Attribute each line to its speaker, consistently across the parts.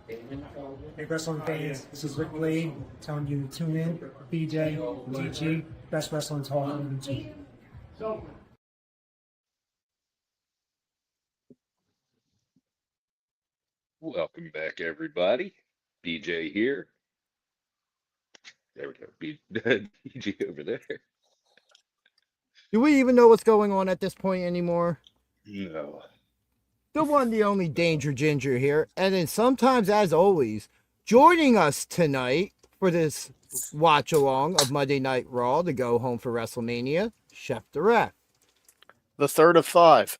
Speaker 1: Hey, wrestling fans, this is Rick Blade telling you to tune in. BJ, DG, best wrestling talk on YouTube.
Speaker 2: Welcome back, everybody. BJ here. There we go. BJ over there.
Speaker 3: Do we even know what's going on at this point anymore?
Speaker 2: No.
Speaker 3: The one, the only Danger Ginger here. And then sometimes, as always, joining us tonight for this watch along of Monday Night Raw to go home for WrestleMania, Chef Direct.
Speaker 4: The third of five.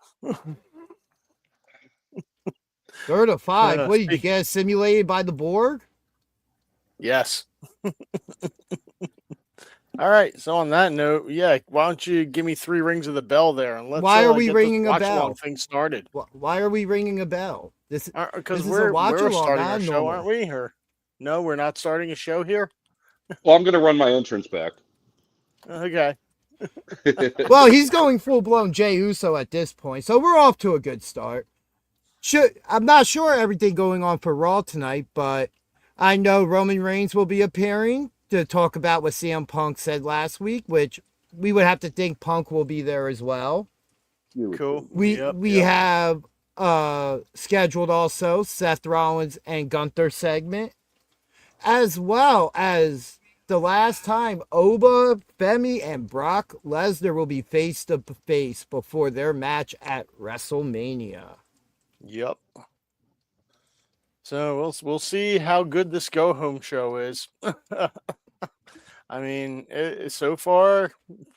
Speaker 3: Third of five. What, did you get simulated by the Borg?
Speaker 4: Yes. All right. So on that note, yeah, why don't you give me 3 rings of the bell there and let's
Speaker 3: Why are we
Speaker 4: get
Speaker 3: ringing
Speaker 4: this
Speaker 3: a
Speaker 4: watch
Speaker 3: bell?
Speaker 4: along thing started.
Speaker 3: Why are we ringing a bell? This
Speaker 4: Because
Speaker 3: is
Speaker 4: we're
Speaker 3: a watch along,
Speaker 4: starting
Speaker 3: not
Speaker 4: our show,
Speaker 3: normal.
Speaker 4: aren't we? Or no, we're not starting a show here.
Speaker 2: Well, I'm going to run my entrance back.
Speaker 4: Okay.
Speaker 3: Well, he's going full blown Jey Uso at this point, so we're off to a good start. I'm not sure everything going on for Raw tonight, but I know Roman Reigns will be appearing to talk about what CM Punk said last week, which we would have to think Punk will be there as well.
Speaker 4: Cool.
Speaker 3: We have scheduled also Seth Rollins and Gunther segment, as well as the last time Oba, Femi, and Brock Lesnar will be face to face before their match at WrestleMania.
Speaker 4: Yep. So we'll see how good this go home show is. I mean, so far,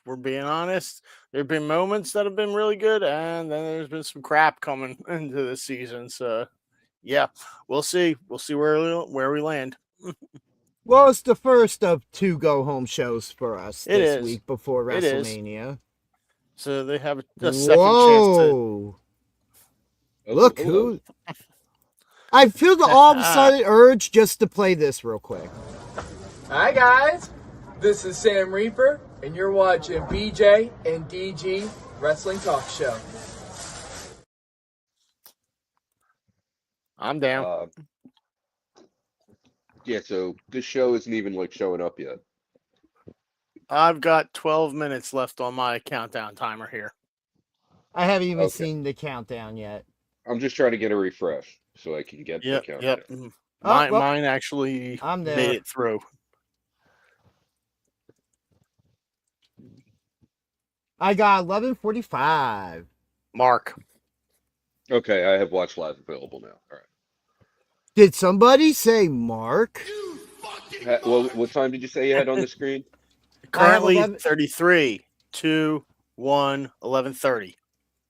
Speaker 4: we're being honest. There have been moments that have been really good, and then there's been some crap coming into the season. So, yeah, we'll see. We'll see where we land.
Speaker 3: Well, it's the first of 2 go home shows for us this week before WrestleMania.
Speaker 4: So they have a second chance to.
Speaker 3: Look who. I feel the all of a sudden urge just to play this real quick.
Speaker 5: Hi, guys. This is Sam Reaper, and you're watching BJ and DG Wrestling Talk Show.
Speaker 4: I'm down.
Speaker 2: Yeah, so this show isn't even like showing up yet.
Speaker 4: I've got 12 minutes left on my countdown timer here.
Speaker 3: I haven't even seen the countdown yet.
Speaker 2: I'm just trying to get a refresh so I can get the countdown.
Speaker 4: Yep. Mine actually made it through.
Speaker 3: I got 11:45.
Speaker 4: Mark.
Speaker 2: Okay, I have Watch Live available now. All right.
Speaker 3: Did somebody say Mark?
Speaker 2: Well, what time did you say you had on the screen?
Speaker 4: Currently 33, 2, 1, 11:30.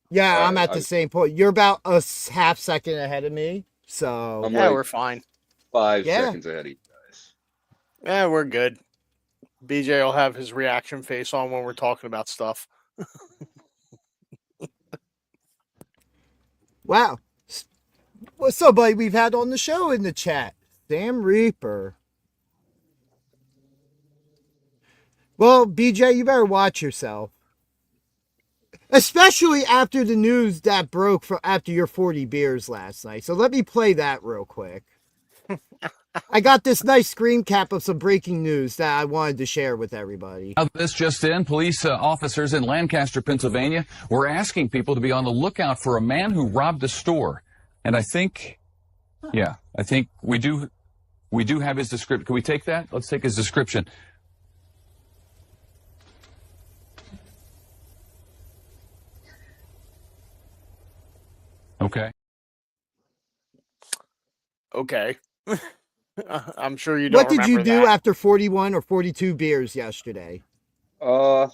Speaker 3: Yeah, I'm at the same point. You're about a half second ahead of me. So
Speaker 4: yeah, we're fine.
Speaker 2: 5 seconds ahead of you guys.
Speaker 4: Yeah, we're good. BJ will have his reaction face on when we're talking about stuff.
Speaker 3: Wow. What's somebody we've had on the show in the chat? Sam Reaper. Well, BJ, you better watch yourself. Especially after the news that broke after your 40 beers last night. So let me play that real quick. I got this nice screen cap of some breaking news that I wanted to share with everybody.
Speaker 6: This just in, police officers in Lancaster, Pennsylvania were asking people to be on the lookout for a man who robbed a store. And I think we do have his description. Can we take that? Let's take his description. Okay.
Speaker 4: I'm sure you don't.
Speaker 3: What did you do after 41 or 42 beers yesterday?
Speaker 2: I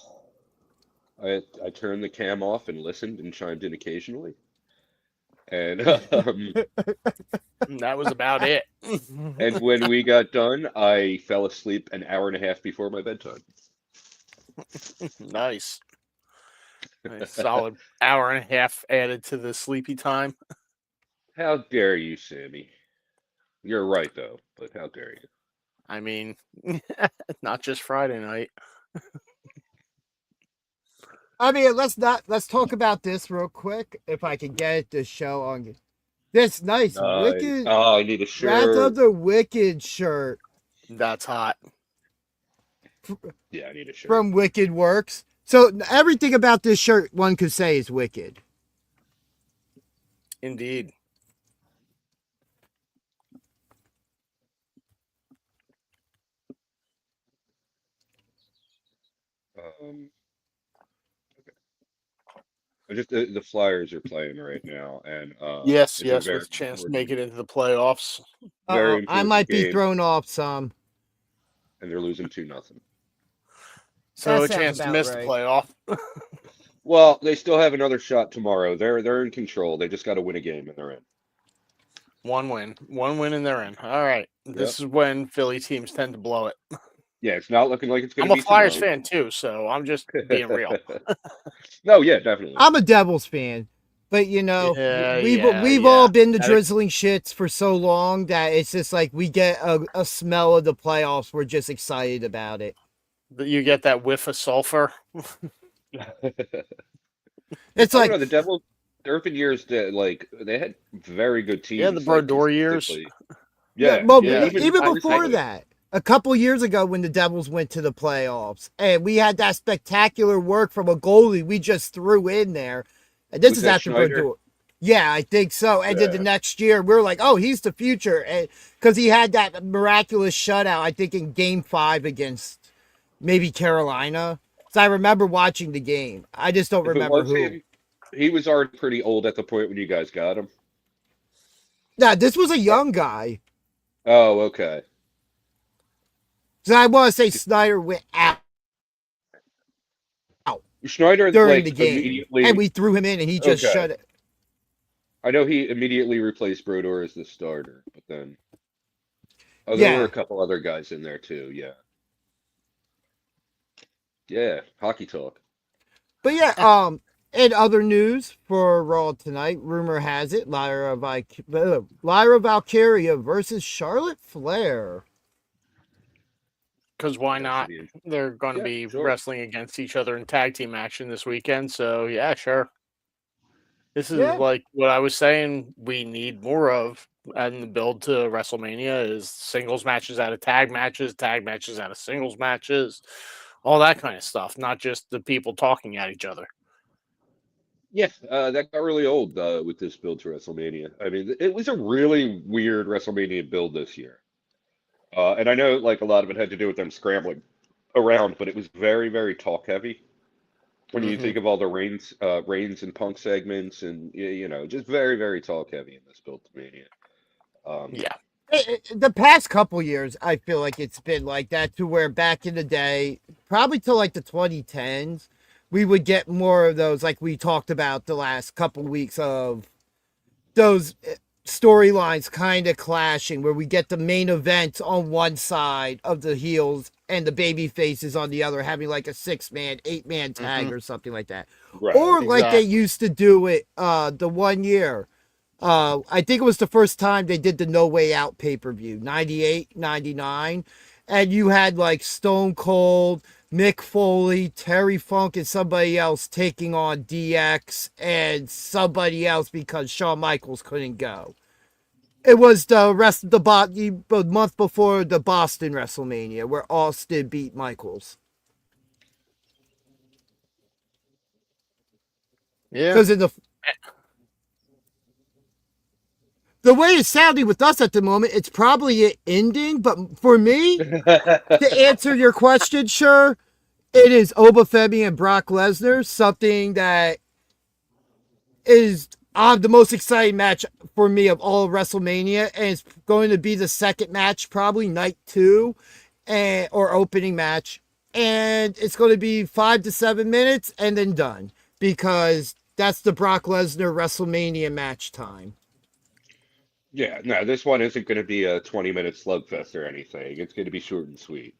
Speaker 2: turned the cam off and listened and chimed in occasionally. And
Speaker 4: that was about it.
Speaker 2: And when we got done, I fell asleep an hour and a half before my bedtime.
Speaker 4: Nice. A solid hour and a half added to the sleepy time.
Speaker 2: How dare you, Sammy? You're right, though, but how dare you?
Speaker 4: I mean, not just Friday night.
Speaker 3: I mean, let's talk about this real quick. If I can get the show on. This nice
Speaker 2: Nice.
Speaker 3: Wicked
Speaker 2: Oh, I need a
Speaker 3: Wrath of
Speaker 2: shirt.
Speaker 3: the Wicked shirt
Speaker 4: That's hot.
Speaker 2: Yeah, I need a shirt.
Speaker 3: from Wicked Works. So everything about this shirt one could say is Wicked.
Speaker 4: Indeed.
Speaker 2: Okay. Just the Flyers are playing right now, and
Speaker 4: Yes,
Speaker 2: it's a
Speaker 4: yes,
Speaker 2: very
Speaker 4: with a chance to
Speaker 2: important,
Speaker 4: make it into the playoffs.
Speaker 2: very
Speaker 3: I
Speaker 2: important
Speaker 3: might be
Speaker 2: game,
Speaker 3: thrown off some.
Speaker 2: and they're losing 2-0.
Speaker 4: So
Speaker 3: That
Speaker 4: a
Speaker 3: sounds
Speaker 4: chance to
Speaker 3: about
Speaker 4: miss
Speaker 3: right.
Speaker 4: the playoff.
Speaker 2: Well, they still have another shot tomorrow. They're in control. They just got to win a game, and they're in.
Speaker 4: One win, and they're in. All right.
Speaker 2: Yep.
Speaker 4: This is when Philly teams tend to blow it.
Speaker 2: Yeah, it's not looking like it's going
Speaker 4: I'm
Speaker 2: to
Speaker 4: a
Speaker 2: be
Speaker 4: Flyers
Speaker 2: tonight.
Speaker 4: fan too, so I'm just being real.
Speaker 2: No, yeah, definitely.
Speaker 3: I'm a Devils fan, but you know,
Speaker 4: Yeah,
Speaker 3: we've
Speaker 4: yeah.
Speaker 3: all been the
Speaker 4: That-
Speaker 3: drizzling shits for so long that it's just like we get a smell of the playoffs. We're just excited about it.
Speaker 4: You get that whiff of sulfur.
Speaker 3: It's
Speaker 2: I
Speaker 3: like
Speaker 2: don't know, the Devils. There have been years that like they had very good teams.
Speaker 4: Yeah, the
Speaker 2: like,
Speaker 4: Brodeur years.
Speaker 2: consistently.
Speaker 3: yeah,
Speaker 2: Yeah,
Speaker 3: well,
Speaker 4: yeah.
Speaker 3: even
Speaker 2: I-
Speaker 3: before that, a couple years ago when the Devils went to the playoffs, and we had that spectacular work from a goalie we just threw in there. And this
Speaker 2: Was
Speaker 3: is
Speaker 2: that
Speaker 3: after
Speaker 2: Schneider?
Speaker 3: Brodeur. Yeah, I think so. And then the
Speaker 2: Yeah.
Speaker 3: next year, we were like, oh, he's the future. And because he had that miraculous shutout, I think in game 5 against maybe Carolina. So I remember watching the game. I just don't
Speaker 2: If it
Speaker 3: remember
Speaker 2: was
Speaker 3: who.
Speaker 2: him, he was already pretty old at the point when you guys got him.
Speaker 3: Nah, this was a young guy.
Speaker 2: Oh, okay.
Speaker 3: So I want to say Snyder went out
Speaker 2: Schneider
Speaker 3: during
Speaker 2: like
Speaker 3: the game.
Speaker 2: immediately.
Speaker 3: And we threw him in and he just
Speaker 2: Okay.
Speaker 3: shut it.
Speaker 2: I know he immediately replaced Brodeur as the starter, but then there
Speaker 3: Yeah.
Speaker 2: were a couple other guys in there too. Yeah. Yeah, hockey talk.
Speaker 3: But yeah, in other news for Raw tonight, rumor has it Lyra Valkyria versus Charlotte Flair.
Speaker 4: Because why
Speaker 2: That
Speaker 4: not?
Speaker 2: should be interesting.
Speaker 4: They're going to
Speaker 2: Yeah,
Speaker 4: be
Speaker 2: sure.
Speaker 4: wrestling against each other in tag team action this weekend. So, yeah, sure. This is
Speaker 3: Yeah.
Speaker 4: like what I was saying we need more of in the build to WrestleMania is singles matches out of tag matches out of singles matches, all that kind of stuff, not just the people talking at each other.
Speaker 2: Yeah, that got really old with this build to WrestleMania. I mean, it was a really weird WrestleMania build this year. And I know like a lot of it had to do with them scrambling around, but it was very, very talk heavy. When you
Speaker 4: Mhm.
Speaker 2: think of all the Reigns and Punk segments, and you know, just very, very talk heavy in this build to Mania.
Speaker 4: Yeah.
Speaker 3: The past couple years, I feel like it's been like that to where back in the day, probably till like the 2010s, we would get more of those, like we talked about the last couple weeks of those storylines kind of clashing where we get the main event on one side of the heels and the baby faces on the other having like a 6-man, 8-man tag or something like that.
Speaker 2: Right.
Speaker 3: Or like they
Speaker 4: Exactly.
Speaker 3: used to do it the one year. I think it was the first time they did the No Way Out pay-per-view, 98, 99. And you had like Stone Cold, Mick Foley, Terry Funk, and somebody else taking on DX and somebody else because Shawn Michaels couldn't go. It was the month before the Boston WrestleMania where Austin beat Michaels.
Speaker 4: Yeah.
Speaker 3: Because in the way it's sounding with us at the moment, it's probably it ending. But for me, to answer your question, sure, it is Obafemi and Brock Lesnar, something that is the most exciting match for me of all of WrestleMania, and it's going to be the second match, probably night 2, or opening match, and it's going to be 5 to 7 minutes and then done because that's the Brock Lesnar WrestleMania match time.
Speaker 2: Yeah, no, this one isn't going to be a 20-minute slugfest or anything. It's going to be short and sweet.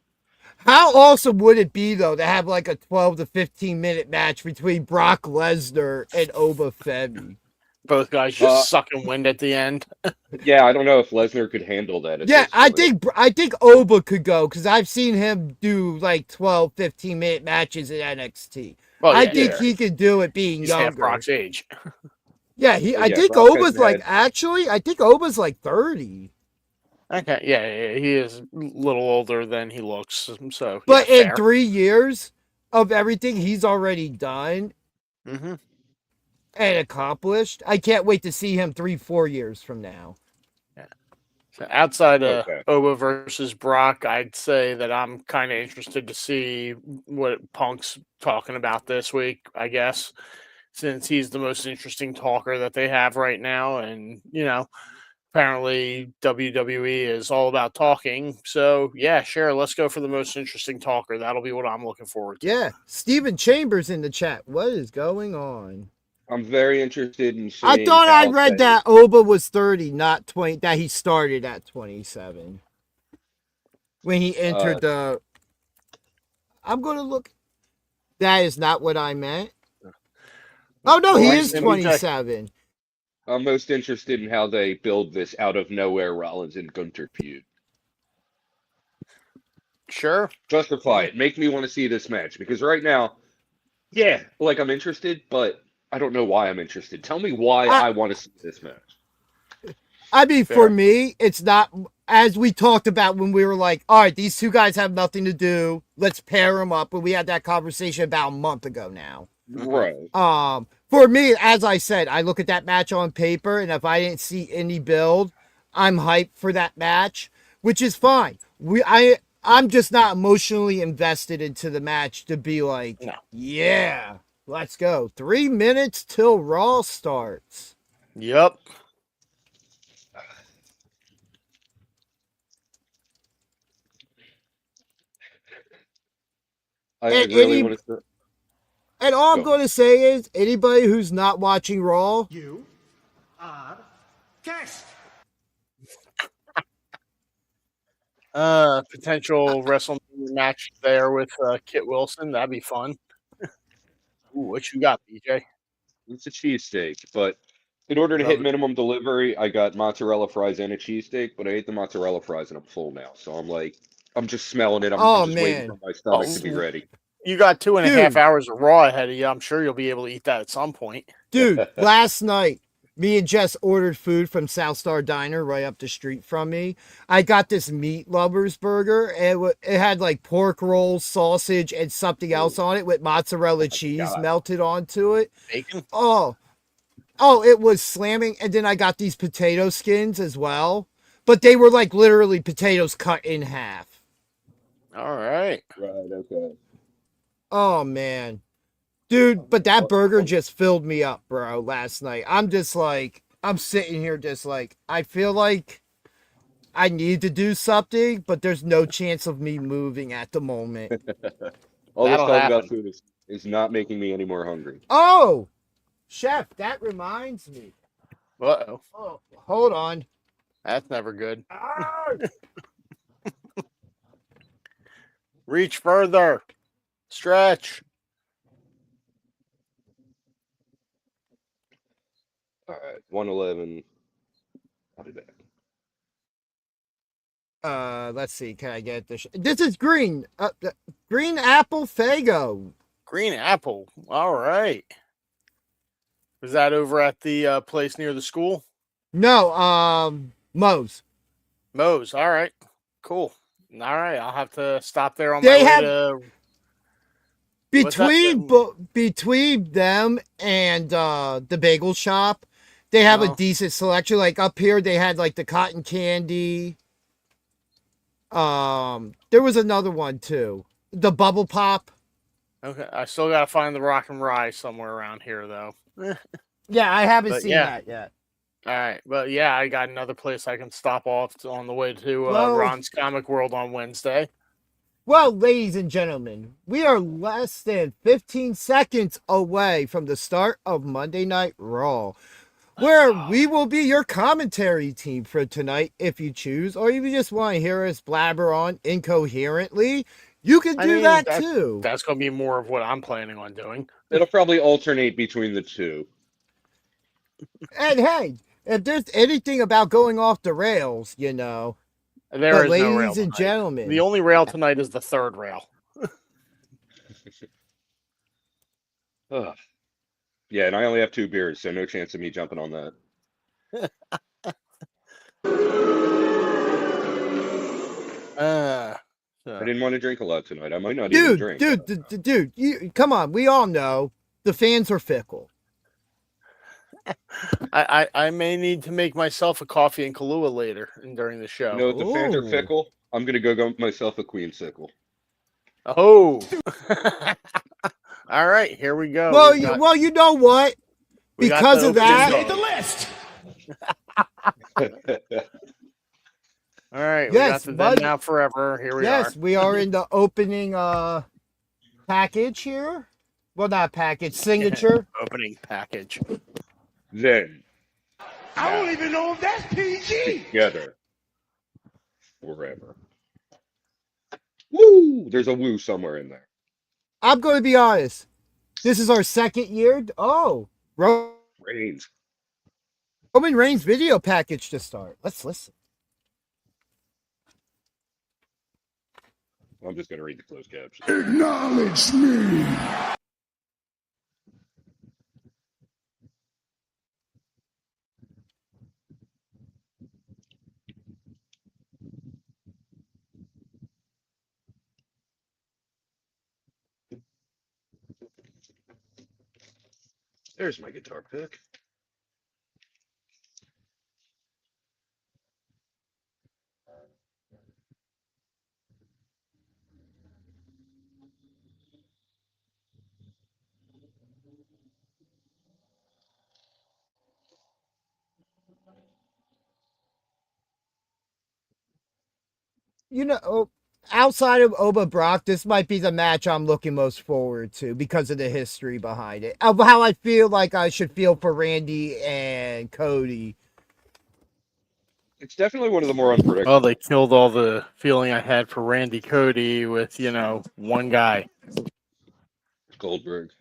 Speaker 3: How awesome would it be, though, to have like a 12 to 15-minute match between Brock Lesnar and Obafemi?
Speaker 4: Both guys just sucking wind at the end.
Speaker 2: Yeah, I don't know if Lesnar could handle that. At
Speaker 3: Yeah,
Speaker 2: this point.
Speaker 3: I think Oba could go because I've seen him do like 12, 15-minute matches in NXT.
Speaker 4: Well,
Speaker 3: I
Speaker 4: yeah,
Speaker 3: think
Speaker 2: yeah.
Speaker 3: he could do it being
Speaker 4: he's half
Speaker 3: younger.
Speaker 4: Brock's age.
Speaker 3: Yeah,
Speaker 2: But
Speaker 3: I
Speaker 2: yeah,
Speaker 3: think
Speaker 2: Brock
Speaker 3: Oba's
Speaker 2: hasn't
Speaker 3: like
Speaker 2: had.
Speaker 3: actually. I think Oba's like 30.
Speaker 4: Okay, yeah, he is a little older than he looks. So yeah,
Speaker 3: But in
Speaker 4: fair.
Speaker 3: 3 years of everything he's already done
Speaker 4: Hmm.
Speaker 3: and accomplished, I can't wait to see him 3-4 years from now.
Speaker 4: Yeah. So outside of
Speaker 2: Okay.
Speaker 4: Oba versus Brock, I'd say that I'm kind of interested to see what Punk's talking about this week. I guess since he's the most interesting talker that they have right now, and apparently WWE is all about talking. So yeah, sure, let's go for the most interesting talker. That'll be what I'm looking forward to.
Speaker 3: Yeah, Steven Chambers in the chat. What is going on?
Speaker 2: I'm very interested in
Speaker 3: I
Speaker 2: seeing
Speaker 3: thought I
Speaker 2: how
Speaker 3: read
Speaker 2: they.
Speaker 3: that Oba was 30, not 20. That he started at 27 when he
Speaker 2: Uh,
Speaker 3: entered the. I'm going to look. That is not what I meant. Oh no,
Speaker 4: What
Speaker 3: he
Speaker 4: were you
Speaker 3: is
Speaker 4: saying, BJ?
Speaker 3: 27.
Speaker 2: I'm most interested in how they build this out of nowhere Rollins and Gunter feud.
Speaker 4: Sure.
Speaker 2: Justify it. Make me want to see this match because right now, yeah, like I'm interested, but I don't know why I'm interested. Tell me why
Speaker 3: I,
Speaker 2: I want to see this match.
Speaker 3: I mean, for
Speaker 4: Fair.
Speaker 3: me, it's not as we talked about when we were like, all right, these two guys have nothing to do. Let's pair them up. And we had that conversation about a month ago now.
Speaker 2: Right.
Speaker 3: For me, as I said, I look at that match on paper, and if I didn't see any build, I'm hyped for that match, which is fine. I'm just not emotionally invested into the match to be like,
Speaker 4: No.
Speaker 3: yeah, let's go. 3 minutes till Raw starts.
Speaker 4: Yep.
Speaker 2: I
Speaker 3: And
Speaker 2: really want to.
Speaker 3: and all I'm
Speaker 2: Go
Speaker 3: going to say is, anybody who's not watching Raw,
Speaker 1: You are guest.
Speaker 4: Potential WrestleMania match there with Kit Wilson. That'd be fun. Ooh, what you got, BJ?
Speaker 2: It's a cheesesteak, but in order to hit
Speaker 4: Love it.
Speaker 2: minimum delivery, I got mozzarella fries and a cheesesteak, but I ate the mozzarella fries and I'm full now. So I'm like, I'm just smelling it. I'm
Speaker 3: oh
Speaker 2: just waiting for
Speaker 3: man,
Speaker 2: my stomach to be
Speaker 4: Oh,
Speaker 2: ready.
Speaker 4: you got 2.5
Speaker 3: dude,
Speaker 4: hours of Raw ahead of you. I'm sure you'll be able to eat that at some point.
Speaker 3: dude, last night, me and Jess ordered food from South Star Diner right up the street from me. I got this meat lovers burger, and it had like pork rolls, sausage, and something else on it with mozzarella cheese
Speaker 2: God.
Speaker 3: melted onto it.
Speaker 4: Bacon?
Speaker 3: Oh, it was slamming. And then I got these potato skins as well, but they were like literally potatoes cut in half.
Speaker 4: All right.
Speaker 2: Right, okay.
Speaker 3: Oh man. Dude, but that burger just filled me up, bro, last night. I'm just like, I'm sitting here just like, I feel like I need to do something, but there's no chance of me moving at the moment.
Speaker 2: All this
Speaker 4: That'll
Speaker 2: talk about
Speaker 4: happen.
Speaker 2: food is not making me any more hungry.
Speaker 3: Oh, chef, that reminds me.
Speaker 4: Uh-oh.
Speaker 3: Oh, hold on.
Speaker 4: That's never good.
Speaker 3: Ah!
Speaker 4: Reach further. Stretch.
Speaker 2: All right, 111. I'll be back.
Speaker 3: Let's see. Can I get this? This is green. Green apple Fago.
Speaker 4: Green apple. All right. Was that over at the place near the school?
Speaker 3: No, Moe's.
Speaker 4: Moe's. All right. Cool. All right. I'll have to stop there on
Speaker 3: They
Speaker 4: my way
Speaker 3: have-
Speaker 4: to. What's that?
Speaker 3: Between them and the bagel shop, they have a
Speaker 4: Oh.
Speaker 3: decent selection. Like up here, they had like the cotton candy. There was another one too, the bubble pop.
Speaker 4: Okay. I still got to find the rock and rye somewhere around here, though.
Speaker 3: Yeah, I haven't
Speaker 4: But
Speaker 3: seen
Speaker 4: yeah.
Speaker 3: that yet.
Speaker 4: All right. But yeah, I got another place I can stop off on the way to
Speaker 3: Well-
Speaker 4: Ron's Comic World on Wednesday.
Speaker 3: Well, ladies and gentlemen, we are less than 15 seconds away from the start of Monday Night Raw, where we will be your commentary team for tonight if you choose, or if you just want to hear us blabber on incoherently, you can do that too.
Speaker 4: That's going to be more of what I'm planning on doing.
Speaker 2: It'll probably alternate between the two.
Speaker 3: And hey, if there's anything about going off the rails, you know.
Speaker 4: There
Speaker 3: But
Speaker 4: is no rail
Speaker 3: ladies and
Speaker 4: tonight.
Speaker 3: gentlemen,
Speaker 4: The only rail tonight is the third rail.
Speaker 2: Ugh. Yeah, and I only have 2 beers, so no chance of me jumping on that.
Speaker 4: Uh,
Speaker 2: I
Speaker 4: so,
Speaker 2: didn't want to drink a lot tonight. I might not even drink.
Speaker 3: Dude, you come on. We all know the fans are fickle.
Speaker 4: I may need to make myself a coffee and Kahlua later and during the
Speaker 2: You
Speaker 4: show.
Speaker 2: know what? The fans are
Speaker 3: Ooh.
Speaker 2: fickle. I'm gonna go get myself a queensicle.
Speaker 4: Oh. All right, here we go.
Speaker 3: Well,
Speaker 4: We've got-
Speaker 3: well, you know what?
Speaker 4: we got
Speaker 3: Because
Speaker 4: the
Speaker 3: of
Speaker 4: opening
Speaker 3: that,
Speaker 4: card. All right,
Speaker 3: Yes,
Speaker 4: we got the
Speaker 3: bud.
Speaker 4: Then Now Forever. Here we
Speaker 3: yes,
Speaker 4: are.
Speaker 3: we are in the opening package here. Well, not package, signature.
Speaker 4: Opening package.
Speaker 2: Then
Speaker 7: I don't even know if that's PG.
Speaker 2: together forever. Woo! There's a woo somewhere in there.
Speaker 3: I'm going to be honest. This is our second year. Oh,
Speaker 2: Reigns.
Speaker 3: Roman Reigns video package to start. Let's listen.
Speaker 2: I'm just gonna read the closed caption.
Speaker 7: Acknowledge me.
Speaker 2: There's my guitar pick.
Speaker 3: You know, outside of Oba Brock, this might be the match I'm looking most forward to because of the history behind it. Of how I feel like I should feel for Randy and Cody.
Speaker 2: It's definitely one of the more unpredictable.
Speaker 4: Well, they killed all the feeling I had for Randy Cody with, one guy.
Speaker 2: Goldberg.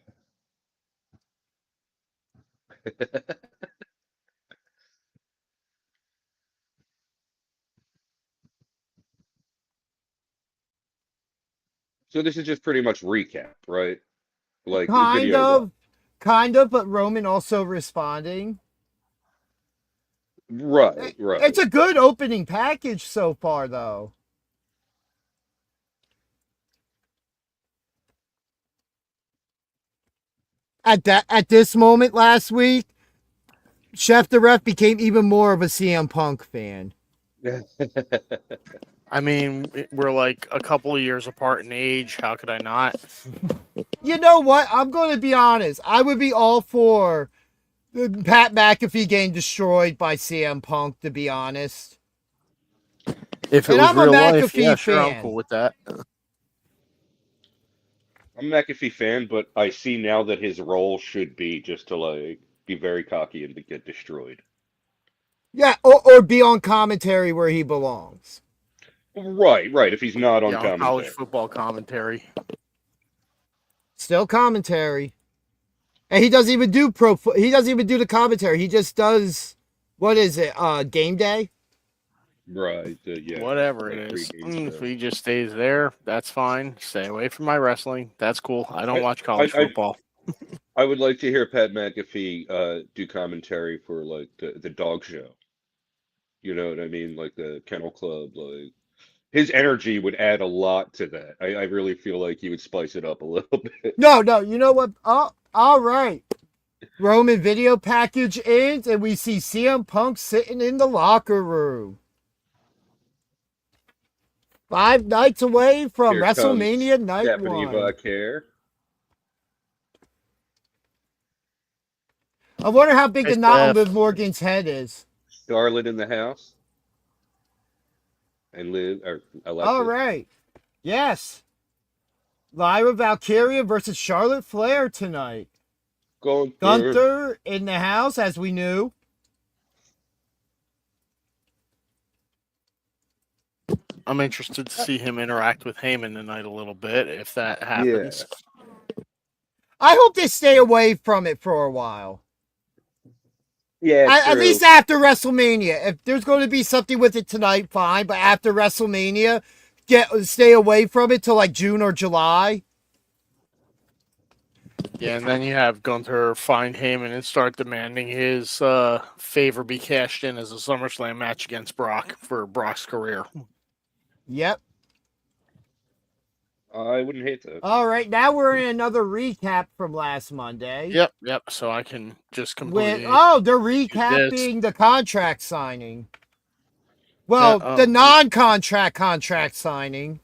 Speaker 2: So this is just pretty much recap, right? Like
Speaker 3: Kind of, but Roman also responding.
Speaker 2: Right.
Speaker 3: It's a good opening package so far, though. At this moment last week, Chef the Ref became even more of a CM Punk fan.
Speaker 4: I mean, we're like a couple of years apart in age. How could I not?
Speaker 3: You know what? I'm going to be honest. I would be all for Pat McAfee getting destroyed by CM Punk, to be honest.
Speaker 4: If it
Speaker 3: And
Speaker 4: was
Speaker 3: I'm a
Speaker 4: real life,
Speaker 3: McAfee
Speaker 4: yeah, sure, I'm
Speaker 3: fan.
Speaker 4: cool with that.
Speaker 2: I'm a McAfee fan, but I see now that his role should be just to be very cocky and to get destroyed.
Speaker 3: Yeah, or be on commentary where he belongs.
Speaker 2: Right. If he's not on commentary.
Speaker 4: College football commentary.
Speaker 3: Still commentary. And he doesn't even do he doesn't even do the commentary. He just does, what is it, game day?
Speaker 2: Right. Yeah.
Speaker 4: Whatever it is. If he just stays there, that's fine. Stay away from my wrestling. That's cool. I don't watch college football.
Speaker 2: I would like to hear Pat McAfee do commentary for like the dog show. You know what I mean? Like the Kennel Club. Like his energy would add a lot to that. I really feel like he would spice it up a little bit.
Speaker 3: No, you know what? Oh, all right. Roman video package ends, and we see CM Punk sitting in the locker room. 5 nights away from
Speaker 2: Here
Speaker 3: WrestleMania
Speaker 2: comes
Speaker 3: Night
Speaker 2: Stephanie
Speaker 3: 1.
Speaker 2: Vacare.
Speaker 3: I wonder how big the
Speaker 4: Nice
Speaker 3: knot on
Speaker 4: Steph.
Speaker 3: Liv Morgan's head is.
Speaker 2: Charlotte in the house. And Alexa.
Speaker 3: All right. Yes. Lyra Valkyria versus Charlotte Flair tonight. Gunther in the house, as we knew.
Speaker 4: I'm interested to see him interact with Heyman tonight a little bit, if that happens.
Speaker 3: I hope they stay away from it for a while.
Speaker 2: Yeah,
Speaker 3: At least after WrestleMania. If there's going to be something with it tonight, fine. But after WrestleMania, stay away from it till like June or July.
Speaker 4: Yeah, and then you have Gunther find Heyman and start demanding his favor be cashed in as a SummerSlam match against Brock for Brock's career.
Speaker 3: Yep.
Speaker 2: I wouldn't hate that.
Speaker 3: All right, now we're in another recap from last Monday.
Speaker 4: Yep. So I can just completely.
Speaker 3: They're recapping the contract signing. Well, the non-contract contract signing.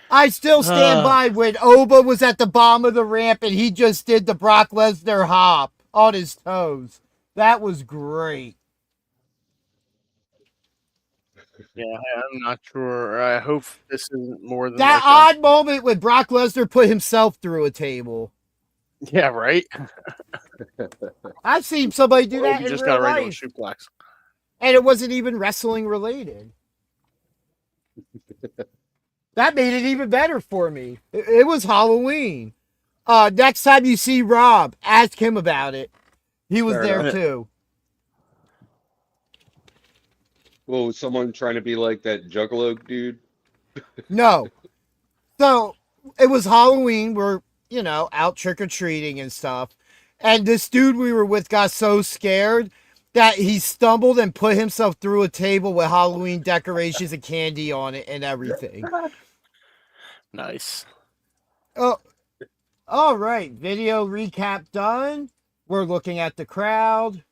Speaker 3: I still stand by when Oba was at the bottom of the ramp and he just did the Brock Lesnar hop on his toes. That was great.
Speaker 4: Yeah, I'm not sure. I hope this isn't more than
Speaker 3: That
Speaker 4: like
Speaker 3: odd moment when Brock Lesnar put himself through a table.
Speaker 4: Yeah, right.
Speaker 3: I've seen somebody do
Speaker 4: Or
Speaker 3: that
Speaker 4: we
Speaker 3: in
Speaker 4: just
Speaker 3: real
Speaker 4: got a regular
Speaker 3: life.
Speaker 4: suplex.
Speaker 3: And it wasn't even wrestling related. That made it even better for me. It was Halloween. Next time you see Rob, ask him about it. He was
Speaker 2: Fair
Speaker 3: there
Speaker 2: enough.
Speaker 3: too.
Speaker 2: Well, was someone trying to be like that Juggalo dude?
Speaker 3: No. So it was Halloween. We're, out trick-or-treating and stuff. And this dude we were with got so scared that he stumbled and put himself through a table with Halloween decorations and candy on it and everything.
Speaker 4: Nice.
Speaker 3: Oh, all right. Video recap done. We're looking at the crowd.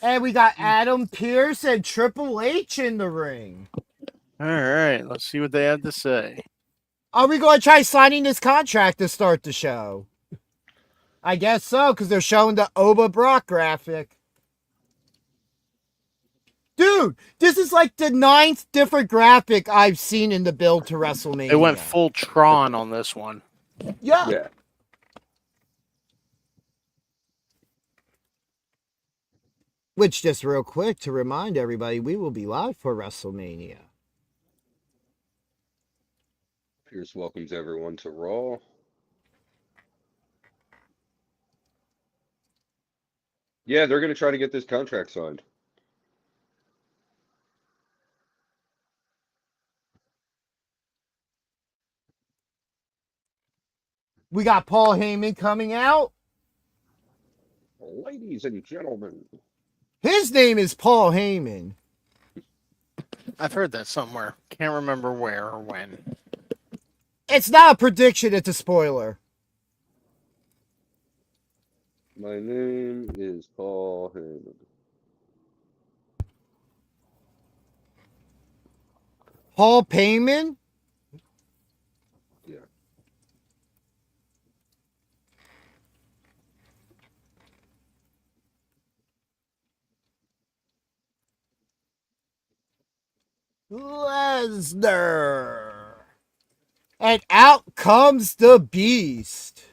Speaker 3: And we got Adam Pearce and Triple H in the ring.
Speaker 4: All right, let's see what they have to say.
Speaker 3: Are we going to try signing this contract to start the show? I guess so, because they're showing the Oba Brock graphic. Dude, this is like the 9th different graphic I've seen in the build to WrestleMania.
Speaker 4: They went full Tron on this one.
Speaker 3: Yeah. Which, just real quick, to remind everybody, we will be live for WrestleMania.
Speaker 2: Pierce welcomes everyone to Raw. Yeah, they're going to try to get this contract signed.
Speaker 3: We got Paul Heyman coming out.
Speaker 2: Ladies and gentlemen.
Speaker 3: His name is Paul Heyman.
Speaker 4: I've heard that somewhere. Can't remember where or when.
Speaker 3: It's not a prediction, it's a spoiler.
Speaker 2: My name is Paul Heyman.
Speaker 3: Paul Payman?
Speaker 2: Yeah.
Speaker 3: Lesnar. And out comes the Beast.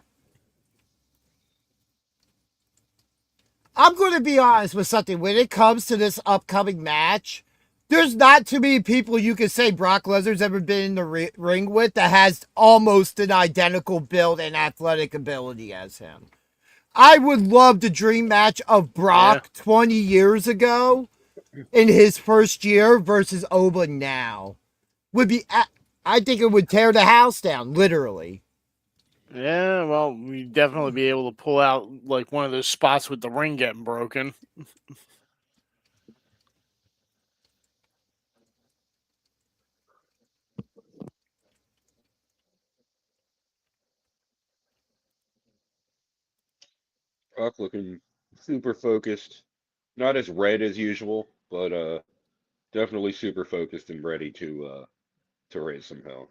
Speaker 3: I'm going to be honest with something. When it comes to this upcoming match, there's not too many people you can say Brock Lesnar's ever been in the ring with that has almost an identical build and athletic ability as him. I would love the dream match of Brock 20 years ago in his first year versus Oba now. I think it would tear the house down, literally.
Speaker 4: Yeah, well, we'd definitely be able to pull out like one of those spots with the ring getting broken.
Speaker 2: Brock looking super focused. Not as red as usual, but definitely super focused and ready to raise some hell.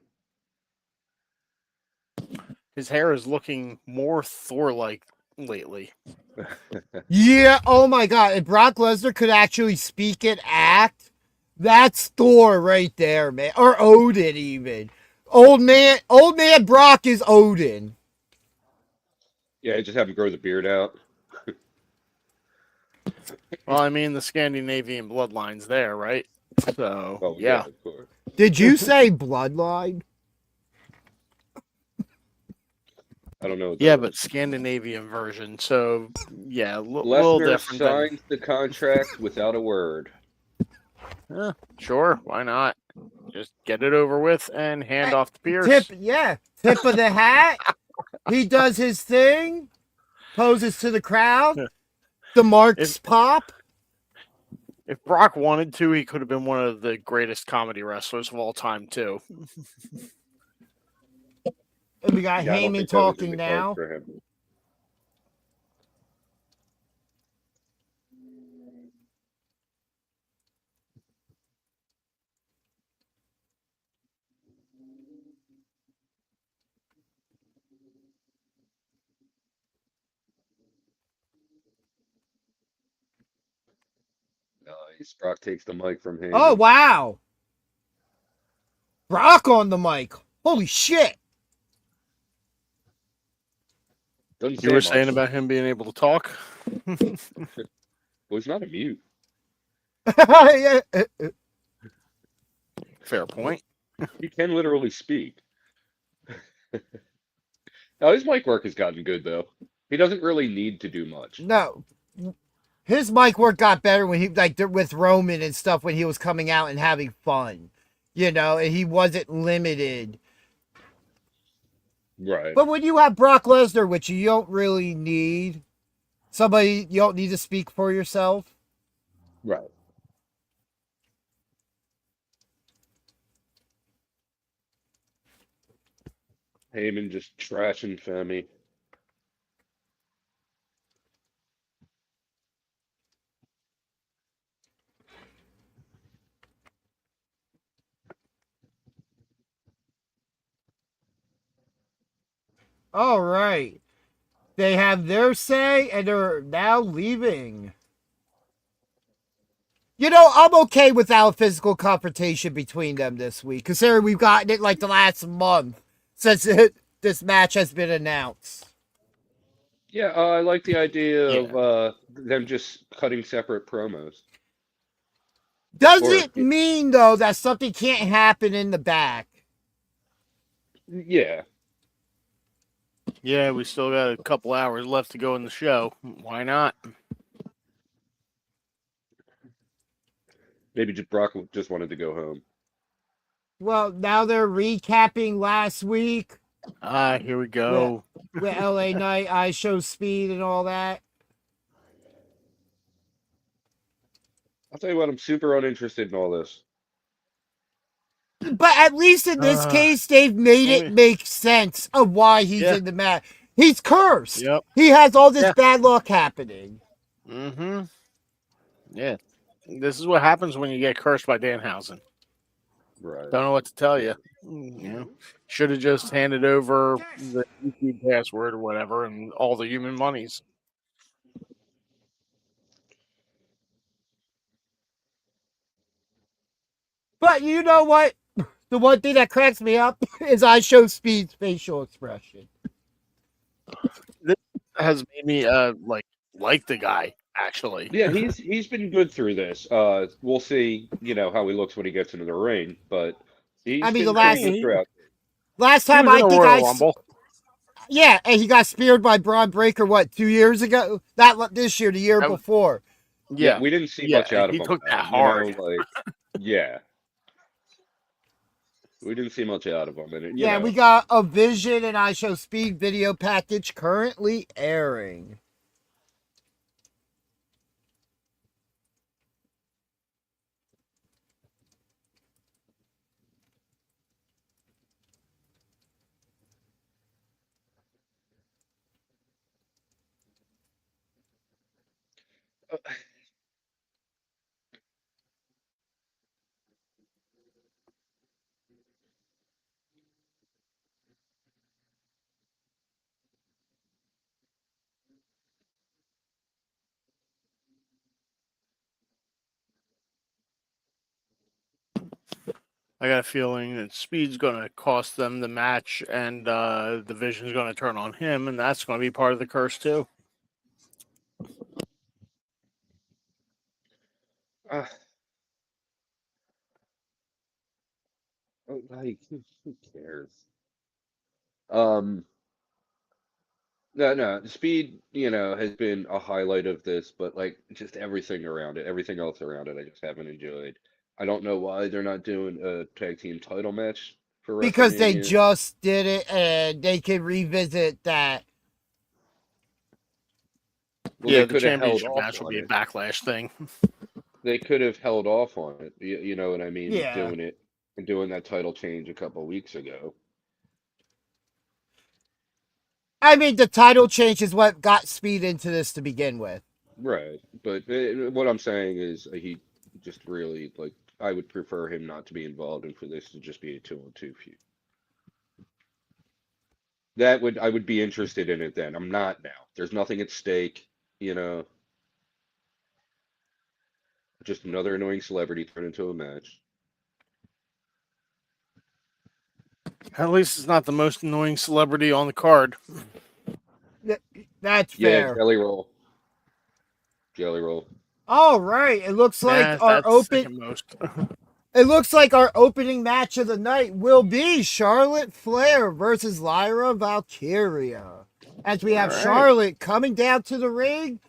Speaker 4: His hair is looking more Thor-like lately.
Speaker 3: Yeah, oh my God. If Brock Lesnar could actually speak and act, that's Thor right there, man. Or Odin, even. Old man Brock is Odin.
Speaker 2: Yeah, just have him grow the beard out.
Speaker 4: Well, I mean, the Scandinavian bloodline's there, right? So, yeah.
Speaker 2: Of course.
Speaker 3: Did you say bloodline?
Speaker 2: I don't know. What
Speaker 4: Yeah,
Speaker 2: that
Speaker 4: but
Speaker 2: is.
Speaker 4: Scandinavian version. So, yeah, little
Speaker 2: Lesnar
Speaker 4: different.
Speaker 2: signs the contract without a word.
Speaker 4: Sure, why not? Just get it over with and hand off to Pierce.
Speaker 3: Tip of the hat. He does his thing, poses to the crowd. The marks pop.
Speaker 4: If Brock wanted to, he could have been one of the greatest comedy wrestlers of all time, too.
Speaker 3: And we got
Speaker 2: Yeah, I don't
Speaker 3: Heyman
Speaker 2: think that was in
Speaker 3: talking
Speaker 2: the cards
Speaker 3: now.
Speaker 2: for him. Nice. Brock takes the mic from Heyman.
Speaker 3: Oh, wow. Brock on the mic. Holy shit.
Speaker 2: Doesn't
Speaker 4: You were
Speaker 2: say
Speaker 4: saying
Speaker 2: much.
Speaker 4: about him being able to talk?
Speaker 2: Well, he's not a mute.
Speaker 3: Yeah.
Speaker 4: Fair point.
Speaker 2: He can literally speak. Now, his mic work has gotten good, though. He doesn't really need to do much.
Speaker 3: No. His mic work got better when he, like, with Roman and stuff, when he was coming out and having fun. You know, and he wasn't limited.
Speaker 2: Right.
Speaker 3: But when you have Brock Lesnar, which you don't really need, somebody, you don't need to speak for yourself.
Speaker 2: Right. Heyman just trashing Femi.
Speaker 3: All right. They have their say, and they're now leaving. You know, I'm okay without physical confrontation between them this week, considering we've gotten it like the last month since this match has been announced.
Speaker 2: Yeah, I like the idea of them just cutting separate promos.
Speaker 3: Does
Speaker 2: Or-
Speaker 3: it mean, though, that something can't happen in the back?
Speaker 2: Yeah.
Speaker 4: Yeah, we still got a couple hours left to go in the show. Why not?
Speaker 2: Maybe just Brock just wanted to go home.
Speaker 3: Well, now they're recapping last week
Speaker 4: Here we go.
Speaker 3: with LA Knight, I Show Speed, and all that.
Speaker 2: I'll tell you what, I'm super uninterested in all this.
Speaker 3: But at least in this case, they've made it make sense of why he's in the match. He's cursed.
Speaker 4: Yep.
Speaker 3: He has all this bad luck happening.
Speaker 4: Mm-hmm. Yeah. This is what happens when you get cursed by Danhausen.
Speaker 2: Right.
Speaker 4: Don't know what to tell you. You know, should have just handed over the YouTube password or whatever and all the human monies.
Speaker 3: But you know what? The one thing that cracks me up is I Show Speed's facial expression.
Speaker 4: This has made me like the guy, actually.
Speaker 2: Yeah, he's been good through this. We'll see, how he looks when he gets into the ring, but he's
Speaker 3: I mean,
Speaker 2: been
Speaker 3: the last-
Speaker 2: pretty good throughout.
Speaker 3: Last
Speaker 4: He
Speaker 3: time
Speaker 4: was in
Speaker 3: I
Speaker 4: a
Speaker 3: think
Speaker 4: Royal Rumble.
Speaker 3: yeah, and he got speared by Braun Breaker, 2 years ago? Not this year, the year before.
Speaker 4: Yeah,
Speaker 2: we didn't see much out of him.
Speaker 4: He took that
Speaker 2: you know,
Speaker 4: hard.
Speaker 2: Yeah. We didn't see much out of him. And
Speaker 3: Yeah, we got a Vision and I Show Speed video package currently airing.
Speaker 4: I got a feeling that Speed's going to cost them the match, and the Vision's going to turn on him, and that's going to be part of the curse too.
Speaker 2: Who cares? No, Speed, has been a highlight of this, but just everything around it, everything else around it, I just haven't enjoyed. I don't know why they're not doing a tag team title match for
Speaker 3: Because they
Speaker 2: WrestleMania.
Speaker 3: just did it and they can revisit that.
Speaker 2: Well,
Speaker 4: Yeah,
Speaker 2: they
Speaker 4: the
Speaker 2: could have held
Speaker 4: championship
Speaker 2: off
Speaker 4: match will
Speaker 2: on
Speaker 4: be a
Speaker 2: it.
Speaker 4: backlash thing.
Speaker 2: They could have held off on it. You know what I mean?
Speaker 3: Yeah.
Speaker 2: Doing it and doing that title change a couple of weeks ago.
Speaker 3: I mean, the title change is what got Speed into this to begin with.
Speaker 2: Right. But what I'm saying is he just really, like, I would prefer him not to be involved and for this to just be a 2-on-2 feud. I would be interested in it then. I'm not now. There's nothing at stake, you know. Just another annoying celebrity turned into a match.
Speaker 4: At least it's not the most annoying celebrity on the card.
Speaker 3: That's
Speaker 2: Yeah,
Speaker 3: fair.
Speaker 2: Jelly Roll. Jelly Roll.
Speaker 3: All right. It looks like
Speaker 4: Yeah,
Speaker 3: our
Speaker 4: that's second most.
Speaker 3: It looks like our opening match of the night will be Charlotte Flair versus Lyra Valkyria. As we have
Speaker 4: All right.
Speaker 3: Charlotte coming down to the ring,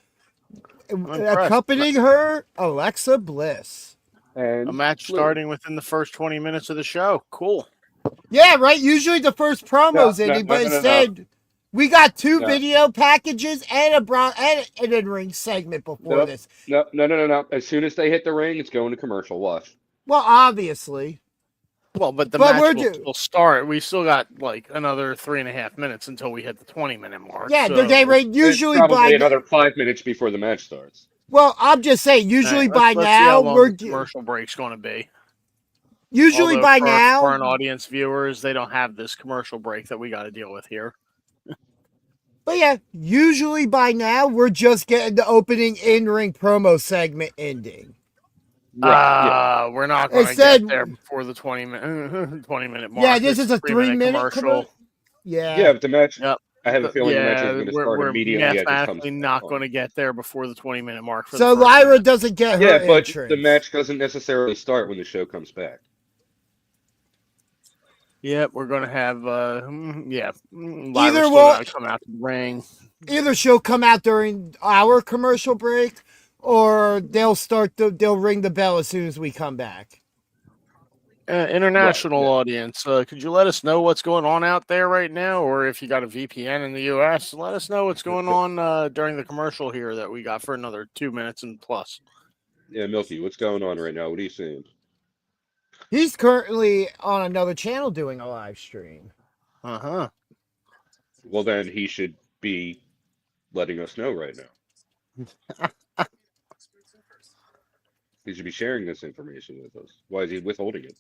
Speaker 4: impressed.
Speaker 3: accompanying her, Alexa Bliss.
Speaker 2: And
Speaker 4: A match starting within the first 20 minutes of the show. Cool.
Speaker 3: Yeah, right. Usually the first promos
Speaker 2: No,
Speaker 3: ending,
Speaker 2: no,
Speaker 3: but
Speaker 2: no, no,
Speaker 3: instead we got two
Speaker 2: No.
Speaker 3: video packages and an in-ring segment before
Speaker 2: Nope.
Speaker 3: this.
Speaker 2: No. As soon as they hit the ring, it's going to commercial. Watch.
Speaker 3: Well, obviously.
Speaker 4: Well, but the
Speaker 3: But
Speaker 4: match
Speaker 3: we're
Speaker 4: will
Speaker 3: do-
Speaker 4: still start. We still got like another 3.5 minutes until we hit the 20-minute mark.
Speaker 3: Yeah,
Speaker 4: so.
Speaker 3: they're getting ready. Usually
Speaker 2: it's probably
Speaker 3: by
Speaker 2: another 5 minutes before the match starts.
Speaker 3: well, I'm just saying. Usually
Speaker 4: All right,
Speaker 3: by
Speaker 4: let's see how
Speaker 3: now
Speaker 4: long
Speaker 3: we're
Speaker 4: the commercial break's going to be.
Speaker 3: usually
Speaker 4: Although
Speaker 3: by
Speaker 4: for
Speaker 3: now.
Speaker 4: foreign audience viewers, they don't have this commercial break that we got to deal with here.
Speaker 3: But yeah, usually by now we're just getting the opening in-ring promo segment ending.
Speaker 4: We're not going to
Speaker 3: Instead-
Speaker 4: get there before the 20-minute mark.
Speaker 3: Yeah, this is a 3-minute
Speaker 4: commercial.
Speaker 3: Yeah.
Speaker 2: But the match.
Speaker 4: Yep.
Speaker 2: I have a feeling the match
Speaker 4: Yeah,
Speaker 2: is going to
Speaker 4: we're
Speaker 2: start immediately as it comes.
Speaker 4: mathematically not going to get there before the 20-minute mark. For
Speaker 3: So
Speaker 4: the first
Speaker 3: Lyra
Speaker 4: minute.
Speaker 3: doesn't get her
Speaker 2: Yeah, but
Speaker 3: entrance.
Speaker 2: the match doesn't necessarily start when the show comes back.
Speaker 4: Yep, we're going to have Lyra's
Speaker 3: Either
Speaker 4: still
Speaker 3: will-
Speaker 4: gotta come out to the ring.
Speaker 3: Either she'll come out during our commercial break, or they'll ring the bell as soon as we come back.
Speaker 4: International
Speaker 2: Right, yeah.
Speaker 4: audience, could you let us know what's going on out there right now? Or if you got a VPN in the US, let us know what's going on during the commercial here that we got for another 2 minutes and plus.
Speaker 2: Yeah, Milky, what's going on right now? What are you seeing?
Speaker 3: He's currently on another channel doing a live stream.
Speaker 4: Uh-huh.
Speaker 2: Well, then he should be letting us know right now. He should be sharing this information with us. Why is he withholding it?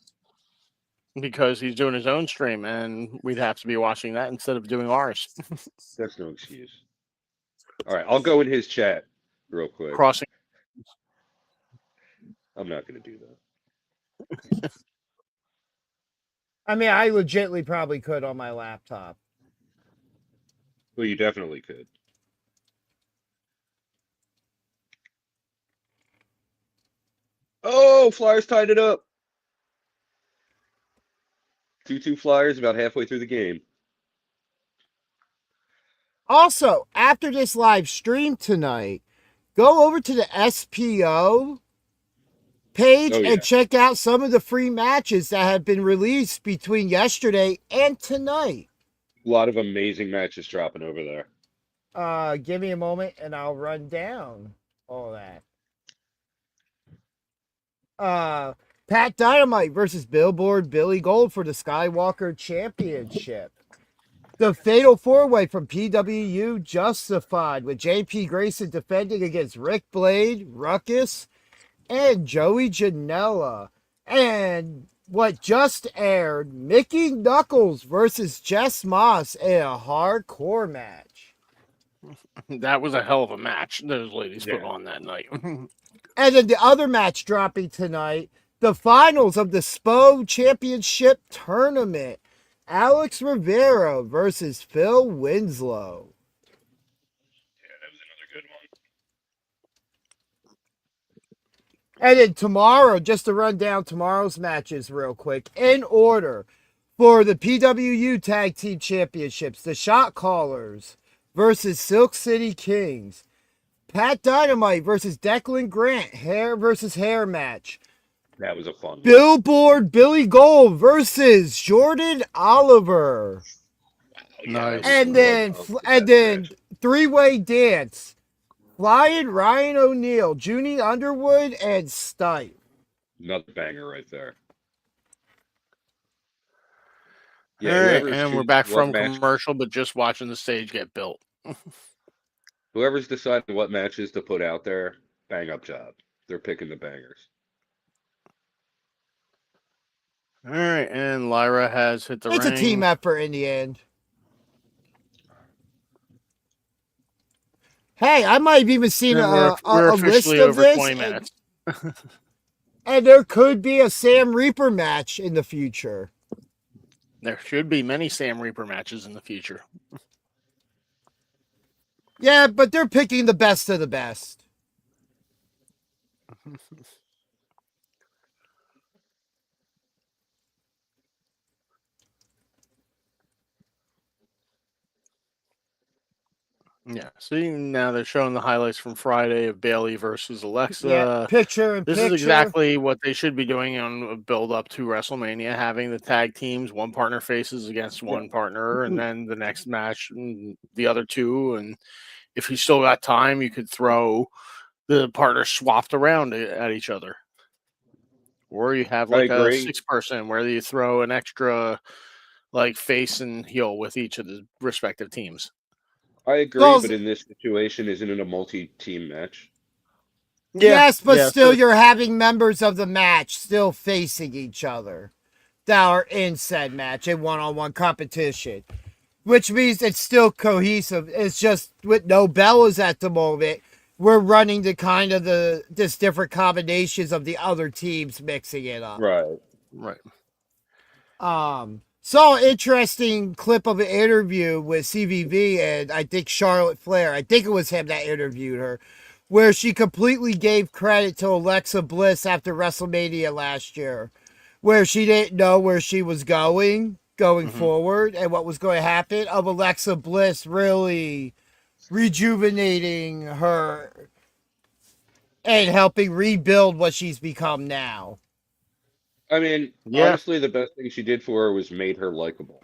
Speaker 4: Because he's doing his own stream, and we'd have to be watching that instead of doing ours.
Speaker 2: That's no excuse. All right, I'll go in his chat real quick.
Speaker 4: Crossing.
Speaker 2: I'm not going to do that.
Speaker 3: I mean, I legitimately probably could on my laptop.
Speaker 2: Well, you definitely could. Oh, Flyers tied it up. 2-2 Flyers about halfway through the game.
Speaker 3: Also, after this live stream tonight, go over to the SPO page
Speaker 2: Oh, yeah.
Speaker 3: and check out some of the free matches that have been released between yesterday and tonight.
Speaker 2: A lot of amazing matches dropping over there.
Speaker 3: Give me a moment and I'll run down all that. Pat Dynamite versus Billboard Billy Gold for the Skywalker Championship. The Fatal 4-Way from PWU Justified with JP Grayson defending against Rick Blade, Ruckus, and Joey Janela. And what just aired, Mickey Knuckles versus Jess Moss in a hardcore match.
Speaker 4: That was a hell of a match those ladies put
Speaker 2: Yeah.
Speaker 4: on that night.
Speaker 3: And then the other match dropping tonight, the finals of the SPO Championship Tournament. Alex Rivera versus Phil Winslow.
Speaker 2: Yeah, that was another good one.
Speaker 3: And then tomorrow, just to run down tomorrow's matches real quick, in order, for the PWU Tag Team Championships, the Shot Callers versus Silk City Kings. Pat Dynamite versus Declan Grant, hair versus hair match.
Speaker 2: That was a fun one.
Speaker 3: Billboard Billy Gold versus Jordan Oliver.
Speaker 2: Yeah,
Speaker 4: Nice.
Speaker 3: And then three-way dance. Flying Ryan O'Neal, Junie Underwood, and Stipe.
Speaker 2: another banger right there.
Speaker 4: All
Speaker 2: Yeah,
Speaker 4: right,
Speaker 2: whoever's
Speaker 4: and we're
Speaker 2: choosing
Speaker 4: back
Speaker 2: what
Speaker 4: from
Speaker 2: match,
Speaker 4: commercial, but just watching the stage get built.
Speaker 2: whoever's deciding what matches to put out there, bang up job. They're picking the bangers.
Speaker 4: All right, and Lyra has hit the
Speaker 3: It's
Speaker 4: ring.
Speaker 3: a team effort in the end. Hey, I might have even seen
Speaker 4: And
Speaker 3: a
Speaker 4: we're
Speaker 3: list
Speaker 4: officially
Speaker 3: of
Speaker 4: over
Speaker 3: this.
Speaker 4: 20 minutes.
Speaker 3: And there could be a Sam Reaper match in the future.
Speaker 4: There should be many Sam Reaper matches in the future.
Speaker 3: Yeah, but they're picking the best of the best.
Speaker 4: Yeah, see, now they're showing the highlights from Friday of Bailey versus Alexa.
Speaker 3: Yeah, picture in
Speaker 4: This
Speaker 3: picture.
Speaker 4: is exactly what they should be doing on a build up to WrestleMania, having the tag teams, one partner faces against one partner, and then the next match, the other two. And if you still got time, you could throw the partners swapped around at each other. Or you have
Speaker 2: I
Speaker 4: like a
Speaker 2: agree.
Speaker 4: 6-person where you throw an extra like face and heel with each of the respective teams.
Speaker 2: I agree,
Speaker 3: Well,
Speaker 2: but in this situation, isn't it a multi-team match?
Speaker 3: yes, but
Speaker 4: yeah,
Speaker 3: still
Speaker 4: so-
Speaker 3: you're having members of the match still facing each other that are in said match in one-on-one competition, which means it's still cohesive. It's just with no Bellas at the moment, we're running the kind of this different combinations of the other teams mixing it up.
Speaker 2: Right.
Speaker 3: Saw an interesting clip of an interview with CVV and I think Charlotte Flair. I think it was him that interviewed her, where she completely gave credit to Alexa Bliss after WrestleMania last year, where she didn't know where she was going forward and what was going to happen, of Alexa Bliss really rejuvenating her and helping rebuild what she's become now.
Speaker 2: I mean, honestly, the best thing she did for her was made her likable.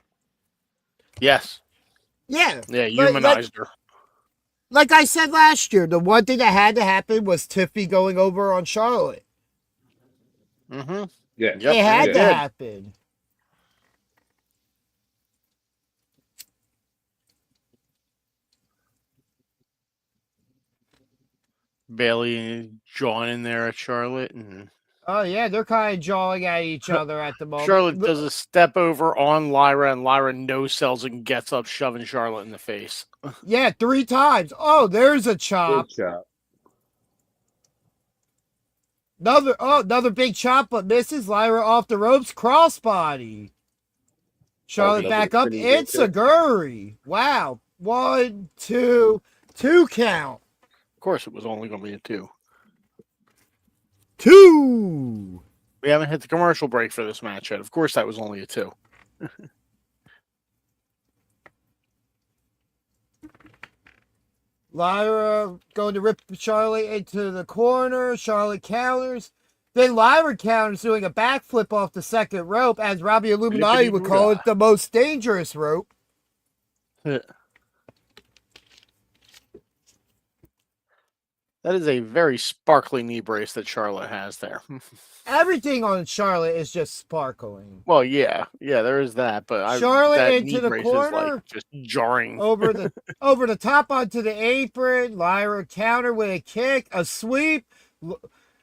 Speaker 4: Yes.
Speaker 3: Yeah.
Speaker 4: Yeah,
Speaker 3: but
Speaker 4: humanized her.
Speaker 3: Like I said last year, the one thing that had to happen was Tiffy going over on Charlotte.
Speaker 4: Mm-hmm.
Speaker 2: Yeah.
Speaker 3: It had to happen.
Speaker 4: Bailey jawing in there at Charlotte, and
Speaker 3: Oh yeah, they're kind of jawing at each other at the moment.
Speaker 4: Charlotte does a step over on Lyra, and Lyra no sells and gets up, shoving Charlotte in the face.
Speaker 3: Yeah, 3 times. Oh, there's a chop.
Speaker 2: Good chop.
Speaker 3: Another big chop, but misses. Lyra off the ropes, crossbody. Charlotte back up. It's a Guri. Wow. 1, 2, 2 count.
Speaker 4: Of course, it was only going to be a 2.
Speaker 3: 2.
Speaker 4: We haven't hit the commercial break for this match yet. Of course, that was only a 2.
Speaker 3: Lyra going to rip Charlotte into the corner. Charlotte counters. Then Lyra counters, doing a backflip off the second rope, as Robbie Illuminati would call it, the most dangerous rope.
Speaker 4: That is a very sparkly knee brace that Charlotte has there.
Speaker 3: Everything on Charlotte is just sparkling.
Speaker 4: Well, yeah, there is that, but
Speaker 3: Charlotte
Speaker 4: that
Speaker 3: into
Speaker 4: knee
Speaker 3: the
Speaker 4: brace
Speaker 3: corner.
Speaker 4: is like just jarring
Speaker 3: over the top onto the apron. Lyra counter with a kick, a sweep.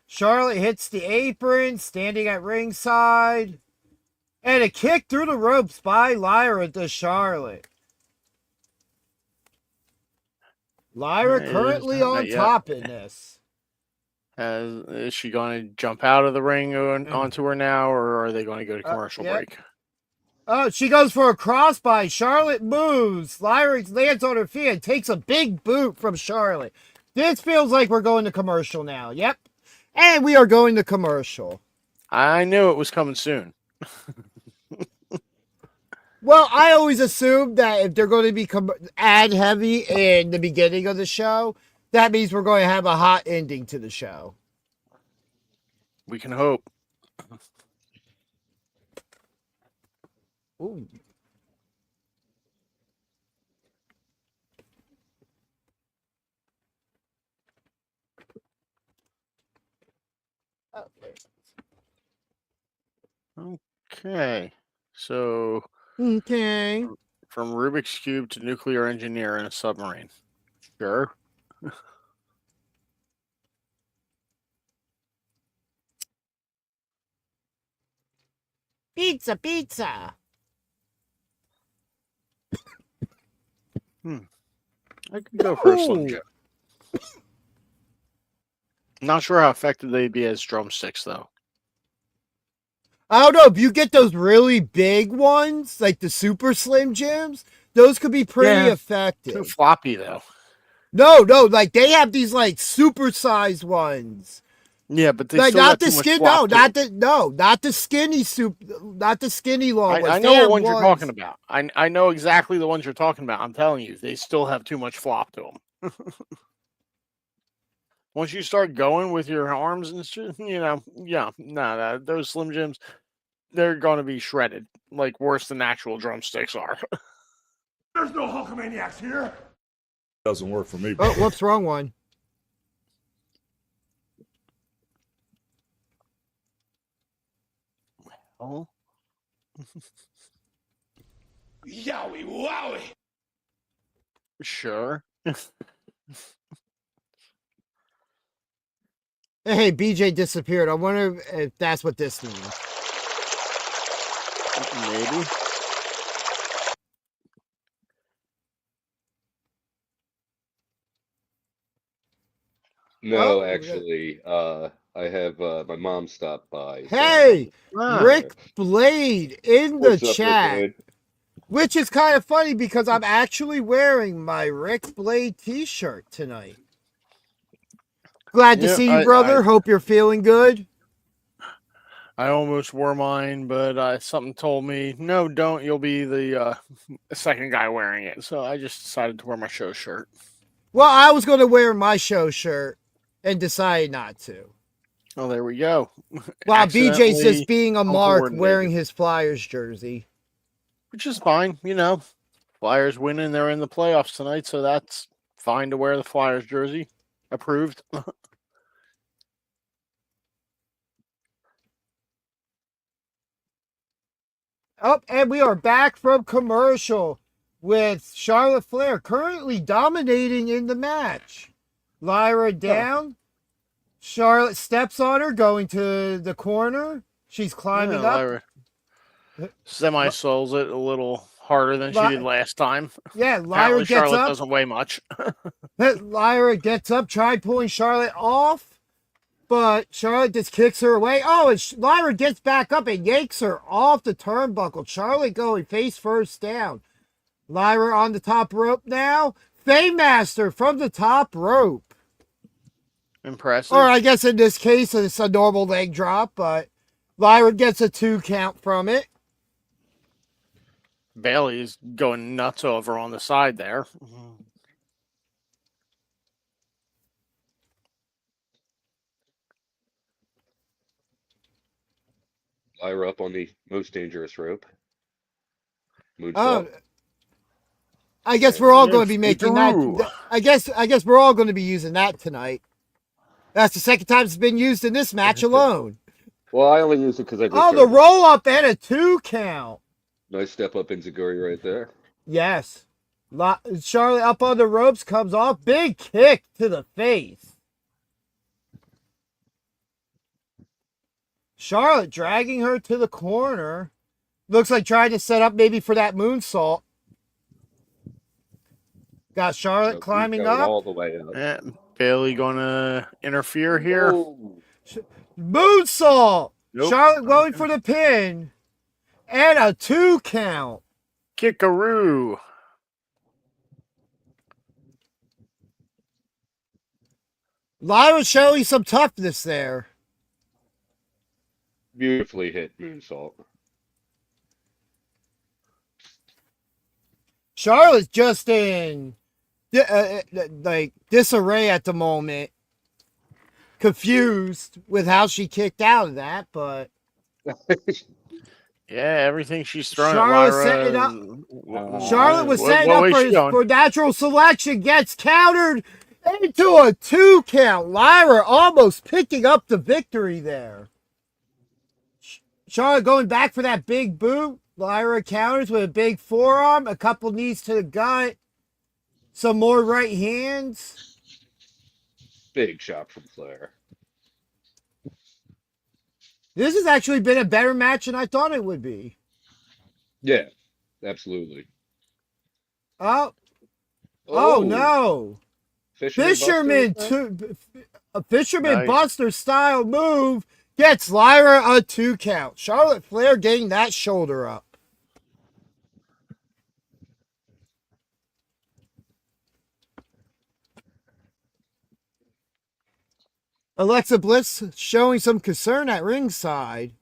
Speaker 3: Charlotte hits the apron, standing at ringside, and a kick through the ropes by Lyra to Charlotte. Lyra currently on top in this.
Speaker 4: Is she going to jump out of the ring onto her now, or are they going to go to commercial break?
Speaker 3: Oh, she goes for a crossbody. Charlotte moves. Lyra lands on her feet and takes a big boot from Charlotte. This feels like we're going to commercial now. Yep. And we are going to commercial.
Speaker 4: I knew it was coming soon.
Speaker 3: Well, I always assume that if they're going to be ad heavy in the beginning of the show, that means we're going to have a hot ending to the show.
Speaker 4: We can hope.
Speaker 3: Ooh.
Speaker 4: Okay. So
Speaker 3: Okay.
Speaker 4: from Rubik's Cube to nuclear engineer in a submarine. Sure.
Speaker 3: Pizza, pizza.
Speaker 4: I could go for a Slim
Speaker 3: Ooh.
Speaker 4: Jim. Not sure how effective they'd be as drumsticks, though.
Speaker 3: I don't know. If you get those really big ones, like the super slim Jims, those could be pretty
Speaker 4: Yeah.
Speaker 3: effective.
Speaker 4: Too floppy, though.
Speaker 3: No, like they have these like super sized ones.
Speaker 4: Yeah, but they
Speaker 3: Like
Speaker 4: still
Speaker 3: not
Speaker 4: got
Speaker 3: the
Speaker 4: too much
Speaker 3: skin.
Speaker 4: flop
Speaker 3: No,
Speaker 4: to them.
Speaker 3: not the skinny soup. Not the skinny long ones.
Speaker 4: I
Speaker 3: They
Speaker 4: know
Speaker 3: have
Speaker 4: what ones you're talking about. I know exactly the ones you're talking about. I'm telling you, they still have too much flop to them. Once you start going with your arms and shit, those Slim Jims, they're going to be shredded, like worse than actual drumsticks are.
Speaker 7: There's no Hulkamaniacs here.
Speaker 8: Doesn't work for me.
Speaker 3: Oh, whoops, wrong one.
Speaker 4: Oh,
Speaker 7: Yowie wowie.
Speaker 4: sure.
Speaker 3: Hey, BJ disappeared. I wonder if that's what this means.
Speaker 4: Maybe.
Speaker 2: No,
Speaker 3: Oh,
Speaker 2: actually, I have my mom stopped by. So
Speaker 3: Hey,
Speaker 4: Ah,
Speaker 3: Rick Blade in the
Speaker 2: what's up, Rick
Speaker 3: chat.
Speaker 2: Blade?
Speaker 3: Which is kind of funny because I'm actually wearing my Rick Blade t-shirt tonight. Glad to
Speaker 4: Yeah,
Speaker 3: see you, brother. Hope you're feeling good.
Speaker 4: I almost wore mine, but something told me, no, don't. You'll be the second guy wearing it. So I just decided to wear my show shirt.
Speaker 3: Well, I was going to wear my show shirt and decided not to.
Speaker 4: Oh, there we go.
Speaker 3: While BJ's
Speaker 4: Accidentally
Speaker 3: just being a mark
Speaker 4: uncoordinated.
Speaker 3: wearing his Flyers jersey.
Speaker 4: Which is fine, Flyers winning, they're in the playoffs tonight, so that's fine to wear the Flyers jersey. Approved.
Speaker 3: Oh, and we are back from commercial with Charlotte Flair currently dominating in the match. Lyra down. Charlotte steps on her, going to the corner. She's climbing up.
Speaker 4: Lyra semi-souls it a little harder than she did last time.
Speaker 3: Yeah, Lyra
Speaker 4: Apparently
Speaker 3: gets
Speaker 4: Charlotte
Speaker 3: up.
Speaker 4: doesn't weigh much.
Speaker 3: Lyra gets up, tried pulling Charlotte off, but Charlotte just kicks her away. Oh, and Lyra gets back up and yanks her off the turnbuckle. Charlotte going face first down. Lyra on the top rope now. Faymaster from the top rope.
Speaker 4: Impressive.
Speaker 3: Or I guess in this case, it's a normal leg drop, but Lyra gets a 2 count from it.
Speaker 4: Bailey's going nuts over on the side there.
Speaker 2: Lyra up on the most dangerous rope. Moonsault.
Speaker 3: I guess we're all going to be
Speaker 4: Yes,
Speaker 3: making
Speaker 4: Drew.
Speaker 3: that. I guess we're all going to be using that tonight. That's the second time it's been used in this match alone.
Speaker 2: Well, I only use it because I just
Speaker 3: Oh, the
Speaker 2: started.
Speaker 3: roll up and a 2 count.
Speaker 2: Nice step up Enziguri right there.
Speaker 3: Yes. Charlotte up on the ropes, comes off. Big kick to the face. Charlotte dragging her to the corner. Looks like trying to set up maybe for that moonsault. Got Charlotte
Speaker 2: So
Speaker 3: climbing
Speaker 2: he's going
Speaker 3: up.
Speaker 2: all the way up.
Speaker 4: Yeah, Bailey going to interfere here.
Speaker 2: Oh,
Speaker 3: Moonsault.
Speaker 4: Nope.
Speaker 3: Charlotte going for the pin. And a 2 count.
Speaker 4: Kickaroo.
Speaker 3: Lyra showing some toughness there.
Speaker 2: beautifully hit moonsault.
Speaker 3: Charlotte's just in like disarray at the moment. Confused with how she kicked out of that, but
Speaker 4: Yeah, everything she's throwing
Speaker 3: Charlotte
Speaker 4: at Lyra.
Speaker 3: setting up.
Speaker 4: and-
Speaker 3: Charlotte was
Speaker 4: what-
Speaker 3: setting
Speaker 4: what
Speaker 3: up
Speaker 4: way she going?
Speaker 3: for natural selection. Gets countered into a 2 count. Lyra almost picking up the victory there. Charlotte going back for that big boot. Lyra counters with a big forearm, a couple knees to the gut, some more right hands.
Speaker 2: Big shot from Flair.
Speaker 3: This has actually been a better match than I thought it would be.
Speaker 2: Yeah, absolutely.
Speaker 3: Oh, oh no.
Speaker 2: Fisherman
Speaker 3: A Fisherman
Speaker 4: Nice.
Speaker 3: Buster style move gets Lyra a 2 count. Charlotte Flair getting that shoulder up. Alexa Bliss showing some concern at ringside.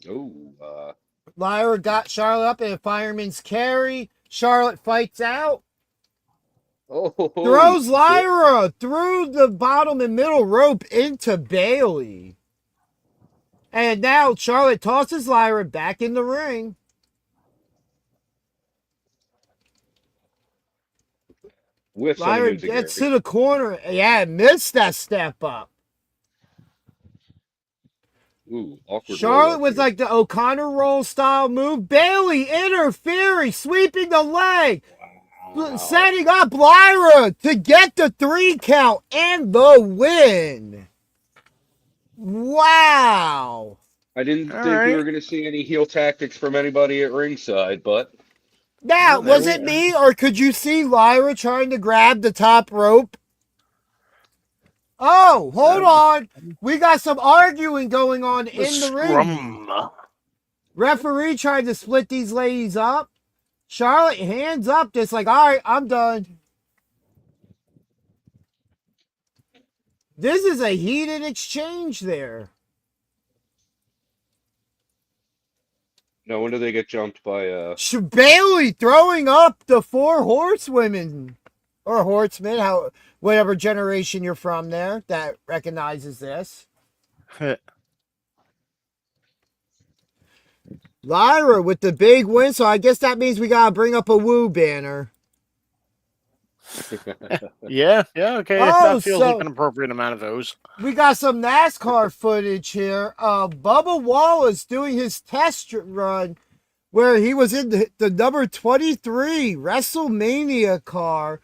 Speaker 2: Oh,
Speaker 3: Lyra got Charlotte up in a fireman's carry. Charlotte fights out. Throws Lyra through the bottom and middle rope into Bailey. And now Charlotte tosses Lyra back in the ring.
Speaker 2: with some
Speaker 3: Lyra
Speaker 2: music
Speaker 3: gets
Speaker 2: here.
Speaker 3: to the corner. Yeah, missed that step up.
Speaker 2: Ooh, awkward.
Speaker 3: Charlotte
Speaker 2: roll-up
Speaker 3: with
Speaker 2: here.
Speaker 3: like the O'Connor roll style move. Bailey interfering, sweeping the leg.
Speaker 2: Wow.
Speaker 3: Setting up Lyra to get the 3 count and the win. Wow.
Speaker 2: I didn't
Speaker 4: All
Speaker 2: think we
Speaker 4: right.
Speaker 2: were going to see any heel tactics from anybody at ringside, but
Speaker 3: Now,
Speaker 4: Well, there
Speaker 3: was
Speaker 4: we
Speaker 3: it
Speaker 4: go.
Speaker 3: me or could you see Lyra trying to grab the top rope? Oh, hold on. We got some arguing going on in the ring.
Speaker 4: Scrum.
Speaker 3: Referee tried to split these ladies up. Charlotte hands up, just like, all right, I'm done. This is a heated exchange there.
Speaker 2: no wonder they get jumped by
Speaker 3: Bailey throwing up the 4 horsewomen or horsemen, whatever generation you're from there that recognizes this. Lyra with the big win, so I guess that means we gotta bring up a woo banner.
Speaker 4: Yeah, okay.
Speaker 3: Oh,
Speaker 4: That feels
Speaker 3: so-
Speaker 4: like an appropriate amount of those.
Speaker 3: We got some NASCAR footage here. Bubba Wallace doing his test run where he was in the number 23 Wrestlemania car,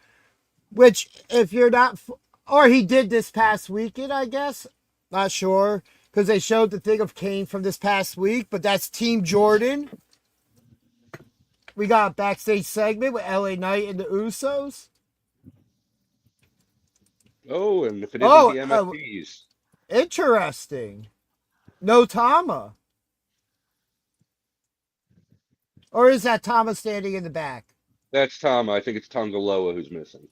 Speaker 3: which if you're not, or he did this past weekend, I guess. Not sure, because they showed the thing of Kane from this past week, but that's Team Jordan. We got a backstage segment with LA Knight and the Usos.
Speaker 2: oh, and if it isn't
Speaker 3: Oh,
Speaker 2: the MFPs,
Speaker 3: Interesting. No Tama. Or is that Tama standing in the back?
Speaker 2: that's Tom. I think it's Tongaloa who's missing.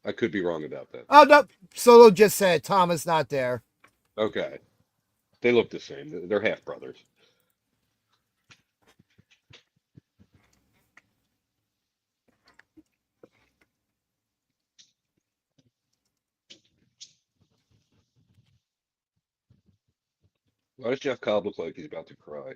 Speaker 2: I could be wrong about that.
Speaker 3: Oh, no. Solo just said Tama's not there.
Speaker 2: Okay, they look the same. They're half brothers. Why does Jeff Cobb look like he's about to cry?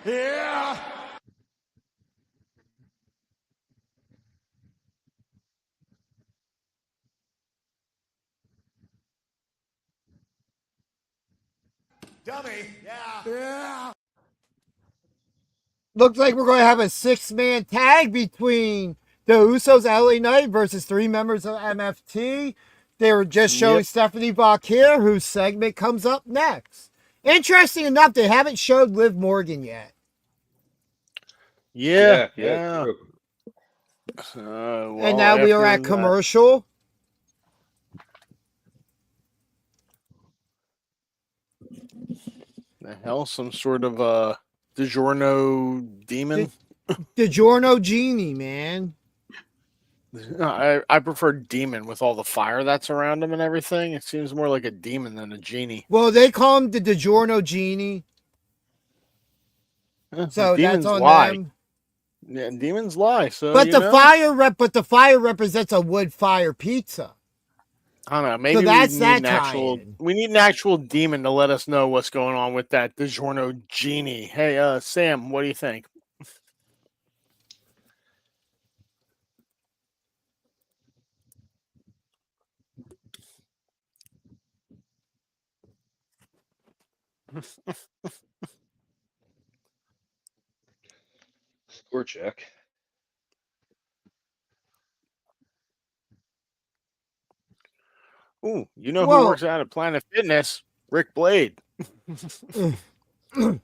Speaker 7: Yeah! Dummy! Yeah!
Speaker 3: Looks like we're going to have a 6-man tag between the Usos, LA Knight versus 3 members of MFT. They were just showing Stephanie Bach here, whose segment comes up next. Interesting enough, they haven't showed Liv Morgan yet.
Speaker 4: Yeah.
Speaker 2: true.
Speaker 3: And now we are at
Speaker 4: after
Speaker 3: commercial.
Speaker 4: The hell, some sort of DiGiorno demon.
Speaker 3: DiGiorno Genie, man.
Speaker 4: I prefer demon with all the fire that's around him and everything. It seems more like a demon than a genie.
Speaker 3: Well, they call him the DiGiorno Genie, so that's
Speaker 4: Demons
Speaker 3: on
Speaker 4: lie.
Speaker 3: them.
Speaker 4: Yeah, demons lie. So,
Speaker 3: But
Speaker 4: you
Speaker 3: the
Speaker 4: know,
Speaker 3: fire represents a wood fire pizza.
Speaker 4: I don't know. Maybe
Speaker 3: So that's
Speaker 4: we need
Speaker 3: that
Speaker 4: an actual.
Speaker 3: tie-in.
Speaker 4: We need an actual demon to let us know what's going on with that DiGiorno genie. Hey, Sam, what do you think?
Speaker 2: Score check.
Speaker 4: Ooh, you know who
Speaker 3: Well,
Speaker 4: works out at Planet Fitness? Rick Blade.
Speaker 3: and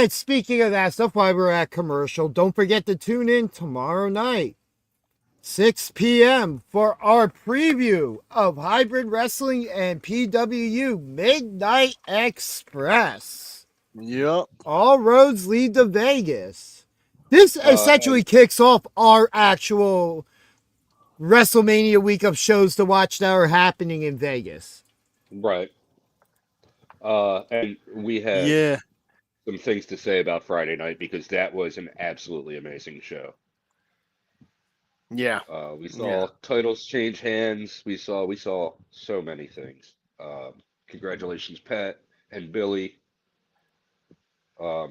Speaker 3: speaking of that stuff, while we're at commercial, don't forget to tune in tomorrow night, 6 p.m. for our preview of Hybrid Wrestling and PWU Midnight Express.
Speaker 4: Yep.
Speaker 3: All roads lead to Vegas. This essentially kicks off our actual WrestleMania week of shows to watch that are happening in Vegas.
Speaker 2: Right. And we have some things to say about Friday night because that was an absolutely amazing show.
Speaker 4: Yeah.
Speaker 2: We saw titles change hands. We saw so many things. Congratulations, Pat and Billy. Yeah,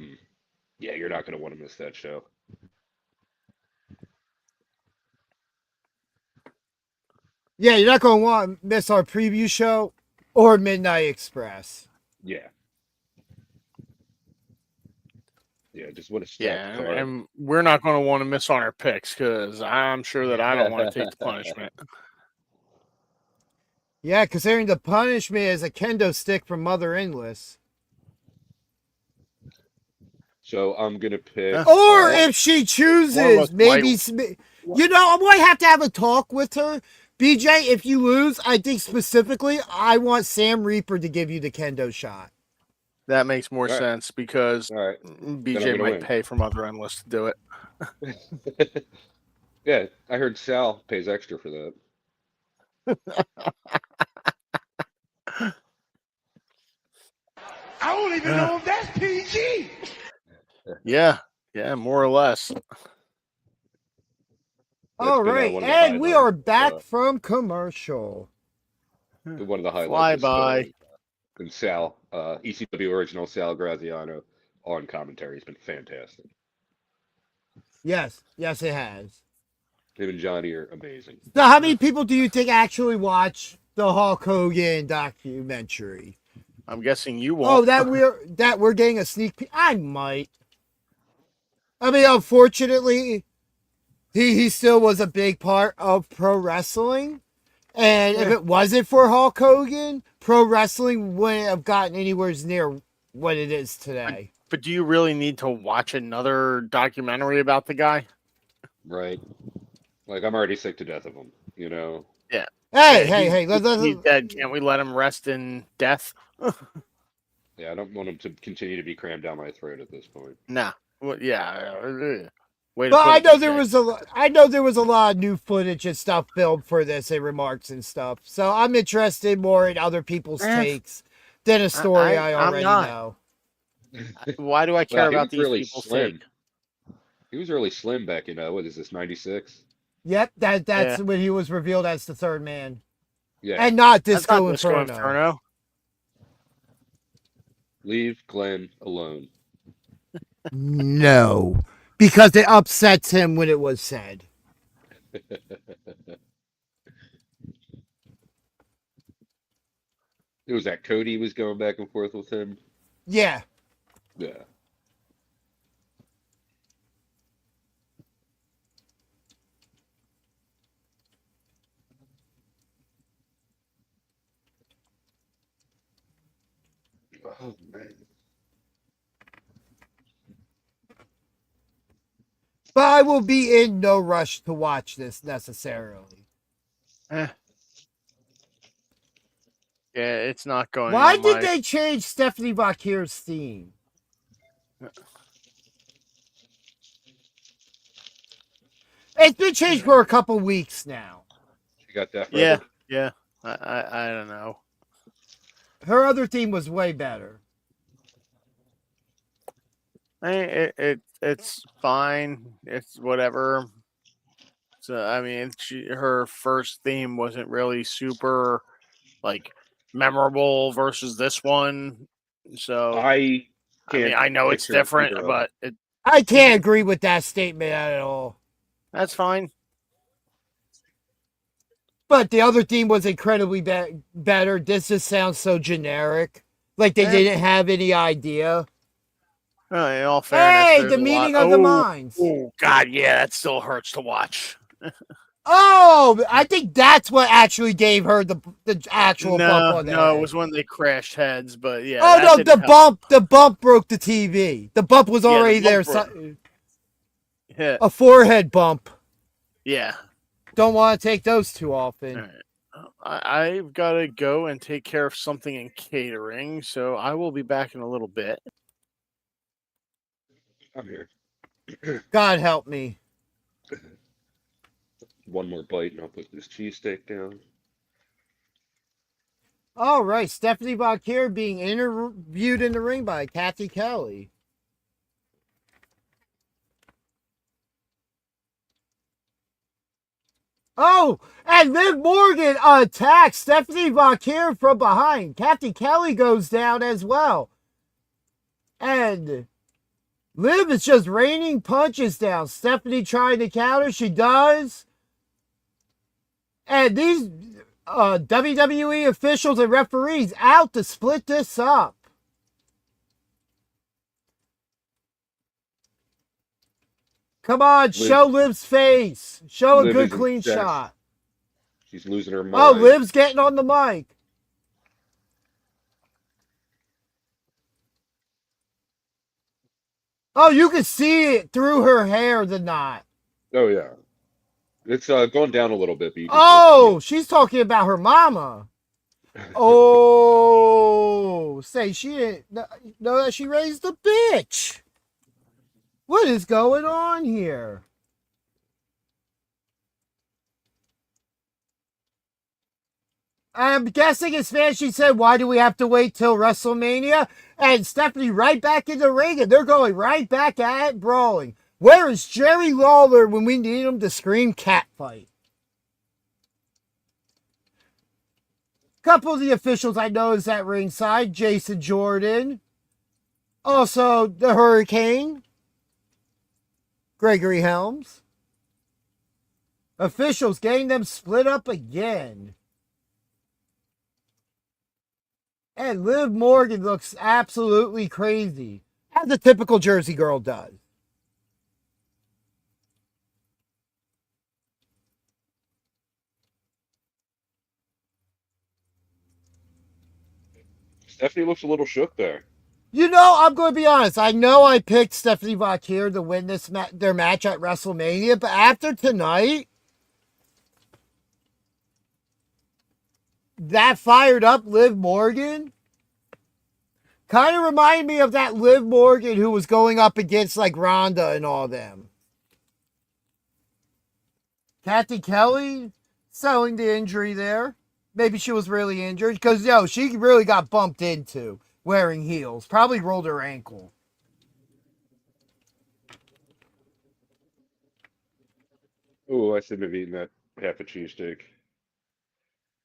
Speaker 2: you're not going to want to miss that show.
Speaker 3: Yeah, you're not going to want to miss our preview show or Midnight Express.
Speaker 2: Yeah. Yeah, just what a
Speaker 4: Yeah,
Speaker 2: stacked card.
Speaker 4: and we're not going to want to miss on our picks because I'm sure that I don't want to take the punishment.
Speaker 3: Yeah, considering the punishment is a kendo stick from Mother Endless.
Speaker 2: So I'm going to pick.
Speaker 3: Or if she chooses, maybe, you know, I might have to have a talk with her. BJ, if you lose, I think specifically I want Sam Reaper to give you the kendo shot.
Speaker 4: That makes more sense because BJ might pay for Mother Endless to do it.
Speaker 2: Yeah, I heard Sal pays extra for that.
Speaker 7: I don't even know if that's PG.
Speaker 4: Yeah, more or less.
Speaker 3: All right, and we are back from commercial.
Speaker 2: One of the highlights.
Speaker 4: Fly by.
Speaker 2: And Sal, ECW original Sal Graziano on commentary has been fantastic.
Speaker 3: Yes, it has.
Speaker 2: Him and Johnny are amazing.
Speaker 3: So how many people do you think actually watch the Hulk Hogan documentary?
Speaker 4: I'm guessing you won't.
Speaker 3: Oh, that we're getting a sneak peek. I might. I mean, unfortunately, he still was a big part of pro wrestling. And if it wasn't for Hulk Hogan, pro wrestling wouldn't have gotten anywhere near what it is today.
Speaker 4: But do you really need to watch another documentary about the guy?
Speaker 2: Right. Like, I'm already sick to death of him, you know?
Speaker 3: Yeah. Hey.
Speaker 4: He's dead. Can't we let him rest in death?
Speaker 2: Yeah, I don't want him to continue to be crammed down my throat at this point.
Speaker 4: Nah. Well, yeah.
Speaker 3: But I know there was a lot of new footage and stuff filmed for this and remarks and stuff. So I'm interested more in other people's takes than a story I already know.
Speaker 4: Why do I care about these
Speaker 2: really
Speaker 4: people's
Speaker 2: slim.
Speaker 4: take?
Speaker 2: He was really slim back in, what is this, 96?
Speaker 3: Yep, that's when he was revealed as the third man.
Speaker 2: Yeah.
Speaker 3: And not Disco Inferno.
Speaker 2: Leave Glenn alone.
Speaker 3: No, because it upsets him when it was said.
Speaker 2: It was that Cody was going back and forth with him.
Speaker 3: Yeah.
Speaker 2: Yeah. Oh, man.
Speaker 3: But I will be in no rush to watch this necessarily.
Speaker 4: Yeah, it's not going.
Speaker 3: Why did they change Stephanie Bakir's theme? It's been changed for a couple weeks now.
Speaker 2: She got that
Speaker 4: Yeah,
Speaker 2: forever.
Speaker 4: yeah. I don't know.
Speaker 3: Her other theme was way better.
Speaker 4: It's fine. It's whatever. So I mean, her first theme wasn't really super like memorable versus this one. So
Speaker 2: I
Speaker 4: I mean,
Speaker 2: can't
Speaker 4: I know it's
Speaker 2: picture
Speaker 4: different,
Speaker 2: either of them.
Speaker 4: but
Speaker 3: I can't agree with that statement at all.
Speaker 4: that's fine.
Speaker 3: But the other theme was incredibly better. This just sounds so generic. Like they
Speaker 4: Yeah.
Speaker 3: didn't have any idea.
Speaker 4: In all fairness,
Speaker 3: Hey,
Speaker 4: there's
Speaker 3: the
Speaker 4: a lot.
Speaker 3: meeting of the minds.
Speaker 4: Oh God, yeah, that still hurts to watch.
Speaker 3: Oh, I think that's what actually gave her the actual bump on the
Speaker 4: No,
Speaker 3: head.
Speaker 4: it was when they crashed heads, but yeah.
Speaker 3: Oh
Speaker 4: that
Speaker 3: no,
Speaker 4: didn't help.
Speaker 3: the bump broke the TV. The bump was
Speaker 4: Yeah, the
Speaker 3: already there.
Speaker 4: bump Yeah,
Speaker 3: A forehead bump.
Speaker 4: yeah.
Speaker 3: Don't want to take those too often.
Speaker 4: All right. I've got to go and take care of something in catering, so I will be back in a little bit.
Speaker 2: I'm here.
Speaker 3: God help me.
Speaker 2: One more bite, and I'll put this cheesesteak down.
Speaker 3: All right, Stephanie Bakir being interviewed in the ring by Kathy Kelly. Oh, and Liv Morgan attacks Stephanie Bakir from behind. Kathy Kelly goes down as well. And Liv is just raining punches down. Stephanie trying to counter. She does. And these WWE officials and referees out to split this up. Come on, show Liv's face. Show a
Speaker 2: Liv
Speaker 3: good
Speaker 2: is
Speaker 3: clean
Speaker 2: obsessed.
Speaker 3: shot.
Speaker 2: She's losing her mind.
Speaker 3: Oh, Liv's getting on the mic. Oh, you can see it through her hair, the knot.
Speaker 2: Oh yeah, it's going down a little bit, but you can
Speaker 3: Oh, she's talking about her mama. Oh, say she didn't know that she raised a bitch. What is going on here? I'm guessing it's fans. She said, why do we have to wait till WrestleMania? And Stephanie right back in the ring, and they're going right back at it, brawling. Where is Jerry Lawler when we need him to scream cat fight? Couple of the officials I noticed at ringside, Jason Jordan. Also, the Hurricane, Gregory Helms. Officials getting them split up again. And Liv Morgan looks absolutely crazy, as a typical Jersey girl does.
Speaker 2: Stephanie looks a little shook there.
Speaker 3: You know, I'm going to be honest. I know I picked Stephanie Bakir to win this their match at WrestleMania, but after tonight, that fired up Liv Morgan kind of reminded me of that Liv Morgan who was going up against like Ronda and all them. Kathy Kelly selling the injury there. Maybe she was really injured because, she really got bumped into wearing heels. Probably rolled her ankle.
Speaker 2: Oh, I shouldn't have eaten that half a cheesesteak.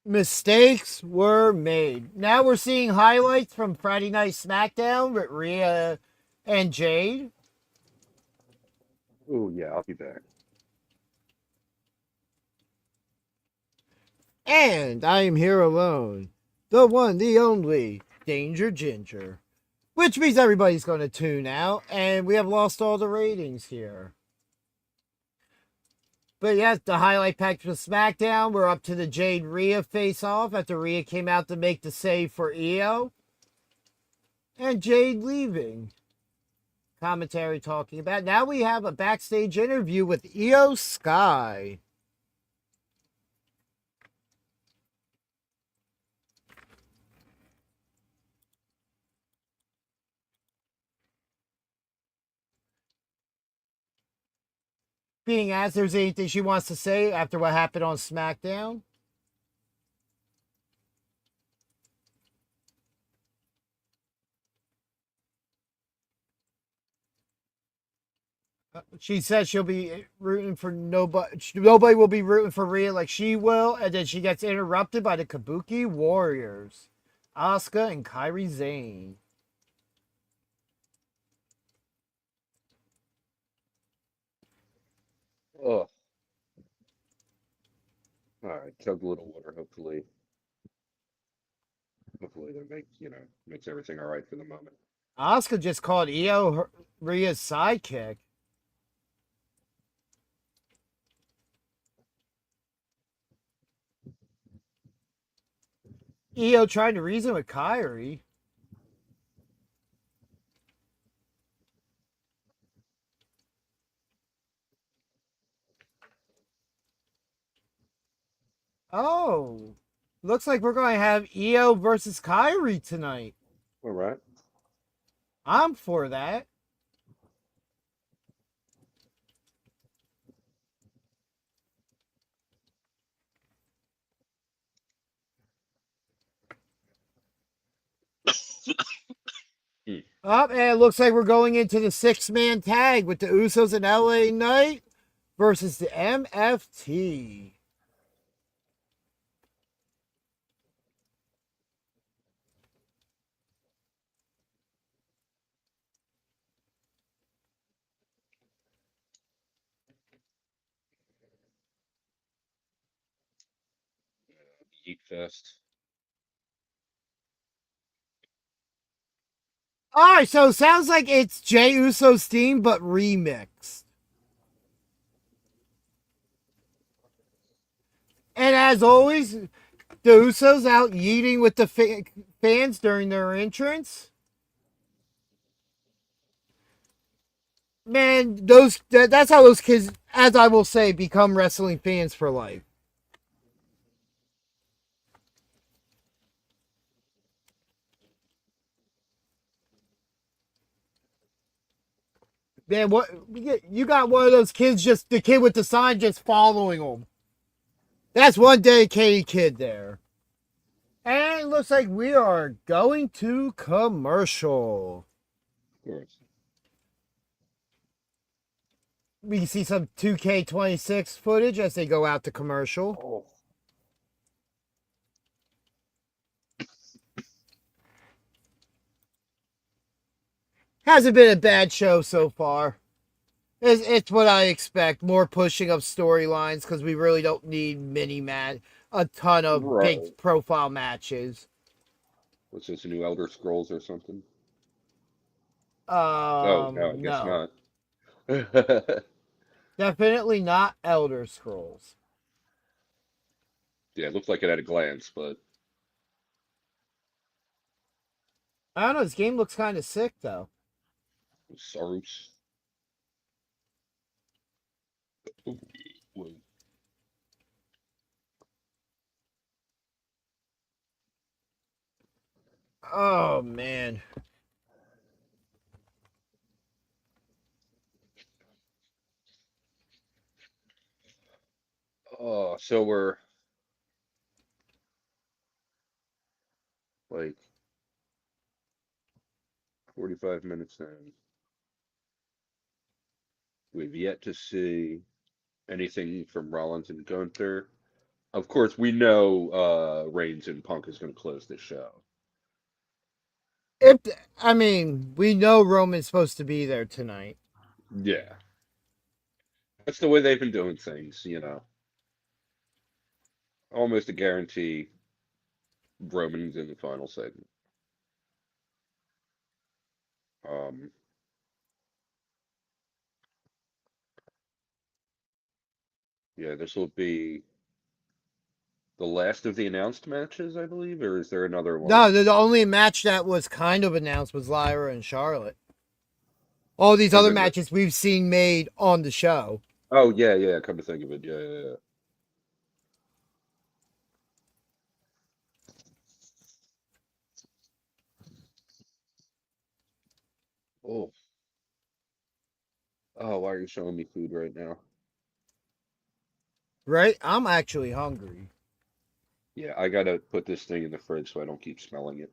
Speaker 3: Mistakes were made. Now we're seeing highlights from Friday Night SmackDown with Rhea and Jade.
Speaker 2: Oh yeah, I'll be back.
Speaker 3: And I am here alone. The one, the only, Danger Ginger. Which means everybody's going to tune out, and we have lost all the ratings here. But yes, the highlight pack for SmackDown. We're up to the Jade Rhea face-off after Rhea came out to make the save for Io. And Jade leaving. Commentary talking about. Now we have a backstage interview with Io Sky. being asked if there's anything she wants to say after what happened on SmackDown. She said she'll be rooting for nobody. Nobody will be rooting for Rhea like she will, and then she gets interrupted by the Kabuki Warriors, Asuka and Kairi Sane.
Speaker 2: Oh, all right. Chug a little water. Hopefully that makes everything all right for the moment.
Speaker 3: Asuka just called Io Rhea's sidekick. Io trying to reason with Kairi. Oh, looks like we're going to have Io versus Kairi tonight.
Speaker 2: All right.
Speaker 3: I'm for that. Up, and it looks like we're going into the 6-man tag with the Usos and LA Knight versus the MFT.
Speaker 2: Eat fest.
Speaker 3: All right, so it sounds like it's Jey Uso's theme, but remixed. And as always, the Usos out yeeting with the fans during their entrance. Man, that's how those kids, as I will say, become wrestling fans for life. Man, what you got one of those kids, just the kid with the sign just following them. That's one dedicated kid there. And it looks like we are going to commercial.
Speaker 2: Of course.
Speaker 3: We can see some 2K26 footage as they go out to commercial.
Speaker 2: Oh.
Speaker 3: Hasn't been a bad show so far. It's what I expect. More pushing of storylines because we really don't need a ton of big
Speaker 2: Right.
Speaker 3: profile matches.
Speaker 2: What's this, a new Elder Scrolls or something? Oh, no, I guess
Speaker 3: No.
Speaker 2: not.
Speaker 3: Definitely not Elder Scrolls.
Speaker 2: Yeah, it looks like it at a glance, but
Speaker 3: I don't know, this game looks kind of sick though.
Speaker 2: Sarus. Whoa.
Speaker 3: Oh man.
Speaker 2: Oh, so we're like 45 minutes in. We've yet to see anything from Rollins and Gunther. Of course, we know Reigns and Punk is going to close this show.
Speaker 3: If I mean, we know Roman's supposed to be there tonight.
Speaker 2: Yeah. That's the way they've been doing things. Almost a guarantee Roman's in the final segment. Um, yeah, this will be the last of the announced matches, I believe, or is there another one?
Speaker 3: No, the only match that was kind of announced was Lyra and Charlotte. All these
Speaker 2: And
Speaker 3: other
Speaker 2: then
Speaker 3: matches we've seen made on the show.
Speaker 2: oh yeah, yeah. Come to think of it, yeah, yeah, yeah. Oh, oh, why are you showing me food right now?
Speaker 3: Right? I'm actually hungry.
Speaker 2: Yeah, I gotta put this thing in the fridge so I don't keep smelling it.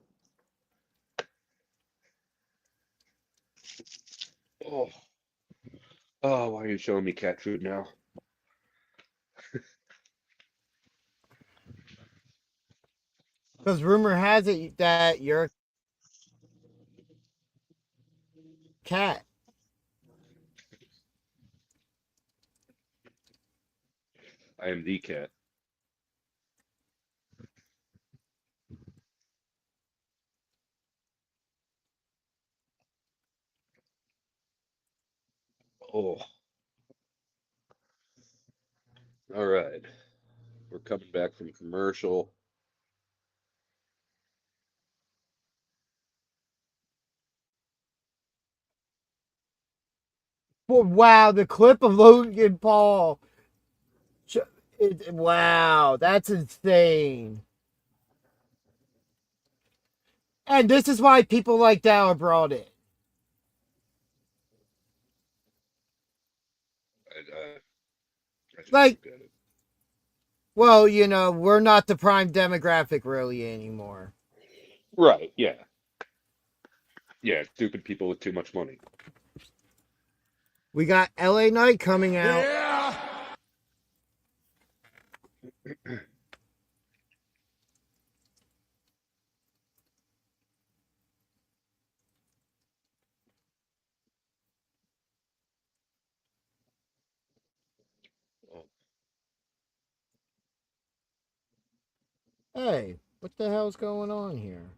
Speaker 2: Oh, oh, why are you showing me cat food now?
Speaker 3: Because rumor has it that you're a cat.
Speaker 2: I am the cat. Oh, all right. We're coming back from commercial.
Speaker 3: Well, wow, the clip of Logan Paul. Wow, that's insane. And this is why people like that are brought in.
Speaker 2: I just
Speaker 3: Like,
Speaker 2: looked at it.
Speaker 3: well, we're not the prime demographic really anymore.
Speaker 2: Right, yeah. Yeah, stupid people with too much money.
Speaker 3: We got LA Knight coming out.
Speaker 7: Yeah.
Speaker 2: Oh,
Speaker 3: Hey, what the hell's going on here?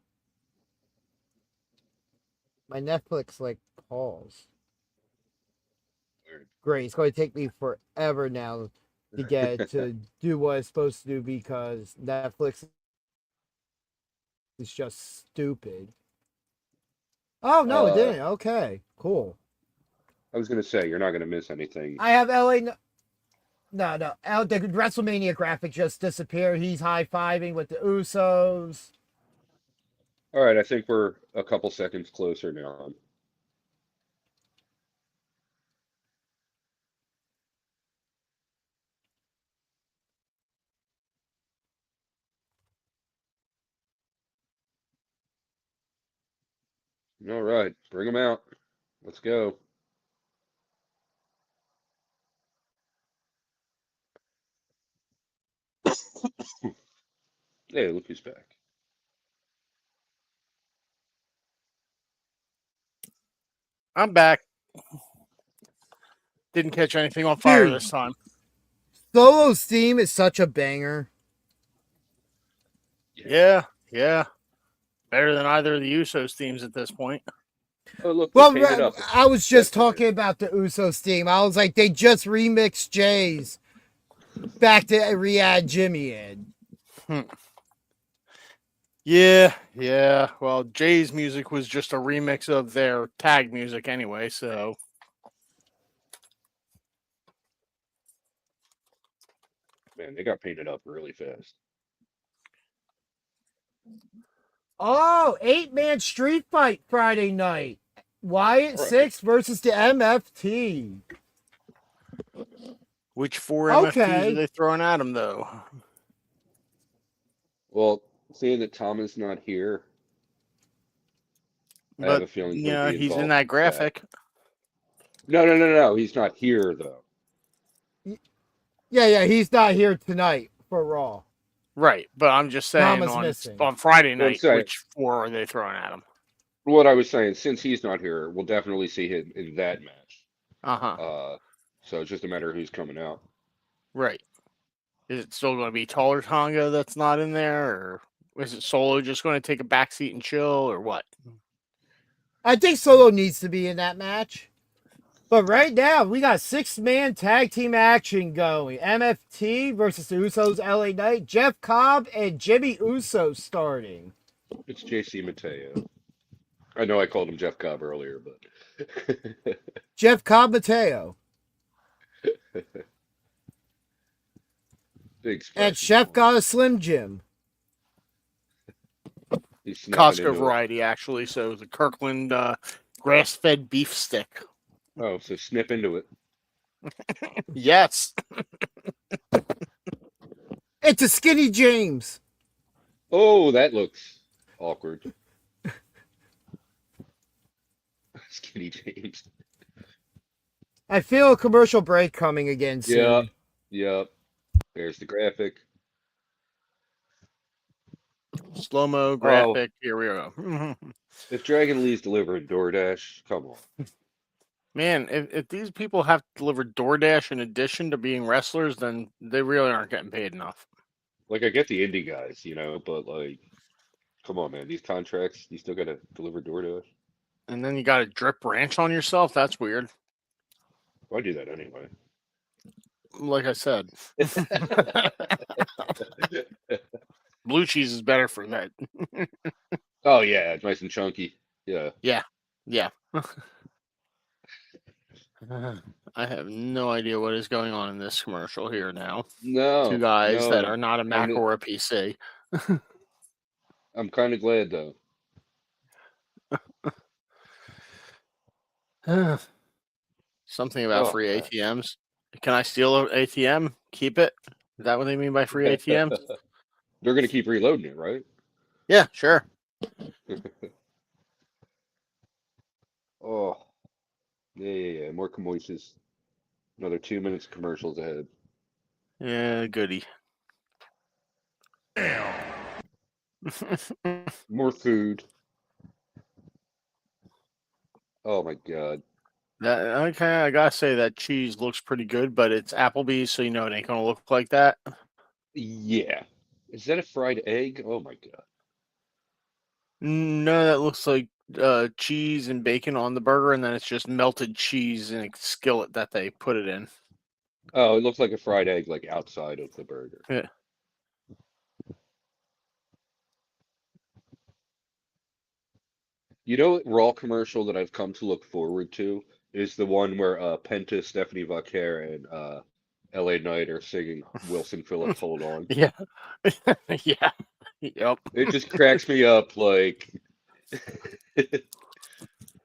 Speaker 3: My Netflix paused.
Speaker 2: weird.
Speaker 3: Great, it's going to take me forever now to get it to do what it's supposed to do because Netflix is just stupid. Oh no, it didn't. Okay, cool.
Speaker 2: I was gonna say you're not gonna miss anything.
Speaker 3: I have LA. No. The WrestleMania graphic just disappeared. He's high fiving with the Usos.
Speaker 2: All right, I think we're a couple seconds closer now. All right, bring them out. Let's go. Hey, look who's back.
Speaker 4: I'm back. Didn't catch anything on fire
Speaker 3: Dude.
Speaker 4: this time.
Speaker 3: Solo's theme is such a banger.
Speaker 4: Yeah. Better than either of the Usos themes at this point.
Speaker 2: Oh, look, they
Speaker 3: Well,
Speaker 2: painted up.
Speaker 3: I was just
Speaker 2: That's
Speaker 3: talking about the Usos theme. I was like, they just remixed Jay's back to re-add Jimmy in.
Speaker 4: Yeah. Well, Jay's music was just a remix of their tag music anyway, so.
Speaker 2: Man, they got painted up really fast.
Speaker 3: Oh, 8-man street fight Friday night. Wyatt
Speaker 2: Right.
Speaker 3: 6 versus the MFT.
Speaker 4: Which four
Speaker 3: Okay.
Speaker 4: MFTs are they throwing at him, though?
Speaker 2: Well, seeing that Tom is not here, I have a feeling he'll
Speaker 4: yeah,
Speaker 2: be
Speaker 4: he's in
Speaker 2: involved
Speaker 4: that
Speaker 2: with
Speaker 4: graphic.
Speaker 2: No. He's not here though.
Speaker 3: Yeah, he's not here tonight for Raw.
Speaker 4: Right, but I'm just saying
Speaker 3: Thomas missing.
Speaker 4: on Friday
Speaker 2: Well, I'm
Speaker 4: night,
Speaker 2: saying-
Speaker 4: which four are they throwing at him?
Speaker 2: What I was saying, since he's not here, we'll definitely see him in that match.
Speaker 4: Uh-huh.
Speaker 2: So it's just a matter of who's coming out.
Speaker 4: Right. Is it still going to be Taller Tonga that's not in there, or is it Solo just going to take a backseat and chill, or what?
Speaker 3: I think Solo needs to be in that match. But right now, we got 6-man tag team action going. MFT versus the Usos LA Knight. Jeff Cobb and Jimmy Uso starting.
Speaker 2: It's JC Mateo. I know I called him Jeff Cobb earlier, but
Speaker 3: Jeff Cobb Mateo.
Speaker 2: big
Speaker 3: And
Speaker 2: splashy
Speaker 3: Chef
Speaker 2: one.
Speaker 3: got a Slim Jim.
Speaker 2: He's snapping
Speaker 4: Costco
Speaker 2: into it.
Speaker 4: variety, actually. So the Kirkland grass-fed beef stick.
Speaker 2: Oh, so snip into it.
Speaker 4: Yes.
Speaker 3: It's a Skinny James.
Speaker 2: Oh, that looks awkward. Skinny James.
Speaker 3: I feel a commercial break coming again
Speaker 2: Yep.
Speaker 3: soon.
Speaker 2: Yep. There's the graphic.
Speaker 4: Slow-mo
Speaker 2: Oh,
Speaker 4: graphic. Here we go.
Speaker 2: if Dragon Lee's delivering DoorDash, come on.
Speaker 4: Man, if these people have to deliver DoorDash in addition to being wrestlers, then they really aren't getting paid enough.
Speaker 2: Like, I get the indie guys, but like, come on, man. These contracts, you still gotta deliver DoorDash.
Speaker 4: And then you got to drip ranch on yourself. That's weird.
Speaker 2: Why do that anyway?
Speaker 4: Like I said, blue cheese is better for that.
Speaker 2: Oh yeah, it's nice and chunky. Yeah.
Speaker 4: Yeah. I have no idea what is going on in this commercial here now.
Speaker 2: No.
Speaker 4: Two guys that
Speaker 2: no.
Speaker 4: are not a Mac
Speaker 2: I'm,
Speaker 4: or a PC.
Speaker 2: I'm kind of glad though.
Speaker 4: Something about
Speaker 2: Oh,
Speaker 4: free
Speaker 2: man.
Speaker 4: ATMs. Can I steal an ATM? Keep it? Is that what they mean by free ATMs?
Speaker 2: They're gonna keep reloading it, right?
Speaker 4: Yeah, sure.
Speaker 2: Oh, yeah. More commotions. Another 2 minutes of commercials ahead.
Speaker 4: Yeah, goody.
Speaker 2: More food. Oh my God.
Speaker 4: Okay, I gotta say that cheese looks pretty good, but it's Applebee's, so you know it ain't gonna look like that.
Speaker 2: Yeah. Is that a fried egg? Oh my God.
Speaker 4: No, that looks like cheese and bacon on the burger, and then it's just melted cheese in a skillet that they put it in.
Speaker 2: Oh, it looks like a fried egg, like outside of the burger.
Speaker 4: Yeah.
Speaker 2: Raw commercial that I've come to look forward to is the one where Penta, Stephanie Vaquer, and LA Knight are singing Wilson Phillips Hold On.
Speaker 4: Yeah. Yeah. Yep.
Speaker 2: It just cracks me up, like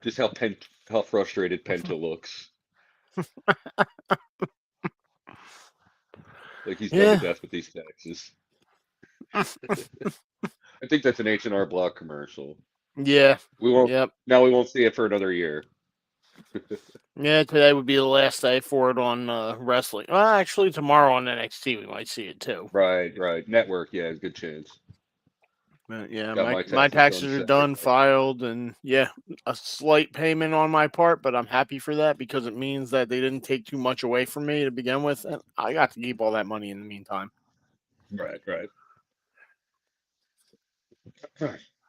Speaker 2: just how frustrated Penta looks. Like he's done to
Speaker 4: Yeah.
Speaker 2: death with these taxes. I think that's an H&R Block commercial.
Speaker 4: Yeah.
Speaker 2: We won't
Speaker 4: Yep.
Speaker 2: Now we won't see it for another year.
Speaker 4: Yeah, today would be the last day for it on wrestling. Well, actually, tomorrow on NXT we might see it too.
Speaker 2: Right. Network, yeah, good chance.
Speaker 4: But yeah,
Speaker 2: Got
Speaker 4: my taxes are done,
Speaker 2: Saturday.
Speaker 4: filed, and yeah, a slight payment on my part, but I'm happy for that because it means that they didn't take too much away from me to begin with, and I got to keep all that money in the meantime.
Speaker 2: Right.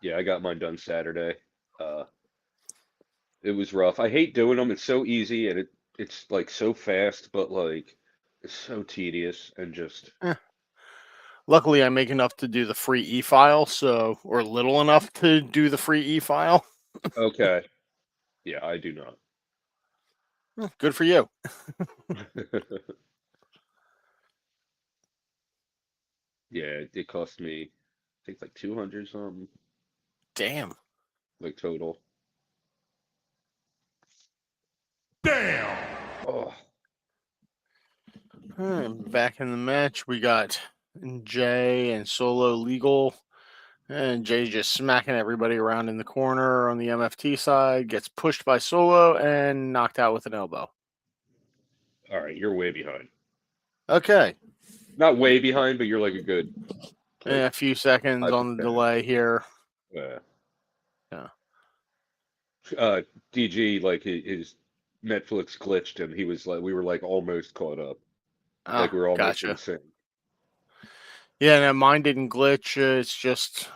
Speaker 2: Yeah, I got mine done Saturday. It was rough. I hate doing them. It's so easy and it's like so fast, but like it's so tedious and just
Speaker 4: Luckily, I make enough to do the free e-file, or little enough to do the free e-file.
Speaker 2: okay. Yeah, I do not.
Speaker 4: Good for you.
Speaker 2: Yeah, it cost me, I think like 200 something,
Speaker 4: Damn.
Speaker 2: like total.
Speaker 7: Damn.
Speaker 2: Oh,
Speaker 4: Back in the match, we got Jay and Solo Legal. And Jay just smacking everybody around in the corner on the MFT side, gets pushed by Solo and knocked out with an elbow.
Speaker 2: all right, you're way behind.
Speaker 4: Okay.
Speaker 2: Not way behind, but you're like a good
Speaker 4: A few seconds on the delay here.
Speaker 2: Yeah.
Speaker 4: Yeah.
Speaker 2: DG, like his Netflix glitched and he was like, we were like almost caught up. Like we were almost in sync.
Speaker 4: Yeah, no, mine didn't glitch. It's just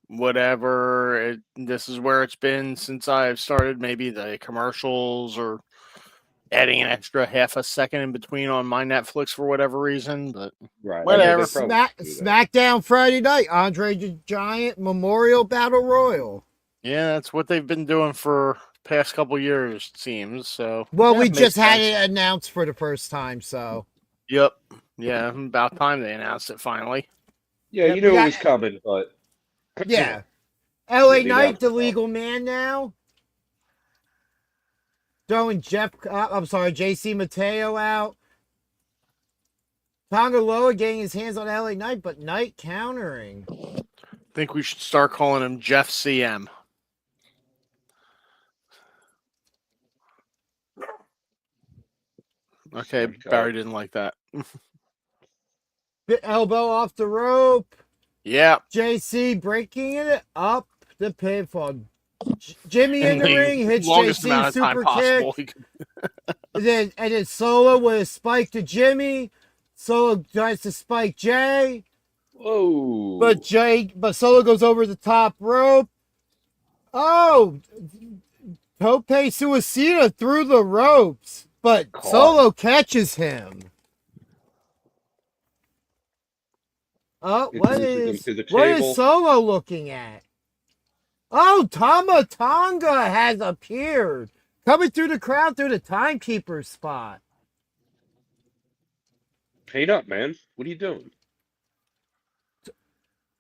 Speaker 4: whatever. This is where it's been since I've started. Maybe the commercials or adding an extra half a second in between on my Netflix for whatever reason. But
Speaker 2: right,
Speaker 4: whatever.
Speaker 3: SmackDown Friday night, Andre the Giant Memorial Battle Royal.
Speaker 4: Yeah, that's what they've been doing for past couple years, it seems. So
Speaker 3: well,
Speaker 4: yeah,
Speaker 3: we just had it announced for the first time, so
Speaker 4: yep. Yeah, about time they announced it finally.
Speaker 2: Yeah, you knew it was coming, but
Speaker 3: yeah. LA
Speaker 2: Yeah,
Speaker 3: Knight, the legal man now. Throwing JC Mateo out. Tonga Loa getting his hands on LA Knight, but Knight countering.
Speaker 4: Think we should start calling him Jeff CM. Okay, Barry didn't like that.
Speaker 3: The elbow off the rope.
Speaker 4: Yeah.
Speaker 3: JC breaking it up the pinfall. Jimmy in
Speaker 4: And
Speaker 3: the
Speaker 4: the
Speaker 3: ring hits
Speaker 4: longest
Speaker 3: JC
Speaker 4: amount of time
Speaker 3: super
Speaker 4: possible.
Speaker 3: kick. And then Solo with a spike to Jimmy. Solo tries to spike Jay.
Speaker 2: Whoa.
Speaker 3: But Solo goes over the top rope. Oh, Tope Suicida through the ropes, but Solo catches him. Oh, what is Solo looking at? Oh, Tama Tonga has appeared. Coming through the crowd through the timekeeper spot.
Speaker 2: Paid up, man. What are you doing?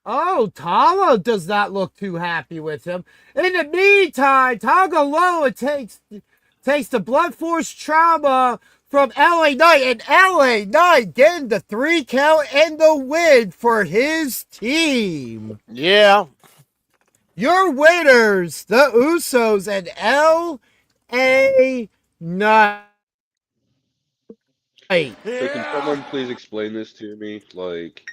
Speaker 3: Oh, Tama does not look too happy with him. In the meantime, Tonga Loa takes the Blood Force trauma from LA Knight, and LA Knight getting the 3 count and the win for his team.
Speaker 4: Yeah.
Speaker 3: Your winners, the Usos and LA Knight.
Speaker 2: So can someone please explain this to me? Like,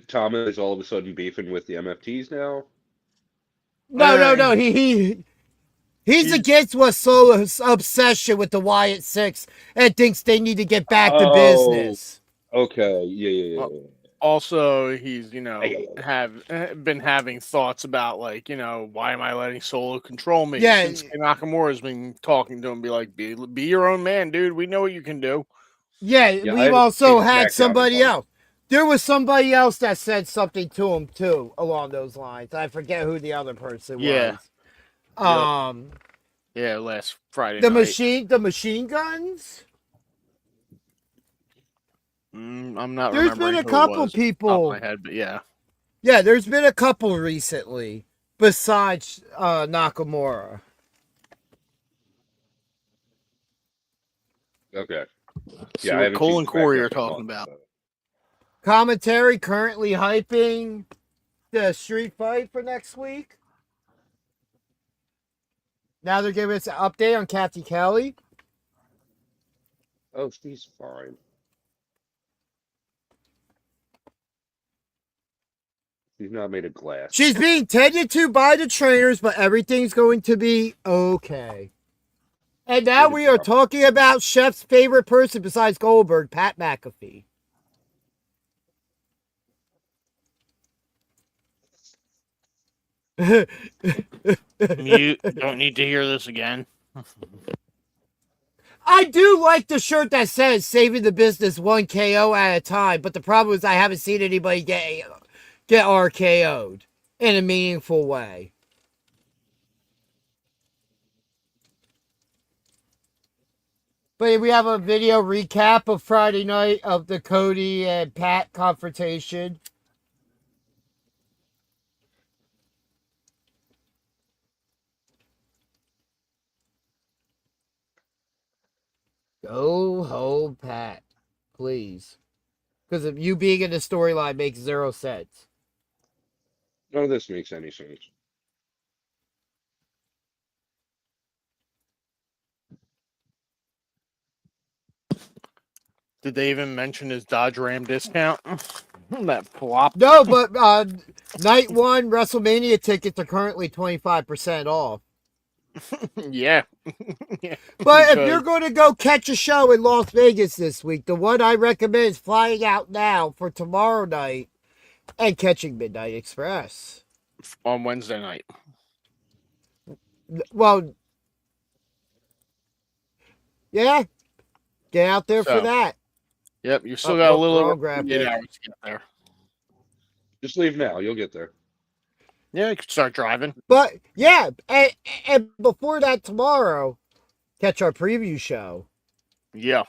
Speaker 2: Thomas is all of a sudden beefing with the MFTs now?
Speaker 3: No. He's against Solo's obsession with the Wyatt Six and thinks they need to get back to business.
Speaker 2: Okay. Yeah.
Speaker 4: Also, he's, been having thoughts about, like, why am I letting Solo control me?
Speaker 3: Yeah.
Speaker 4: Since Nakamura's been talking to him, be like, be your own man, dude. We know what you can do.
Speaker 3: Yeah, we've also had somebody else. There was somebody else that said something to him, too, along those lines. I forget who the other person was.
Speaker 4: Yeah, last Friday night.
Speaker 3: The machine guns?
Speaker 4: I'm not
Speaker 3: There's been a couple people.
Speaker 4: My head, but yeah.
Speaker 3: Yeah, there's been a couple recently besides Nakamura.
Speaker 2: Okay.
Speaker 4: See what Cole and Corey are talking about.
Speaker 3: Commentary currently hyping the street fight for next week. Now they're giving us an update on Kathy Kelly.
Speaker 2: Oh, she's fine. She's not made of glass.
Speaker 3: She's being tended to by the trainers, but everything's going to be okay. And now we are talking about Chef's favorite person besides Goldberg, Pat McAfee.
Speaker 4: You don't need to hear this again.
Speaker 3: I do like the shirt that says saving the business 1 KO at a time, but the problem is I haven't seen anybody get RKO'd in a meaningful way. But we have a video recap of Friday night of the Cody and Pat confrontation. Go home, Pat, please. Because of you being in the storyline makes 0 sense.
Speaker 2: None of this makes any sense.
Speaker 4: Did they even mention his Dodge Ram discount? That flop.
Speaker 3: No, but night 1 WrestleMania tickets are currently 25% off.
Speaker 4: Yeah.
Speaker 3: But if you're going to go catch a show in Las Vegas this week, the one I recommend is flying out now for tomorrow night and catching Midnight Express.
Speaker 4: On Wednesday night.
Speaker 3: Well, yeah. Get out there for that.
Speaker 4: Yep, you still got a little over
Speaker 3: hours
Speaker 4: 48 hours to get there.
Speaker 2: Just leave now. You'll get there.
Speaker 4: Yeah, you could start driving.
Speaker 3: But, yeah, and before that tomorrow, catch our preview show.
Speaker 4: Yeah.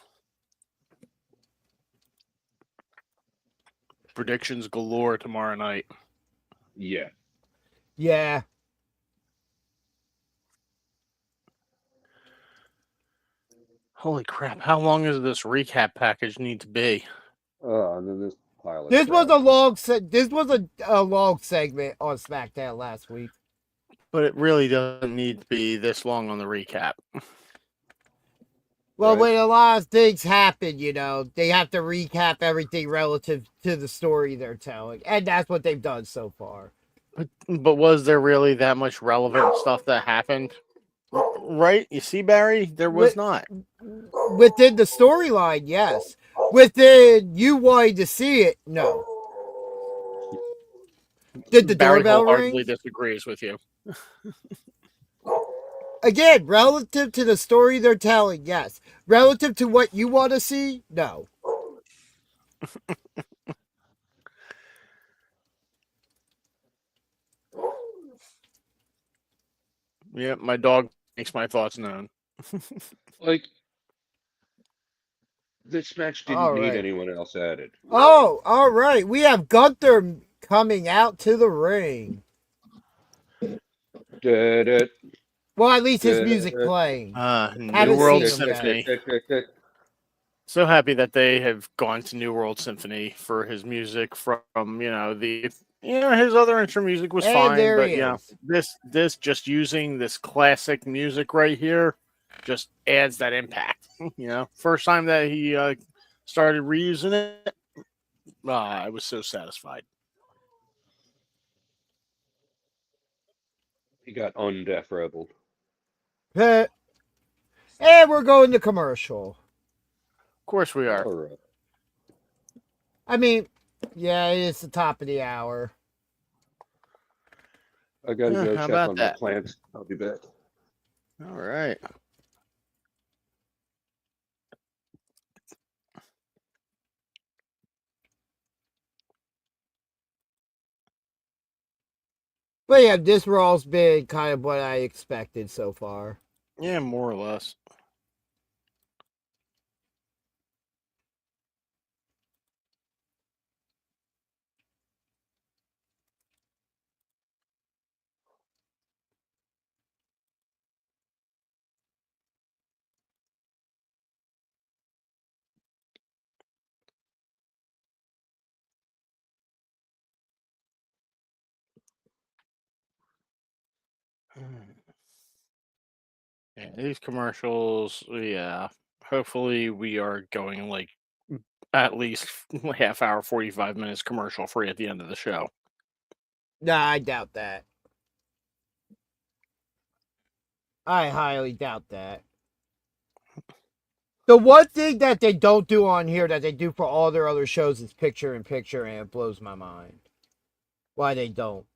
Speaker 4: Predictions galore tomorrow night.
Speaker 2: Yeah.
Speaker 3: Yeah.
Speaker 4: Holy crap! How long does this recap package need to be?
Speaker 2: And then this pile of
Speaker 3: This was
Speaker 2: crap.
Speaker 3: a long this was a long segment on SmackDown last week.
Speaker 4: But it really doesn't need to be this long on the recap.
Speaker 3: Well,
Speaker 2: Right.
Speaker 3: when a lot of things happen, they have to recap everything relative to the story they're telling, and that's what they've done so far.
Speaker 4: But was there really that much relevant stuff that happened? Right? You see, Barry, there was not.
Speaker 3: Within the storyline, yes. Within you wanting to see it, no. Did the
Speaker 4: Barry
Speaker 3: doorbell
Speaker 4: wholeheartedly
Speaker 3: ring?
Speaker 4: disagrees with you.
Speaker 3: Again, relative to the story they're telling, yes. Relative to what you want to see, no.
Speaker 4: Yeah, my dog makes my thoughts known.
Speaker 2: Like, this match didn't
Speaker 3: All
Speaker 2: need
Speaker 3: right.
Speaker 2: anyone else added.
Speaker 3: Oh, all right. We have Gunther coming out to the ring.
Speaker 2: Da-da,
Speaker 3: Well, at least his
Speaker 2: da-da,
Speaker 3: music playing.
Speaker 4: New
Speaker 3: Haven't
Speaker 4: World
Speaker 3: seen him yet.
Speaker 4: Symphony. So happy that they have gone to New World Symphony for his music from, his other intro music was
Speaker 3: And
Speaker 4: fine,
Speaker 3: there
Speaker 4: but
Speaker 3: he
Speaker 4: this just using this classic music right here just adds that impact. First time that he started reusing it, I was so satisfied.
Speaker 2: He got undeaf rebelled.
Speaker 3: And we're going to commercial.
Speaker 4: Of course we are.
Speaker 2: All right.
Speaker 3: I mean, yeah, it's the top of the hour.
Speaker 2: I gotta go
Speaker 4: How
Speaker 2: check
Speaker 4: about
Speaker 2: on
Speaker 4: that?
Speaker 2: my plants. I'll be back.
Speaker 4: All right.
Speaker 3: But yeah, this Raw's been kind of what I expected so far.
Speaker 4: Yeah, more or less. Yeah, these commercials, yeah. Hopefully we are going like at least half hour, 45 minutes commercial free at the end of the show.
Speaker 3: Nah, I doubt that. I highly doubt that. The one thing that they don't do on here that they do for all their other shows is picture in picture, and it blows my mind. Why they don't.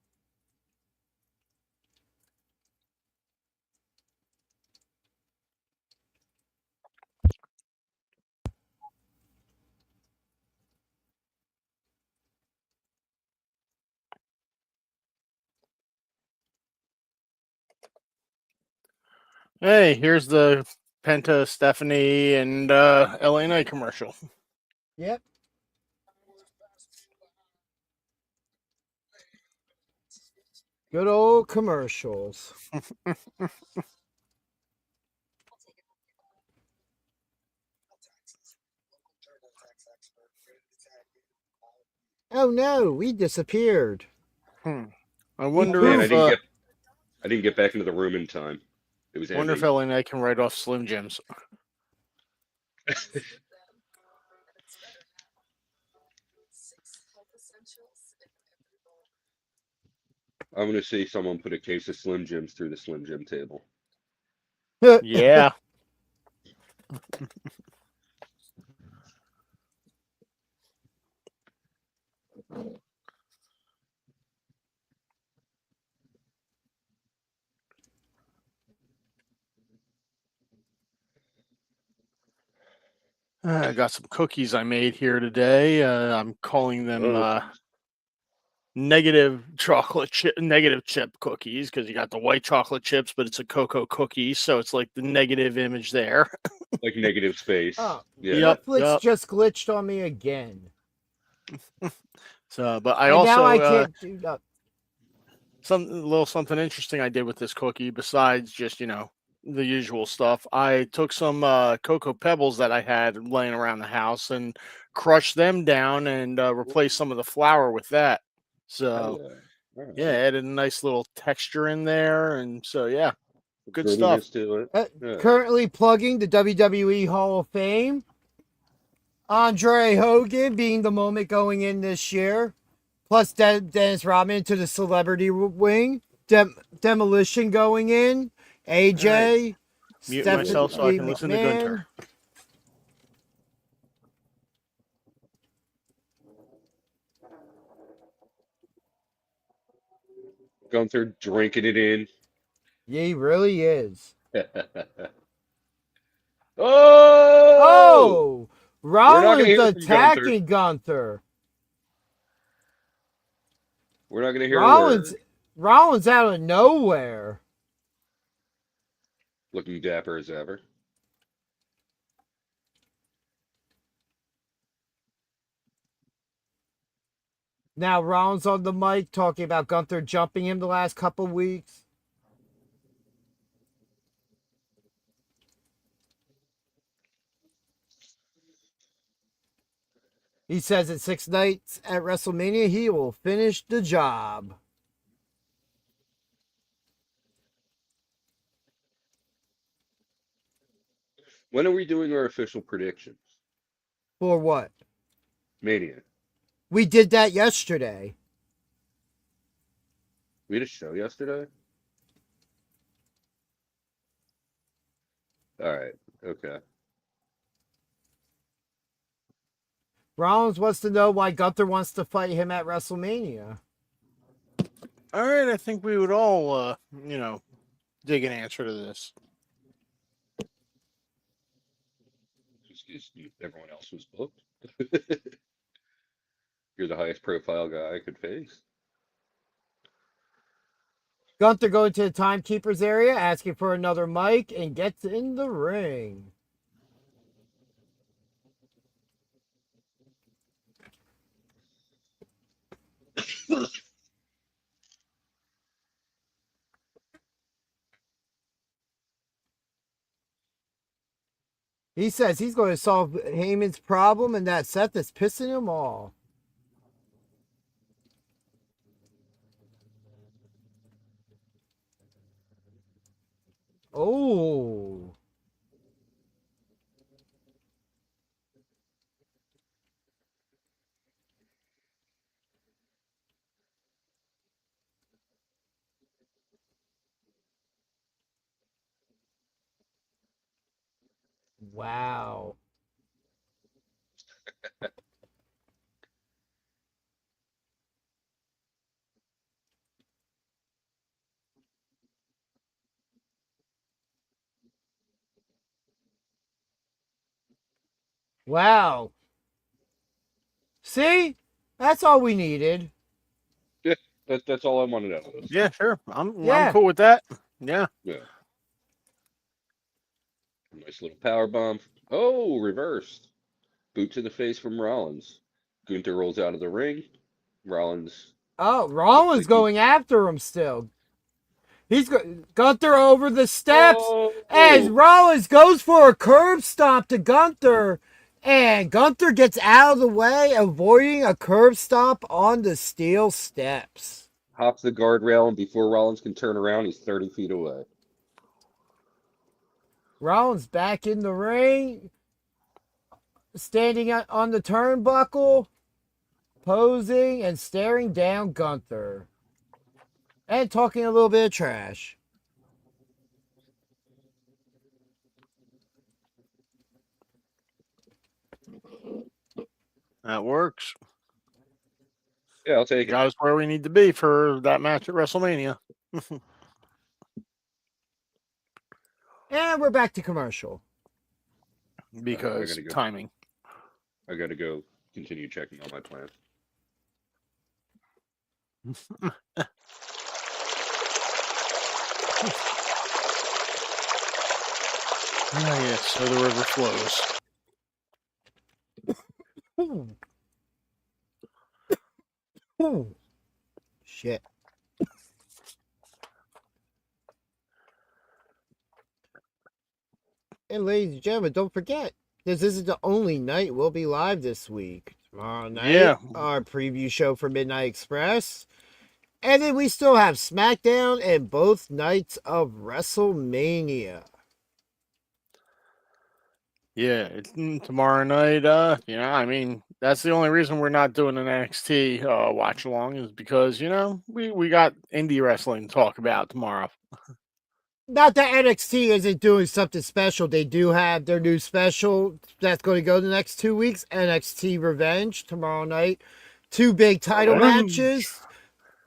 Speaker 4: Hey, here's the Penta, Stephanie, and LA Knight commercial.
Speaker 3: Yep. Good old commercials. Oh no, we disappeared.
Speaker 4: I wonder
Speaker 2: Man,
Speaker 4: if
Speaker 2: I didn't get back into the room in time. It was
Speaker 4: wonder if
Speaker 2: empty.
Speaker 4: LA Knight can write off Slim Jims.
Speaker 2: I'm gonna see someone put a case of Slim Jims through the Slim Jim table.
Speaker 4: Yeah. I got some cookies I made here today. I'm calling them negative chip cookies because you got the white chocolate chips, but it's a cocoa cookie, so it's like the negative image there.
Speaker 2: Like negative space.
Speaker 3: Oh,
Speaker 2: Yeah.
Speaker 3: Netflix just glitched on me again.
Speaker 4: So, but I
Speaker 3: And
Speaker 4: also
Speaker 3: now I can't do
Speaker 4: something interesting I did with this cookie besides just the usual stuff. I took some cocoa pebbles that I had laying around the house and crushed them down and replaced some of the flour with that.
Speaker 2: Hell
Speaker 4: So
Speaker 2: yeah. All right.
Speaker 4: yeah, added a nice little texture in there, and so yeah, good stuff.
Speaker 2: Grittiness to it. Yeah.
Speaker 3: Currently plugging the WWE Hall of Fame. Andre Hogan being the moment going in this year. Plus Dennis Rodman to the celebrity wing. Demolition going in. AJ.
Speaker 4: Mute myself so I can listen to Gunter.
Speaker 2: Gunther drinking it in.
Speaker 3: Yeah, he really is.
Speaker 2: Oh!
Speaker 3: Oh!
Speaker 2: We're not gonna
Speaker 3: Rollins
Speaker 2: hear from Gunther.
Speaker 3: attacking Gunther.
Speaker 2: We're not going to hear a word.
Speaker 3: Rollins out of nowhere.
Speaker 2: Looking dapper as ever.
Speaker 3: Now Rollins on the mic talking about Gunther jumping him the last couple weeks. He says at 6 nights at WrestleMania, he will finish the job.
Speaker 2: When are we doing our official predictions?
Speaker 3: For what?
Speaker 2: Mania.
Speaker 3: We did that yesterday.
Speaker 2: We had a show yesterday? All right. Okay.
Speaker 3: Rollins wants to know why Gunther wants to fight him at WrestleMania.
Speaker 4: All right, I think we would all, dig an answer to this.
Speaker 2: Just everyone else was booked. You're the highest profile guy I could face.
Speaker 3: Gunther going to the timekeeper's area, asking for another mic, and gets in the ring. He says he's going to solve Heyman's problem and that Seth is pissing him off. Oh. Wow. Wow. See? That's all we needed.
Speaker 2: Yeah, that's all I wanted out of this.
Speaker 4: Yeah, sure. I'm
Speaker 3: Yeah.
Speaker 4: cool with that. Yeah.
Speaker 2: Yeah. Nice little power bomb. Oh, reversed. Boot to the face from Rollins. Gunther rolls out of the ring. Rollins.
Speaker 3: Oh, Rollins going after him still. Gunther over the steps as Rollins goes for a curb stomp to Gunther. And Gunther gets out of the way, avoiding a curb stomp on the steel steps.
Speaker 2: Hops the guardrail, and before Rollins can turn around, he's 30 feet away.
Speaker 3: Rollins back in the ring, standing on the turnbuckle, posing and staring down Gunther. And talking a little bit of trash.
Speaker 4: That works.
Speaker 2: Yeah, I'll take it.
Speaker 4: Got us where we need to be for that match at WrestleMania.
Speaker 3: And we're back to commercial.
Speaker 4: Because timing.
Speaker 2: I gotta go continue checking on my plan.
Speaker 4: Oh, yes, so the river flows.
Speaker 3: Ooh. Ooh. Shit. And ladies and gentlemen, don't forget, this isn't the only night we'll be live this week. Tomorrow night,
Speaker 4: Yeah.
Speaker 3: our preview show for Midnight Express. And then we still have SmackDown and both nights of WrestleMania.
Speaker 4: Yeah, it's tomorrow night. I mean, that's the only reason we're not doing an NXT watch along is because we got indie wrestling to talk about tomorrow.
Speaker 3: Not that NXT isn't doing something special. They do have their new special that's going to go the next 2 weeks. NXT Revenge tomorrow night. 2 big title matches.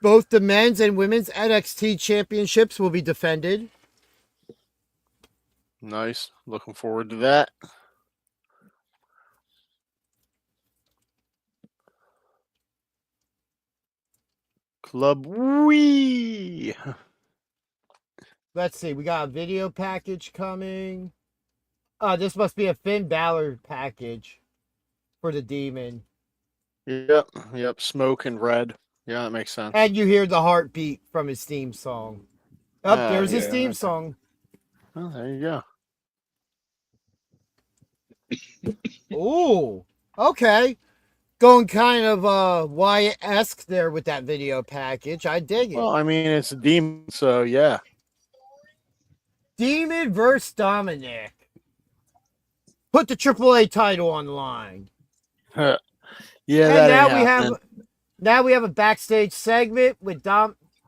Speaker 3: Both the men's and women's NXT championships will be defended.
Speaker 4: Nice. Looking forward to that. Club Wee.
Speaker 3: Let's see. We got a video package coming. This must be a Finn Balor package for the Demon.
Speaker 4: Yep. Smoke and red. Yeah, that makes sense.
Speaker 3: And you hear the heartbeat from his theme song. There's his theme song.
Speaker 4: Oh, there you go.
Speaker 3: Ooh, okay. Going kind of Wyatt-esque there with that video package. I dig it.
Speaker 4: Well, I mean, it's a demon, so yeah.
Speaker 3: Demon versus Dominic. Put the AAA title on the line.
Speaker 4: Yeah,
Speaker 3: And
Speaker 4: that
Speaker 3: now we have a backstage segment with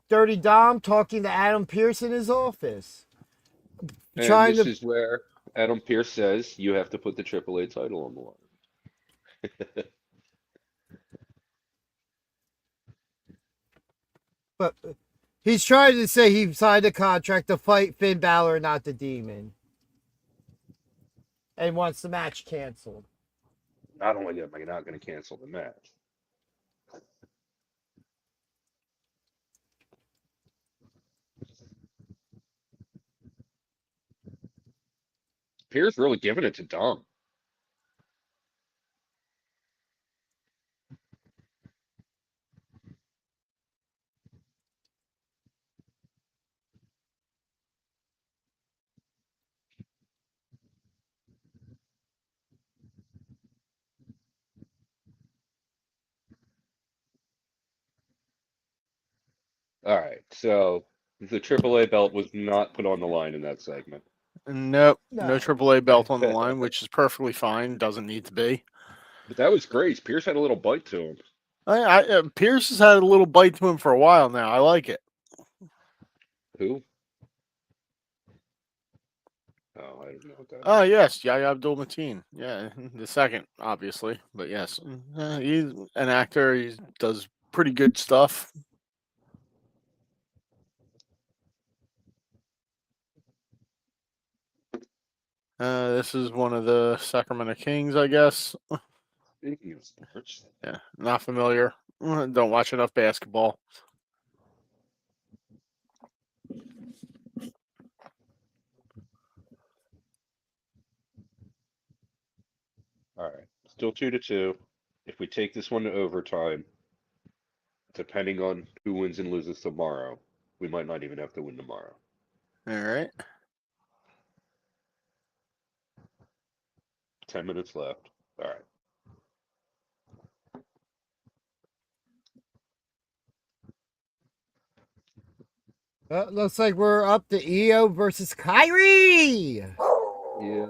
Speaker 3: Dirty Dom talking to Adam Pearce in his office.
Speaker 2: And this is where Adam Pearce says you have to put the AAA title on the line.
Speaker 3: But he's trying to say he signed a contract to fight Finn Balor, not the Demon. And wants the match canceled.
Speaker 2: Not only am I not going to cancel the match. Pierce really giving it to Dom. All right, so the AAA belt was not put on the line in that segment.
Speaker 4: Nope.
Speaker 3: No.
Speaker 4: No AAA belt on the line, which is perfectly fine. Doesn't need to be.
Speaker 2: But that was great. Pierce had a little bite to him.
Speaker 4: Pierce has had a little bite to him for a while now. I like it.
Speaker 2: Who? Oh, I don't know what that
Speaker 4: Oh,
Speaker 2: is.
Speaker 4: yes. Yahya Abdul-Mateen. Yeah, the second, obviously. But yes, he's an actor. He does pretty good stuff. This is one of the Sacramento Kings, I guess.
Speaker 2: Speaking of sports.
Speaker 4: Yeah, not familiar. Don't watch enough basketball.
Speaker 2: All right, still 2-2. If we take this one to overtime, depending on who wins and loses tomorrow, we might not even have to win tomorrow.
Speaker 4: All right.
Speaker 2: 10 minutes left. All right.
Speaker 3: Looks like we're up to EO versus Kyrie.
Speaker 2: Yeah.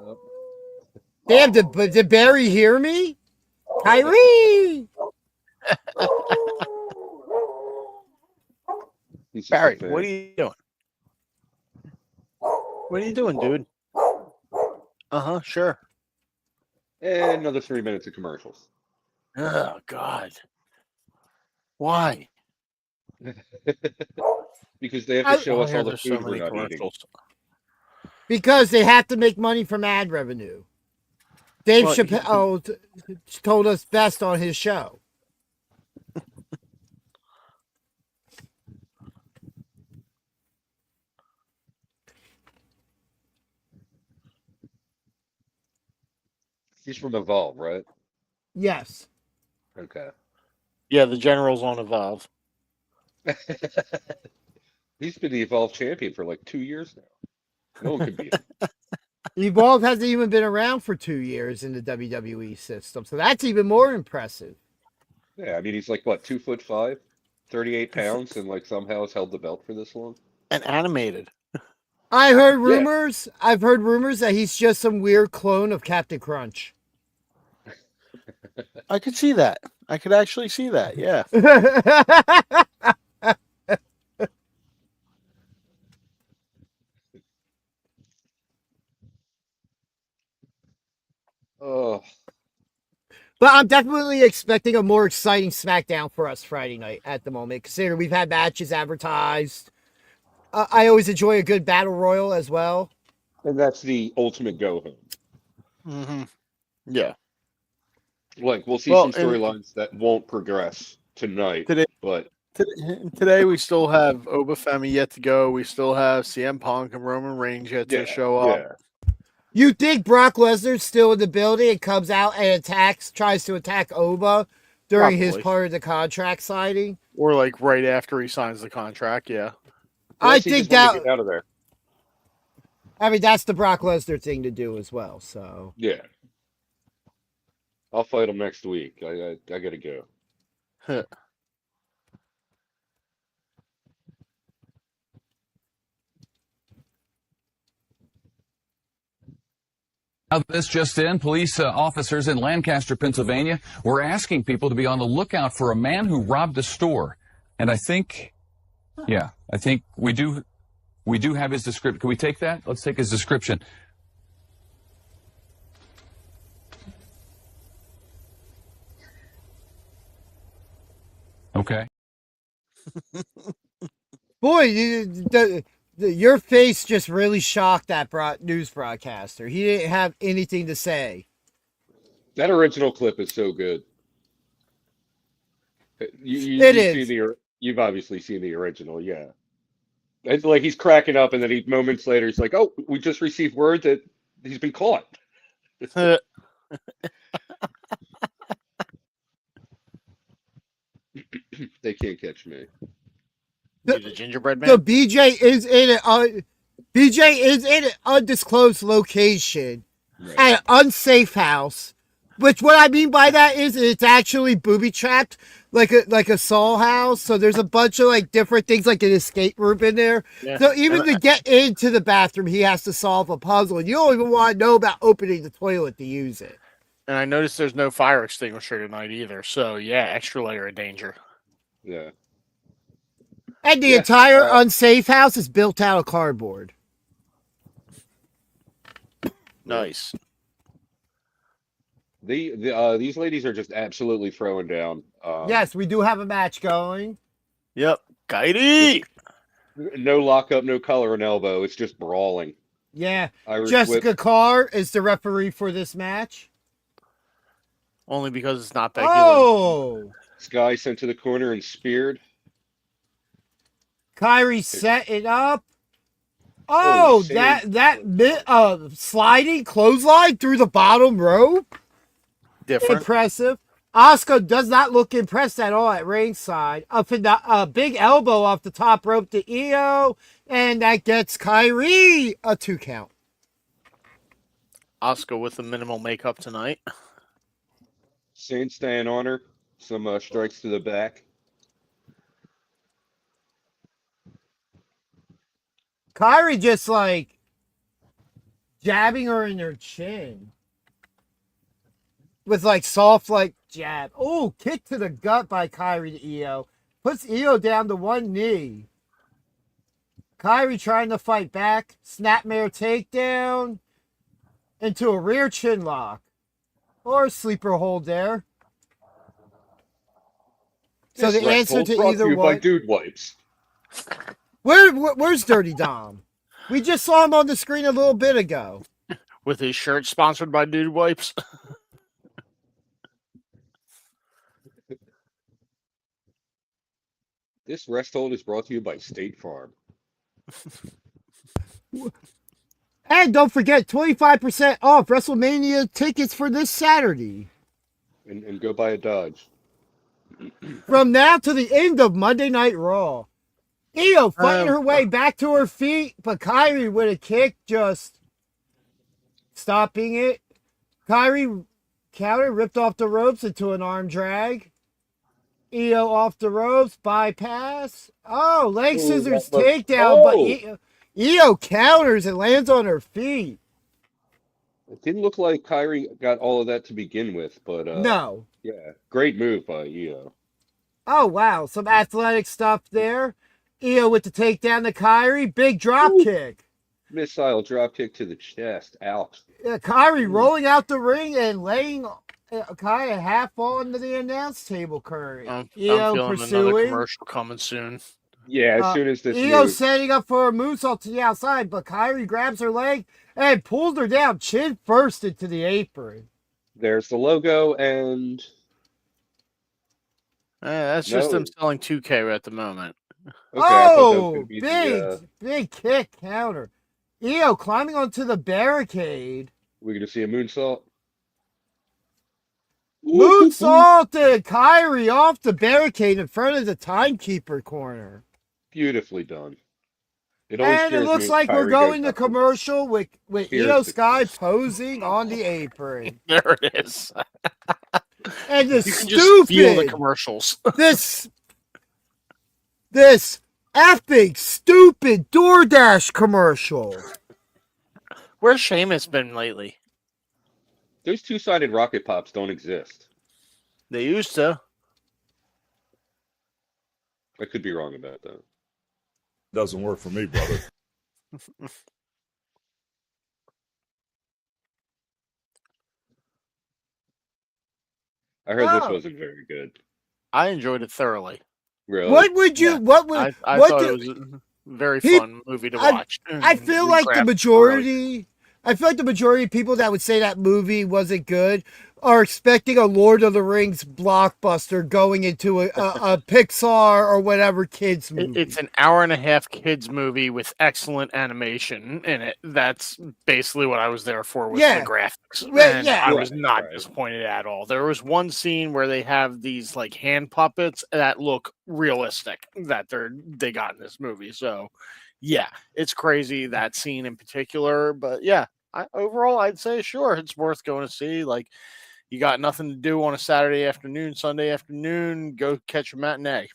Speaker 3: Damn, did Barry hear me? Kyrie!
Speaker 2: He's just a
Speaker 4: Barry,
Speaker 2: fan.
Speaker 4: what are you doing? What are you doing, dude? Sure.
Speaker 2: And another 3 minutes of commercials.
Speaker 4: Oh, God. Why?
Speaker 2: Because they have to show us all the
Speaker 4: there's
Speaker 2: food we're not eating.
Speaker 3: Because they have to make money from ad revenue. Dave
Speaker 4: Well,
Speaker 3: Chappelle told us best on his show.
Speaker 2: He's from Evolve, right?
Speaker 3: Yes.
Speaker 2: Okay.
Speaker 4: Yeah, the General's on Evolve.
Speaker 2: He's been the Evolve champion for like 2 years now. No one can beat him.
Speaker 3: Evolve hasn't even been around for 2 years in the WWE system, so that's even more impressive.
Speaker 2: Yeah, I mean he's like what, 2'5", 38 pounds, and like somehow has held the belt for this long.
Speaker 4: And animated.
Speaker 3: I've heard
Speaker 2: Yeah.
Speaker 3: rumors that he's just some weird clone of Captain Crunch.
Speaker 4: I could see that. I could actually see that. Yeah.
Speaker 2: Oh,
Speaker 3: But I'm definitely expecting a more exciting SmackDown for us Friday night at the moment. Consider we've had matches advertised. I always enjoy a good battle royal as well.
Speaker 2: and that's the ultimate go home.
Speaker 4: Mm-hmm. Yeah.
Speaker 2: Like we'll see
Speaker 4: Well,
Speaker 2: some storylines that won't progress tonight,
Speaker 4: Today-
Speaker 2: but
Speaker 4: Today we still have Obafemi yet to go. We still have CM Punk and Roman Reigns yet to
Speaker 2: yeah,
Speaker 4: show up.
Speaker 2: yeah.
Speaker 3: You think Brock Lesnar's still in the building and comes out and tries to attack Oba during his
Speaker 4: Probably.
Speaker 3: part of the contract signing?
Speaker 4: Or like right after he signs the contract. Yeah.
Speaker 3: I
Speaker 2: Unless he
Speaker 3: think
Speaker 2: just wanted to
Speaker 3: that.
Speaker 2: get out of there.
Speaker 3: I mean, that's the Brock Lesnar thing to do as well. So
Speaker 2: Yeah. I'll fight him next week. I gotta go.
Speaker 6: Now, this just in, police officers in Lancaster, Pennsylvania, were asking people to be on the lookout for a man who robbed a store. And I think we do have his description. Can we take that? Let's take his description. Okay.
Speaker 3: boy, your face just really shocked that news broadcaster. He didn't have anything to say.
Speaker 2: That original clip is so good. You've obviously seen the original, yeah. It's like he's cracking up, and then moments later he's like, "Oh, we just received word that he's been caught." They can't catch me.
Speaker 4: The gingerbread man.
Speaker 3: So BJ is in an undisclosed location
Speaker 2: Right.
Speaker 3: at an unsafe house. Which what I mean by that is it's actually booby trapped like a Saw house. So there's a bunch of like different things like an escape room in there.
Speaker 4: Yeah.
Speaker 3: So even to get into the bathroom, he has to solve a puzzle. And you don't even want to know about opening the toilet to use it.
Speaker 4: And I noticed there's no fire extinguisher tonight either. So yeah, extra layer of danger.
Speaker 2: Yeah.
Speaker 3: And the
Speaker 2: Yeah,
Speaker 3: entire unsafe house is built out of cardboard.
Speaker 4: Nice.
Speaker 2: These ladies are just absolutely throwing down.
Speaker 3: Yes, we do have a match going.
Speaker 4: Yep. Kairi!
Speaker 2: No lockup, no collar and elbow. It's just brawling.
Speaker 3: Yeah.
Speaker 2: Irish
Speaker 3: Jessica
Speaker 2: whip.
Speaker 3: Carr is the referee for this match.
Speaker 4: Only because it's not Becky Lynch.
Speaker 3: Oh!
Speaker 2: Sky sent to the corner and speared.
Speaker 3: Kyrie set it up. Oh, that sliding clothesline through the bottom rope.
Speaker 4: Different.
Speaker 3: Impressive. Asuka does not look impressed at all at ringside. A big elbow off the top rope to Io, and that gets Kyrie a 2 count.
Speaker 4: Asuka with the minimal makeup tonight.
Speaker 2: Saint staying on her. Some strikes to the back.
Speaker 3: Kyrie just like jabbing her in her chin with like soft like jab. Oh, kick to the gut by Kyrie to Io. Puts Io down to one knee. Kyrie trying to fight back. Snapmare takedown into a rear chin lock. Or a sleeper hold there. So
Speaker 2: This
Speaker 3: the answer
Speaker 2: wrestle
Speaker 3: to
Speaker 2: brought
Speaker 3: either
Speaker 2: you by
Speaker 3: one.
Speaker 2: Dude Wipes.
Speaker 3: Where's Dirty Dom? We just saw him on the screen a little bit ago.
Speaker 4: With his shirt sponsored by Dude Wipes.
Speaker 2: This rest hold is brought to you by State Farm.
Speaker 3: And don't forget, 25% off WrestleMania tickets for this Saturday.
Speaker 2: And go buy a Dodge.
Speaker 3: From now to the end of Monday Night Raw. Io fighting her way back to her feet, but Kyrie with a kick just stopping it. Kyrie counter, ripped off the ropes into an arm drag. Io off the ropes, bypass. Oh, leg
Speaker 2: Ooh,
Speaker 3: scissors
Speaker 2: that looked-
Speaker 3: takedown, but
Speaker 2: Oh!
Speaker 3: Io counters and lands on her feet.
Speaker 2: It didn't look like Kyrie got all of that to begin with, but
Speaker 3: No.
Speaker 2: yeah, great move by Io.
Speaker 3: Oh, wow. Some athletic stuff there. Io with the takedown to Kyrie. Big drop
Speaker 2: Ooh.
Speaker 3: kick.
Speaker 2: Missile dropkick to the chest. Ouch.
Speaker 3: Kyrie rolling out the ring and laying kind of half onto the announce table currently.
Speaker 4: I'm
Speaker 3: Io
Speaker 4: feeling another
Speaker 3: pursuing.
Speaker 4: commercial coming soon.
Speaker 2: Yeah, as soon as this
Speaker 3: Io
Speaker 2: move,
Speaker 3: setting up for a moonsault to the outside, but Kyrie grabs her leg and pulls her down, chin first into the apron.
Speaker 2: there's the logo, and
Speaker 4: That's just
Speaker 2: No.
Speaker 4: them selling 2K at the moment.
Speaker 2: okay, I thought that was
Speaker 3: Oh,
Speaker 2: gonna be
Speaker 3: big kick counter. Io climbing onto the barricade.
Speaker 2: we're gonna see a moonsault.
Speaker 3: Moonsaulted Kyrie off the barricade in front of the timekeeper corner.
Speaker 2: Beautifully done. It always
Speaker 3: And it
Speaker 2: scares
Speaker 3: looks
Speaker 2: me
Speaker 3: like
Speaker 2: when
Speaker 3: we're
Speaker 2: Kyrie
Speaker 3: going
Speaker 2: goes
Speaker 3: to
Speaker 2: up and
Speaker 3: commercial with
Speaker 2: spears
Speaker 3: Io
Speaker 2: the
Speaker 3: Sky
Speaker 2: crowd.
Speaker 3: posing on the apron.
Speaker 4: There it is.
Speaker 3: And the
Speaker 4: You can just feel the
Speaker 3: stupid,
Speaker 4: commercials.
Speaker 3: this effing stupid DoorDash commercial.
Speaker 4: Where's Sheamus been lately?
Speaker 2: Those two-sided rocket pops don't exist.
Speaker 4: They used to.
Speaker 2: I could be wrong about that.
Speaker 8: Doesn't work for me, brother.
Speaker 2: I heard this
Speaker 3: Oh.
Speaker 2: wasn't very good.
Speaker 4: I enjoyed it thoroughly.
Speaker 2: Really?
Speaker 3: What would you?
Speaker 4: Yeah.
Speaker 3: What would?
Speaker 4: I
Speaker 3: what
Speaker 4: thought
Speaker 3: do,
Speaker 4: it was a very
Speaker 3: He-
Speaker 4: fun movie to
Speaker 3: I-
Speaker 4: watch.
Speaker 3: I feel like the
Speaker 4: Graphics were really
Speaker 3: majority. I feel like the majority of people that would say that movie wasn't good are expecting a Lord of the Rings blockbuster going into a Pixar or whatever kids movie.
Speaker 4: It's an hour-and-a-half kids movie with excellent animation in it. That's basically what I was there for with
Speaker 3: Yeah.
Speaker 4: the graphics.
Speaker 3: Right,
Speaker 4: And
Speaker 3: yeah.
Speaker 4: I was
Speaker 2: Right,
Speaker 4: not
Speaker 2: right.
Speaker 4: disappointed at all. There was one scene where they have these like hand puppets that look realistic that they got in this movie. So yeah, it's crazy that scene in particular. But yeah, overall I'd say sure it's worth going to see. Like you got nothing to do on a Saturday afternoon, Sunday afternoon, go catch a matinee.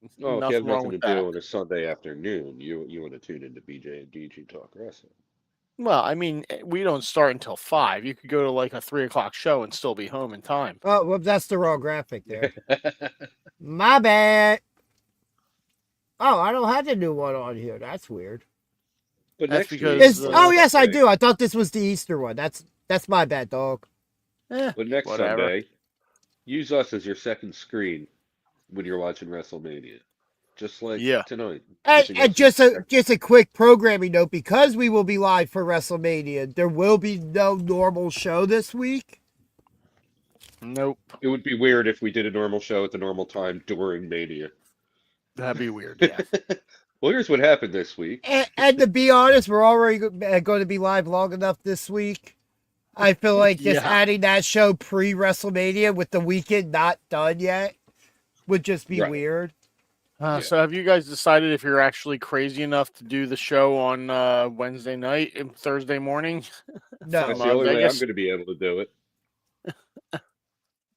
Speaker 2: Oh, if you have
Speaker 4: Nothing wrong
Speaker 2: nothing to
Speaker 4: with
Speaker 2: do
Speaker 4: that.
Speaker 2: on a Sunday afternoon, you want to tune into BJ and DG Talk Wrestling.
Speaker 4: Well, I mean, we don't start until 5. You could go to like a 3 o'clock show and still be home in time.
Speaker 3: Oh, well, that's the raw graphic there. My bad. Oh, I don't have the new one on here. That's weird.
Speaker 2: But
Speaker 4: That's
Speaker 2: next
Speaker 4: because,
Speaker 2: week,
Speaker 3: Oh yes, I
Speaker 2: Sunday-
Speaker 3: do. I thought this was the Easter one. That's my bad, dog.
Speaker 2: But next
Speaker 4: Whatever.
Speaker 2: Sunday, use us as your second screen when you're watching WrestleMania, just like
Speaker 4: Yeah.
Speaker 2: tonight.
Speaker 3: And,
Speaker 2: Using
Speaker 3: and
Speaker 2: us
Speaker 3: just
Speaker 2: as your
Speaker 3: a
Speaker 2: second-
Speaker 3: just a quick programming note, because we will be live for WrestleMania, there will be no normal show this week.
Speaker 4: Nope.
Speaker 2: It would be weird if we did a normal show at the normal time during Mania.
Speaker 4: That'd be weird. Yeah.
Speaker 2: Well, here's what happened this week.
Speaker 3: And to be honest, we're already going to be live long enough this week. I feel like just
Speaker 4: Yeah.
Speaker 3: adding that show pre-WrestleMania with the weekend not done yet would just be
Speaker 2: Right.
Speaker 3: weird.
Speaker 2: Yeah.
Speaker 4: So have you guys decided if you're actually crazy enough to do the show on Wednesday night and Thursday morning?
Speaker 3: No.
Speaker 2: That's
Speaker 4: From
Speaker 2: the only way I'm
Speaker 4: Vegas?
Speaker 2: going to be able to do it.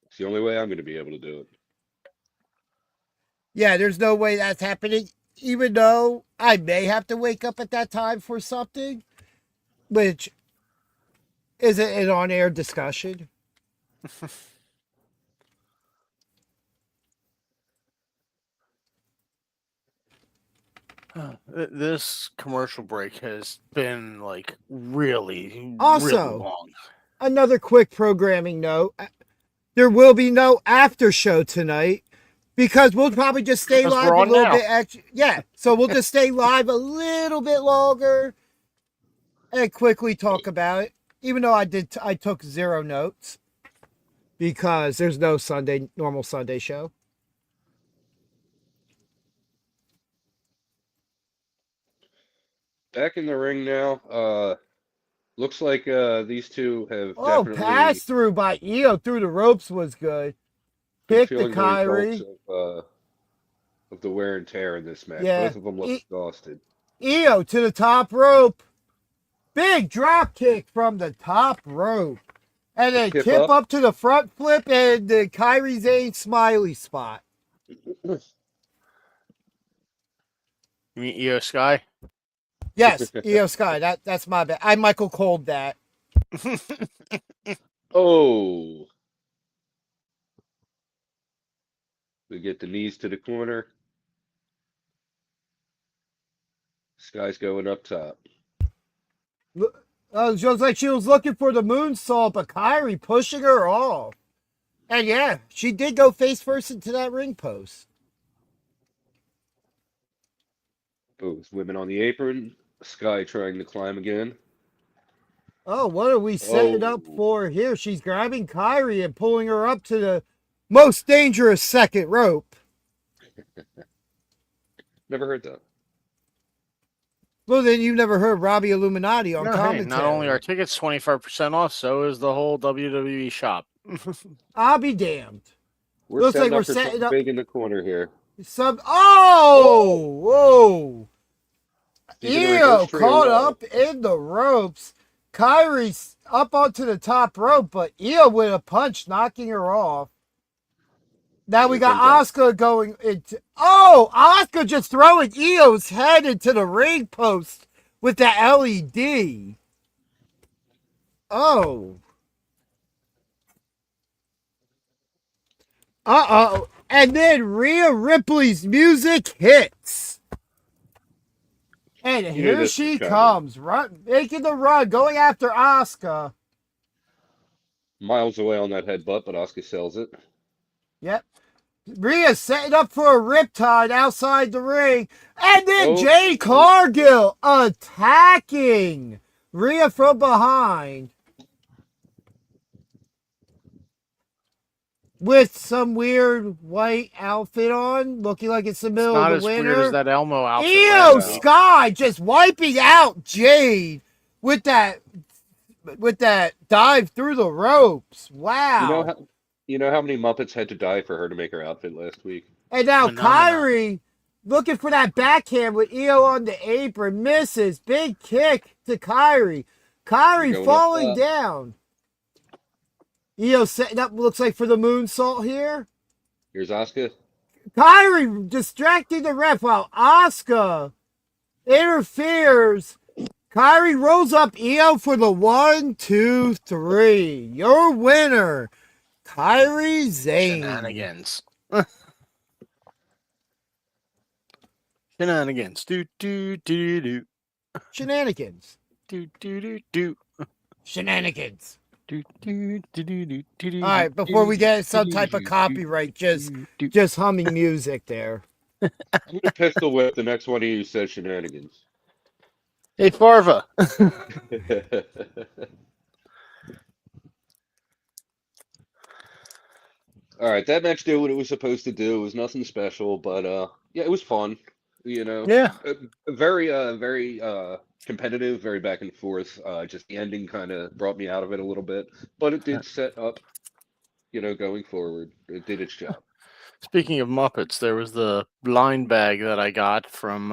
Speaker 2: It's the only way I'm going to be able to do it.
Speaker 3: Yeah, there's no way that's happening, even though I may have to wake up at that time for something, which isn't an on-air discussion.
Speaker 4: This commercial break has been like really
Speaker 3: Also-
Speaker 4: long.
Speaker 3: Another quick programming note. There will be no after show tonight because we'll probably just stay
Speaker 4: Because
Speaker 3: live
Speaker 4: we're
Speaker 3: a
Speaker 4: on
Speaker 3: little
Speaker 4: now.
Speaker 3: bit extra. Yeah, so we'll just stay live a little bit longer and quickly talk about it. Even though I took 0 notes because there's no normal Sunday show.
Speaker 2: Back in the ring now. Looks like these two have
Speaker 3: Oh,
Speaker 2: definitely
Speaker 3: pass through by Io through the ropes was good.
Speaker 2: been
Speaker 3: Kick the
Speaker 2: feeling the
Speaker 3: Kyrie.
Speaker 2: results of the wear and tear in this match.
Speaker 3: Yeah.
Speaker 2: Both of them look exhausted.
Speaker 3: Io to the top rope. big drop kick from the top rope. And then
Speaker 2: Tip
Speaker 3: tip
Speaker 2: up.
Speaker 3: up to the front flip and the Kairi Sane smiley spot.
Speaker 4: You mean Io Sky?
Speaker 3: Yes, Io Sky. That's my bad. I Michael Cold that.
Speaker 2: Oh. We get the knees to the corner. Sky's going up top.
Speaker 3: It looks like she was looking for the moonsault, but Kairi pushing her off. And yeah, she did go face first into that ring post.
Speaker 2: Both women on the apron. Sky trying to climb again.
Speaker 3: Oh, what are we setting up
Speaker 2: Oh.
Speaker 3: for here? She's grabbing Kairi and pulling her up to the most dangerous second rope.
Speaker 2: Never heard that.
Speaker 3: Well, then you never heard Robbie Illuminati on
Speaker 4: No, hey,
Speaker 3: commentary.
Speaker 4: not only are tickets 25% off, so is the whole WWE shop.
Speaker 3: I'll be damned.
Speaker 2: We're
Speaker 3: Looks
Speaker 2: setting
Speaker 3: like
Speaker 2: up
Speaker 3: we're
Speaker 2: for
Speaker 3: setting
Speaker 2: something
Speaker 3: up-
Speaker 2: big in the corner here.
Speaker 3: Oh! Whoa!
Speaker 2: Speaking of
Speaker 3: Io
Speaker 2: Ghost Trio,
Speaker 3: caught up in the ropes. Kairi's up onto the top rope, but Io with a punch knocking her off. Now we
Speaker 2: Here
Speaker 3: got
Speaker 2: comes
Speaker 3: Asuka going into. Oh, Asuka just throwing Io's head into the ring post with the LED. Oh. Uh-oh. And then Rhea Ripley's music hits. And
Speaker 2: You knew
Speaker 3: here
Speaker 2: this
Speaker 3: she
Speaker 2: was coming.
Speaker 3: comes, making the run, going after Asuka.
Speaker 2: Miles away on that headbutt, but Asuka sells it.
Speaker 3: Yep. Rhea setting up for a riptide outside the ring. And then
Speaker 2: Oh.
Speaker 3: Jade Cargill attacking Rhea from behind. With some weird white outfit on, looking like it's the middle
Speaker 4: Not
Speaker 3: of
Speaker 4: as
Speaker 3: the winter.
Speaker 4: weird as that Elmo outfit.
Speaker 3: Io
Speaker 4: last week.
Speaker 3: Sky just wiping out Jade with that dive through the ropes. Wow.
Speaker 2: You know how many Muppets had to die for her to make her outfit last week?
Speaker 3: And now
Speaker 4: Phenomena.
Speaker 3: Kairi looking for that backhand with Io on the apron. Misses. Big kick to Kairi. Kairi
Speaker 2: Going up
Speaker 3: falling
Speaker 2: top.
Speaker 3: down. Io setting up, looks like, for the moonsault here.
Speaker 2: Here's Asuka.
Speaker 3: Kairi distracting the ref while Asuka interferes. Kairi rolls up Io for the 1, 2, 3. Your winner, Kairi Sane.
Speaker 4: Shenanigans. Shenanigans. Do do do do
Speaker 3: Shenanigans.
Speaker 4: do do do do
Speaker 3: Shenanigans.
Speaker 4: do do do do do do.
Speaker 3: All right, before we get some type of copyright, just humming music there.
Speaker 2: I'm gonna pistol whip the next one of you says shenanigans.
Speaker 4: Hey Farva.
Speaker 2: All right, that match did what it was supposed to do. It was nothing special, but yeah, it was fun. You know,
Speaker 4: Yeah.
Speaker 2: very competitive, very back and forth. Just the ending kind of brought me out of it a little bit, but it did set up, going forward. It did its job.
Speaker 4: Speaking of Muppets, there was the blind bag that I got from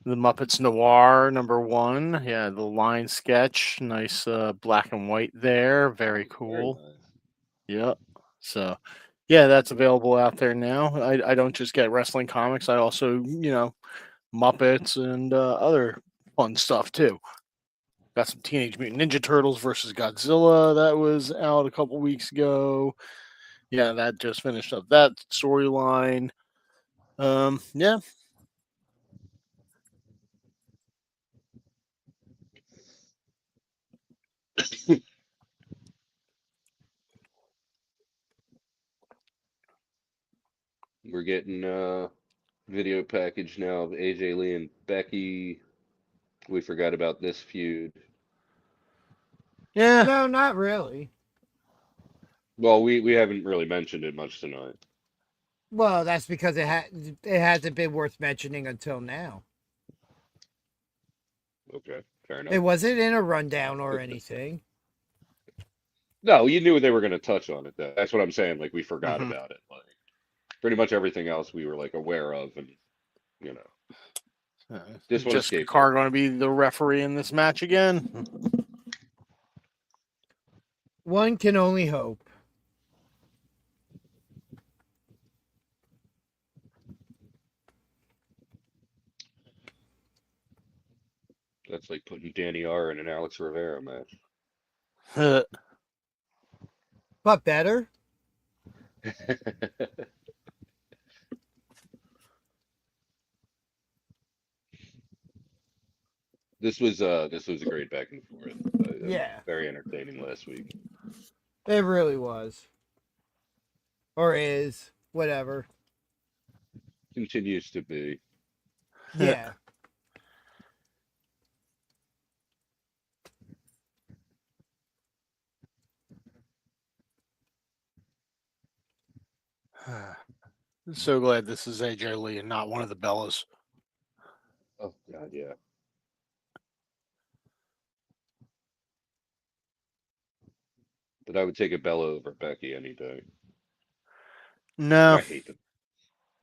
Speaker 4: the Muppets Noir #1. Yeah, the line sketch, nice black and white there, very cool.
Speaker 2: Very nice.
Speaker 4: Yep. So, yeah, that's available out there now. I don't just get wrestling comics. I also, Muppets and other fun stuff too. Got some Teenage Mutant Ninja Turtles versus Godzilla that was out a couple weeks ago. Yeah, that just finished up that storyline. Yeah.
Speaker 2: We're getting video package now of AJ Lee and Becky. We forgot about this feud.
Speaker 4: Yeah.
Speaker 3: No, not really.
Speaker 2: Well, we haven't really mentioned it much tonight.
Speaker 3: Well, that's because it hasn't been worth mentioning until now.
Speaker 2: Okay, fair enough.
Speaker 3: It wasn't in a rundown or anything.
Speaker 2: No, you knew they were going to touch on it, though. That's what I'm saying. Like, we forgot
Speaker 4: Mhm.
Speaker 2: about it. Like, pretty much everything else we were, like, aware of and, This one
Speaker 4: Just
Speaker 2: escaped.
Speaker 4: Carr going to be the referee in this match again?
Speaker 3: One can only hope.
Speaker 2: That's like putting Danny R in an Alex Rivera match.
Speaker 3: But better.
Speaker 2: This was a great back and forth.
Speaker 3: Yeah.
Speaker 2: Very entertaining last week.
Speaker 3: It really was. Or is. Whatever.
Speaker 2: Continues to be.
Speaker 3: Yeah.
Speaker 4: So glad this is AJ Lee and not one of the Bellas.
Speaker 2: Oh God, yeah. But I would take a Bella over Becky any day.
Speaker 4: No,
Speaker 2: I hate them.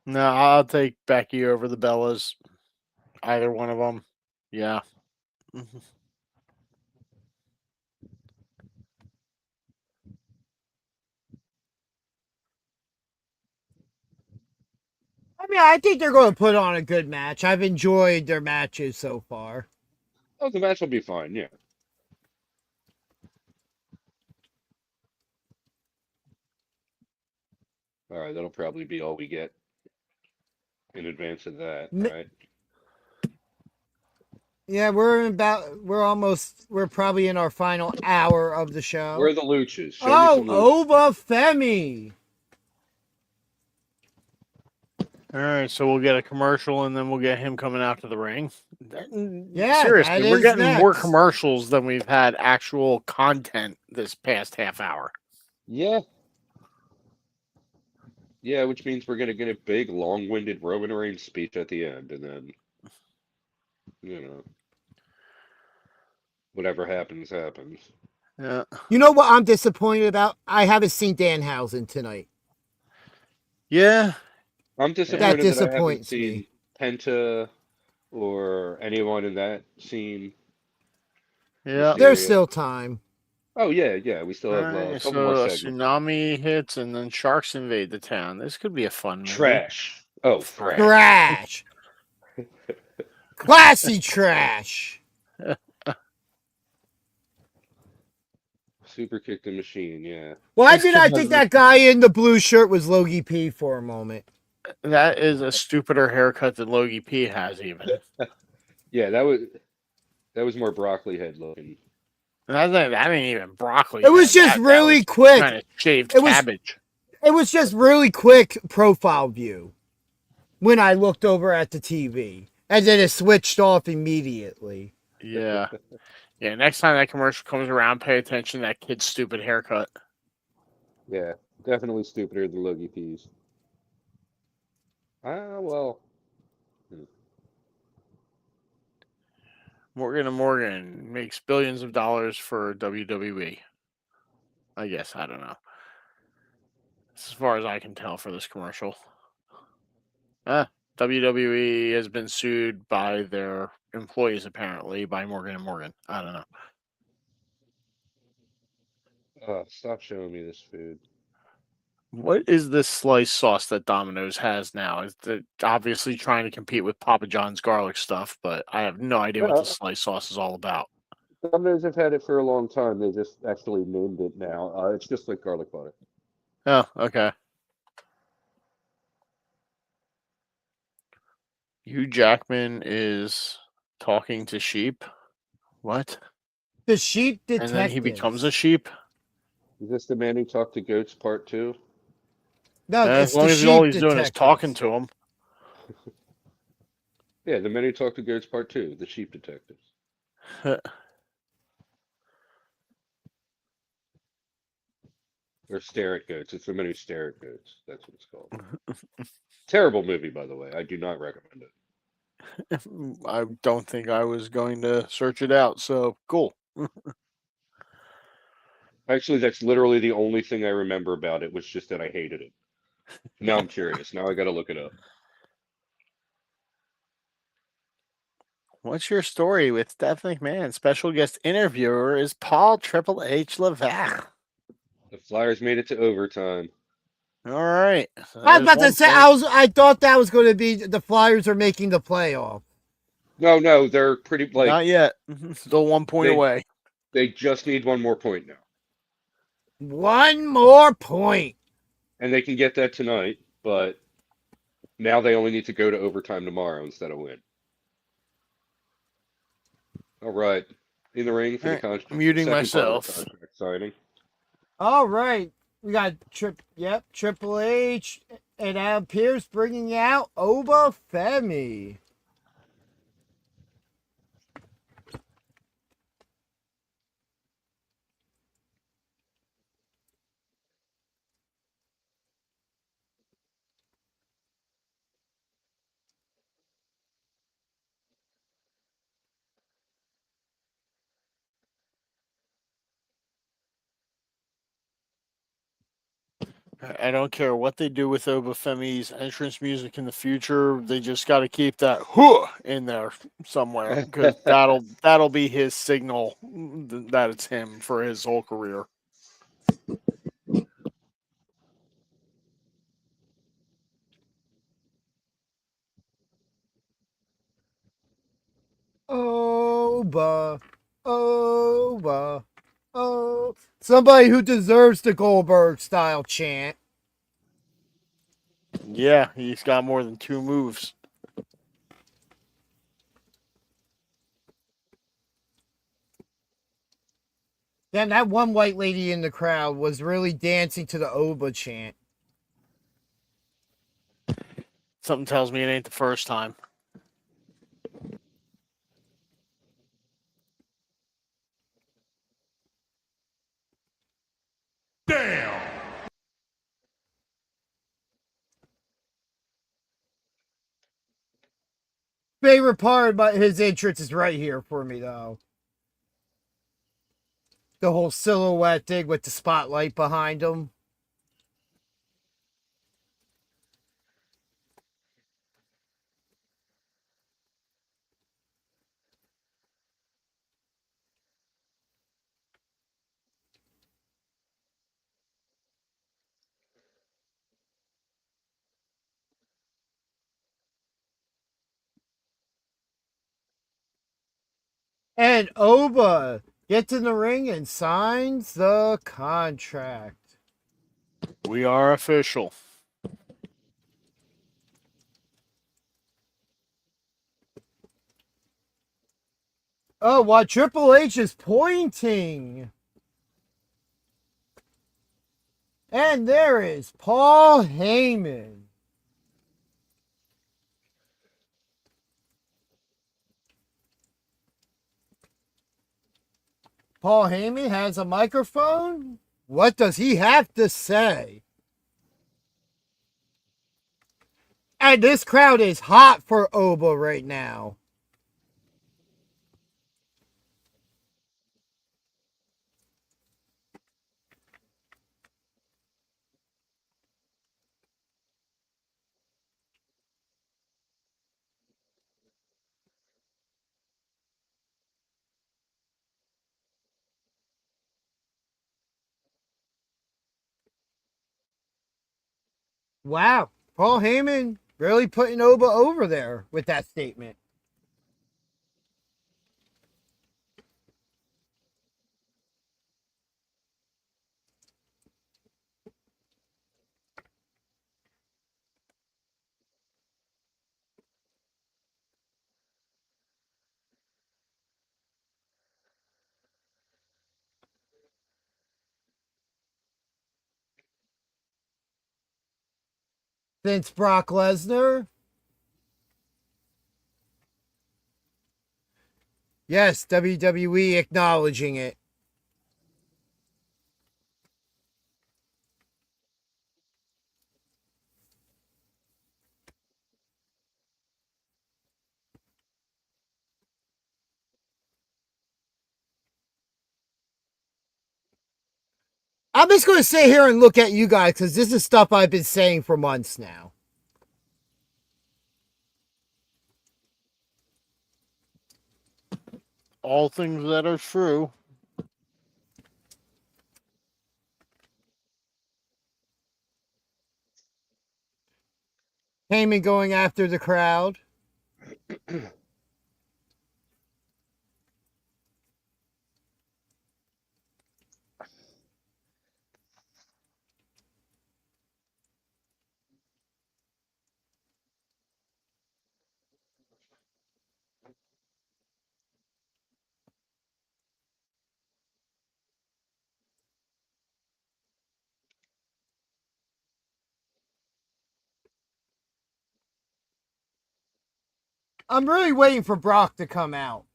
Speaker 4: no, I'll take Becky over the Bellas. Either one of them. Yeah.
Speaker 3: I mean, I think they're going to put on a good match. I've enjoyed their matches so far.
Speaker 2: Oh, the match will be fine. Yeah. All right, that'll probably be all we get in advance of that, right?
Speaker 3: Yeah, we're probably in our final hour of the show.
Speaker 2: Where are the luchas? Show me
Speaker 3: Oh,
Speaker 2: some luchas.
Speaker 3: Ova Femi.
Speaker 4: All right, so we'll get a commercial and then we'll get him coming out to the ring.
Speaker 3: Yeah,
Speaker 4: Seriously,
Speaker 3: that
Speaker 4: we're
Speaker 3: is
Speaker 4: getting more
Speaker 3: next.
Speaker 4: commercials than we've had actual content this past half hour.
Speaker 2: Yeah. Yeah, which means we're gonna get a big, long-winded Roman Reigns speech at the end, and then, whatever happens, happens.
Speaker 4: Yeah.
Speaker 3: You know what I'm disappointed about? I haven't seen Danhausen tonight.
Speaker 4: Yeah.
Speaker 2: I'm disappointed that I haven't
Speaker 3: disappoints
Speaker 2: seen
Speaker 3: me.
Speaker 2: Penta or anyone in that scene.
Speaker 4: Yeah.
Speaker 3: There's
Speaker 2: Mysterio.
Speaker 3: still time.
Speaker 2: Oh yeah. We still
Speaker 4: All
Speaker 2: have a
Speaker 4: right,
Speaker 2: couple
Speaker 4: so
Speaker 2: more
Speaker 4: a
Speaker 2: segments.
Speaker 4: tsunami hits and then sharks invade the town. This could be a fun movie.
Speaker 2: Trash. Oh, trash.
Speaker 3: Trash. Classy trash.
Speaker 2: Super kick the machine, yeah.
Speaker 3: Why
Speaker 4: This
Speaker 3: did
Speaker 4: kid
Speaker 3: I
Speaker 4: has
Speaker 3: think
Speaker 4: the-
Speaker 3: that guy in the blue shirt was Logie P for a moment?
Speaker 4: That is a stupider haircut than Logie P has, even.
Speaker 2: Yeah, that was more broccoli head looking.
Speaker 4: That ain't even broccoli.
Speaker 3: It was just really quick.
Speaker 4: Kind of shaved
Speaker 3: It was-
Speaker 4: cabbage.
Speaker 3: It was just really quick profile view when I looked over at the TV. And then it switched off immediately.
Speaker 4: Yeah. Yeah, next time that commercial comes around, pay attention to that kid's stupid haircut.
Speaker 2: Yeah, definitely stupider than Logie P's. Well.
Speaker 4: Morgan & Morgan makes billions of dollars for WWE. I guess, I don't know. As far as I can tell for this commercial. WWE has been sued by their employees, apparently, by Morgan & Morgan. I don't know.
Speaker 2: Stop showing me this food.
Speaker 4: What is this slice sauce that Domino's has now? Is it obviously trying to compete with Papa John's garlic stuff, but I have no idea what the slice sauce is all about.
Speaker 2: Domino's have had it for a long time. They just actually named it now. It's just like garlic butter.
Speaker 4: Oh, okay. Hugh Jackman is talking to sheep. What?
Speaker 3: The sheep detective.
Speaker 4: And then he becomes a sheep?
Speaker 2: Is this the man who talked to goats part 2?
Speaker 3: No,
Speaker 4: As
Speaker 3: it's
Speaker 4: long
Speaker 3: the
Speaker 4: as
Speaker 3: sheep
Speaker 4: all he's doing is
Speaker 3: detectives.
Speaker 4: talking to him.
Speaker 2: Yeah, the man who talked to goats part 2, the sheep detectives. Or stare at goats. It's the men who stare at goats. That's what it's called. Terrible movie, by the way. I do not recommend it.
Speaker 4: I don't think I was going to search it out, so cool.
Speaker 2: Actually, that's literally the only thing I remember about it was just that I hated it. Now I'm curious. Now I got to look it up.
Speaker 4: what's your story with Stephanie McMahon? Special guest interviewer is Paul Triple H Levesque.
Speaker 2: The Flyers made it to overtime.
Speaker 4: All right. So
Speaker 3: I was
Speaker 4: there's
Speaker 3: about to
Speaker 4: 1
Speaker 3: say,
Speaker 4: point.
Speaker 3: I thought that was going to be the Flyers are making the playoff.
Speaker 2: No, they're pretty
Speaker 4: Not yet. Still 1 point
Speaker 2: they
Speaker 4: away.
Speaker 2: they just need one more point now,
Speaker 3: One more point.
Speaker 2: and they can get that tonight. But now they only need to go to overtime tomorrow instead of win. All right, in the ring for
Speaker 4: All
Speaker 2: the
Speaker 4: right,
Speaker 2: contract.
Speaker 4: I'm muting
Speaker 2: Second part of the
Speaker 4: myself.
Speaker 2: contract signing.
Speaker 3: All right. We got Triple H and Adam Pearce bringing out Oba Femi.
Speaker 4: I don't care what they do with Obafemi's entrance music in the future. They just got to keep that "huh" in there somewhere because that'll be his signal that it's him for his whole career.
Speaker 3: Oba. Oba. Oh. Somebody who deserves the Goldberg style chant.
Speaker 4: Yeah, he's got more than 2 moves.
Speaker 3: Then that one white lady in the crowd was really dancing to the Oba chant.
Speaker 4: Something tells me it ain't the first time.
Speaker 7: Damn.
Speaker 3: Favorite part about his entrance is right here for me, though. The whole silhouette thing with the spotlight behind him. And Oba gets in the ring and signs the contract.
Speaker 4: We are official.
Speaker 3: Oh, while Triple H is pointing. And there is Paul Heyman. Paul Heyman has a microphone. What does he have to say? And this crowd is hot for Oba right now. Wow. Paul Heyman really putting Oba over there with that statement. Since Brock Lesnar. Yes, WWE acknowledging it. I'm just going to sit here and look at you guys because this is stuff I've been saying for months now.
Speaker 4: All things that are true.
Speaker 3: Heyman going after the crowd. I'm really waiting for Brock to come out.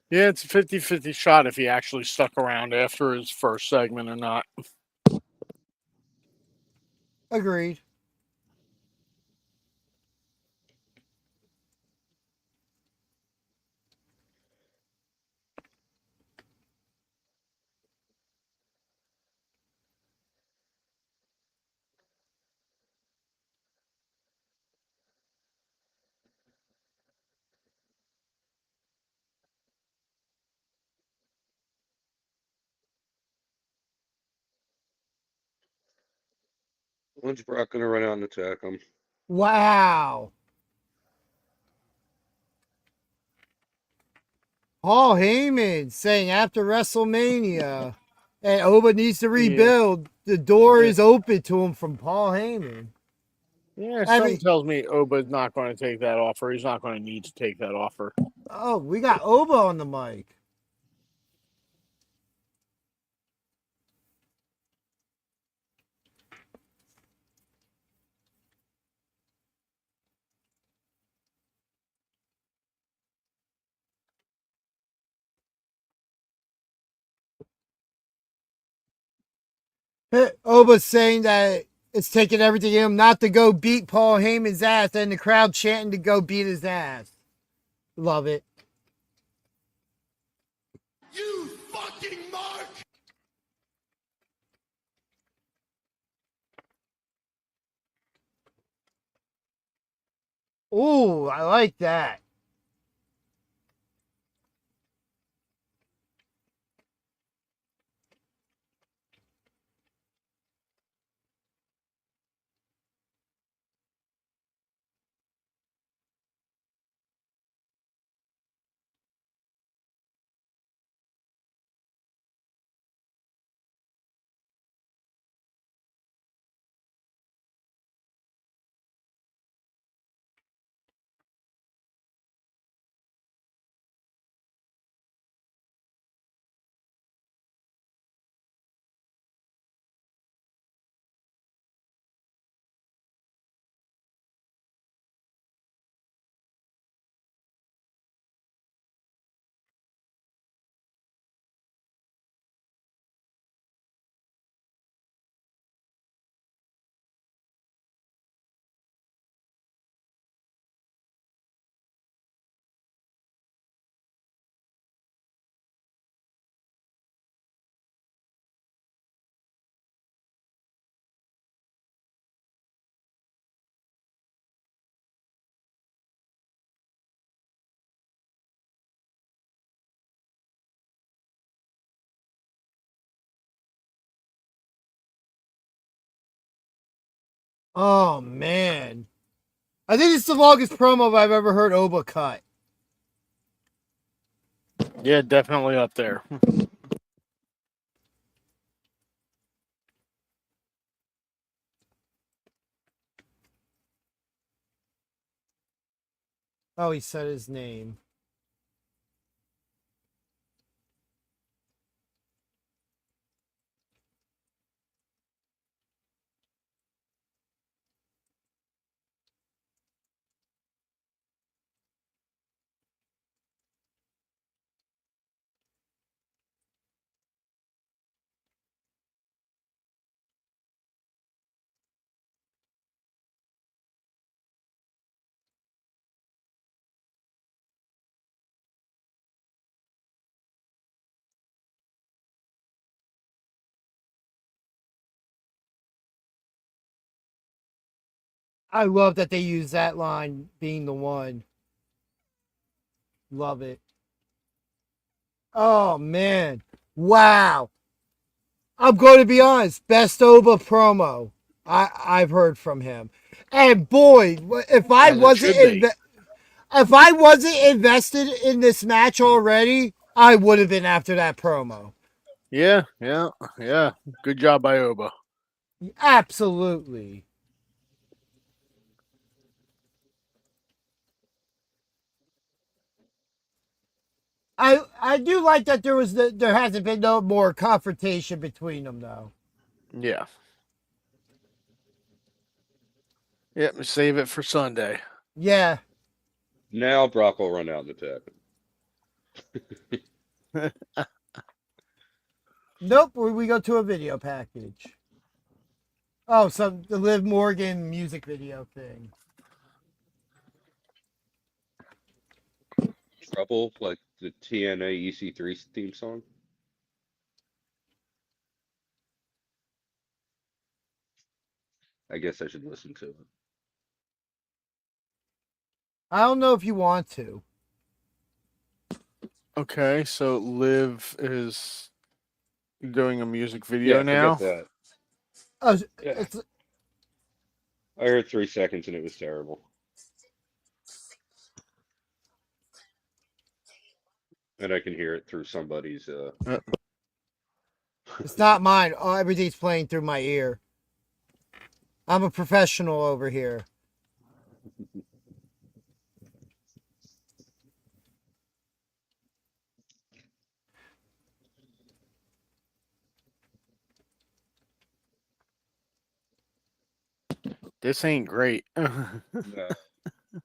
Speaker 4: Yeah, it's a 50-50 shot if he actually stuck around after his first segment or not.
Speaker 3: Agreed.
Speaker 2: When's Brock gonna run out and attack him?
Speaker 3: Wow. Paul Heyman saying after WrestleMania, and Oba needs to rebuild. The door is open to him from Paul Heyman.
Speaker 4: Yeah,
Speaker 3: I
Speaker 4: something
Speaker 3: mean-
Speaker 4: tells me Oba's not going to take that offer. He's not going to need to take that offer.
Speaker 3: Oh, we got Oba on the mic. Oba's saying that it's taking everything in him not to go beat Paul Heyman's ass, and the crowd chanting to go beat his ass. Love it.
Speaker 7: You fucking mark!
Speaker 3: Ooh, I like that. Oh, man. I think it's the longest promo I've ever heard Oba cut.
Speaker 4: Yeah, definitely up there.
Speaker 3: Oh, he said his name. I love that they use that line being the one. Love it. Oh man. Wow. I'm going to be honest. Best Oba promo I've heard from him. And boy, if I
Speaker 4: As it
Speaker 3: wasn't
Speaker 4: should be.
Speaker 3: if I wasn't invested in this match already, I would have been after that promo.
Speaker 4: Yeah. Good job by Oba.
Speaker 3: Absolutely. I do like that there hasn't been no more confrontation between them though.
Speaker 4: Yeah. Yep. Save it for Sunday.
Speaker 3: Yeah.
Speaker 2: Now Brock will run out and attack.
Speaker 3: Nope. We go to a video package. Oh, the Liv Morgan music video thing.
Speaker 2: Trouble, like the TNA EC3 theme song. I guess I should listen to it.
Speaker 3: I don't know if you want to.
Speaker 4: Okay, so Liv is doing a music video
Speaker 2: Yeah,
Speaker 4: now.
Speaker 2: forget that.
Speaker 3: Oh,
Speaker 2: Yeah.
Speaker 3: it's
Speaker 2: I heard 3 seconds and it was terrible. And I can hear it through somebody's.
Speaker 3: it's not mine. Oh, everything's playing through my ear. I'm a professional over here.
Speaker 4: This ain't great.
Speaker 2: No.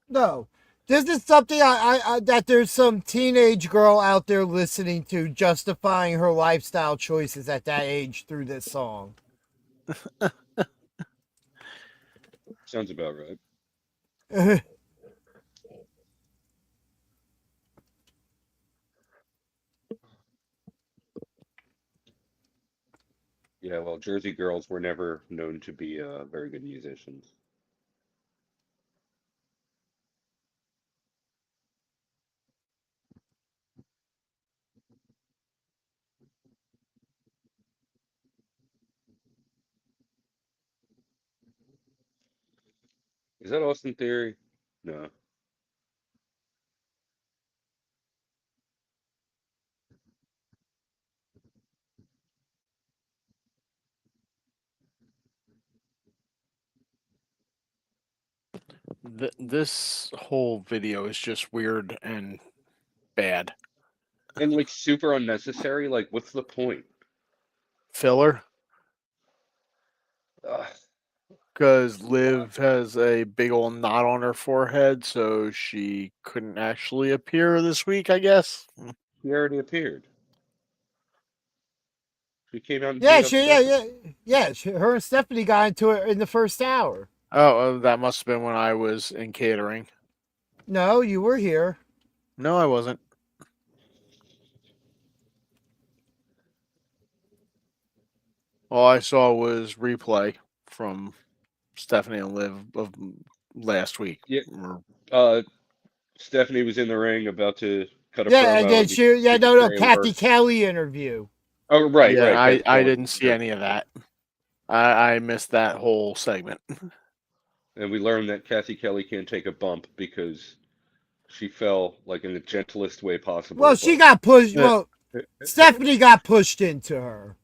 Speaker 3: No, this is something I that there's some teenage girl out there listening to, justifying her lifestyle choices at that age through this song.
Speaker 2: Sounds about right. Yeah, well, Jersey girls were never known to be very good musicians. Is that Austin Theory? No.
Speaker 4: This whole video is just weird and bad.
Speaker 2: And like super unnecessary. Like, what's the point?
Speaker 4: Filler.
Speaker 2: Ugh.
Speaker 4: Because Liv has a big old knot on her forehead, so she couldn't actually appear this week, I guess.
Speaker 2: He already appeared. She came out and
Speaker 3: Yeah,
Speaker 2: beat up Stephanie.
Speaker 3: her and Stephanie got into it in the first hour.
Speaker 4: Oh, that must have been when I was in catering.
Speaker 3: No, you were here.
Speaker 4: No, I wasn't. All I saw was replay from Stephanie and Liv of last week.
Speaker 2: Yeah.
Speaker 4: Or-
Speaker 2: Stephanie was in the ring about to cut a
Speaker 3: Yeah,
Speaker 2: promo.
Speaker 3: and then Kathy Kelly interview.
Speaker 2: Oh, right,
Speaker 4: yeah,
Speaker 2: right.
Speaker 4: I didn't see any of that. I missed that whole segment.
Speaker 2: And we learned that Kathy Kelly can't take a bump because she fell like in the gentlest way possible.
Speaker 3: Well, she got pushed. Well, Stephanie got pushed into her.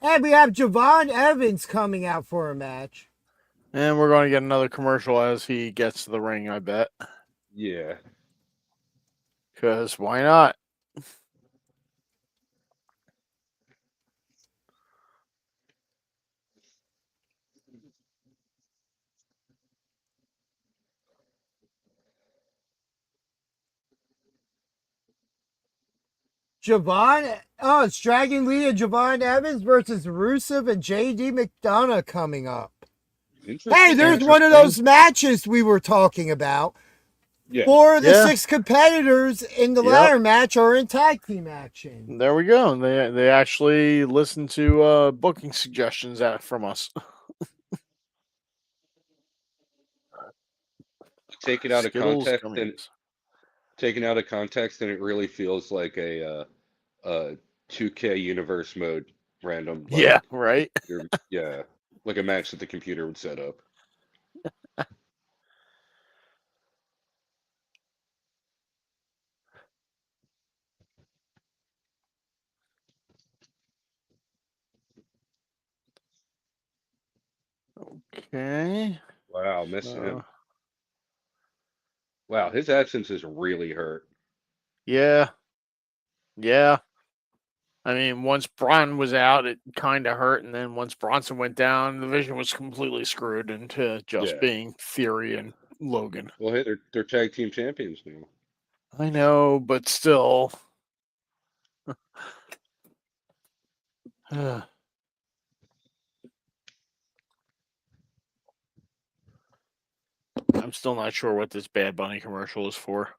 Speaker 3: And we have Javon Evans coming out for a match.
Speaker 4: And we're going to get another commercial as he gets to the ring, I bet.
Speaker 2: Yeah.
Speaker 4: Because why not?
Speaker 3: It's Dragon Lee and Javon Evans versus Rusev and JD McDonough coming up. Hey, there's one of those matches we were talking about.
Speaker 2: Yeah.
Speaker 3: 4 of the 6 competitors in the ladder match are in tag team action.
Speaker 4: There we go. They actually listened to booking suggestions from us.
Speaker 2: Take it out of
Speaker 4: Skittles
Speaker 2: context,
Speaker 4: gummies.
Speaker 2: taken out of context, and it really feels like a 2K universe mode random,
Speaker 4: Yeah,
Speaker 2: like
Speaker 4: right.
Speaker 2: yeah, like a match that the computer would set up.
Speaker 4: Okay.
Speaker 2: Wow, miss
Speaker 4: Uh,
Speaker 2: him. Wow, his absence is really hurt.
Speaker 4: yeah, yeah. I mean, once Braun was out, it kind of hurt, and then once Bronson went down, the division was completely screwed into just
Speaker 2: Yeah.
Speaker 4: being Theory and Logan.
Speaker 2: Well, hey, they're tag team champions now.
Speaker 4: I know, but still. I'm still not sure what this Bad Bunny commercial is for.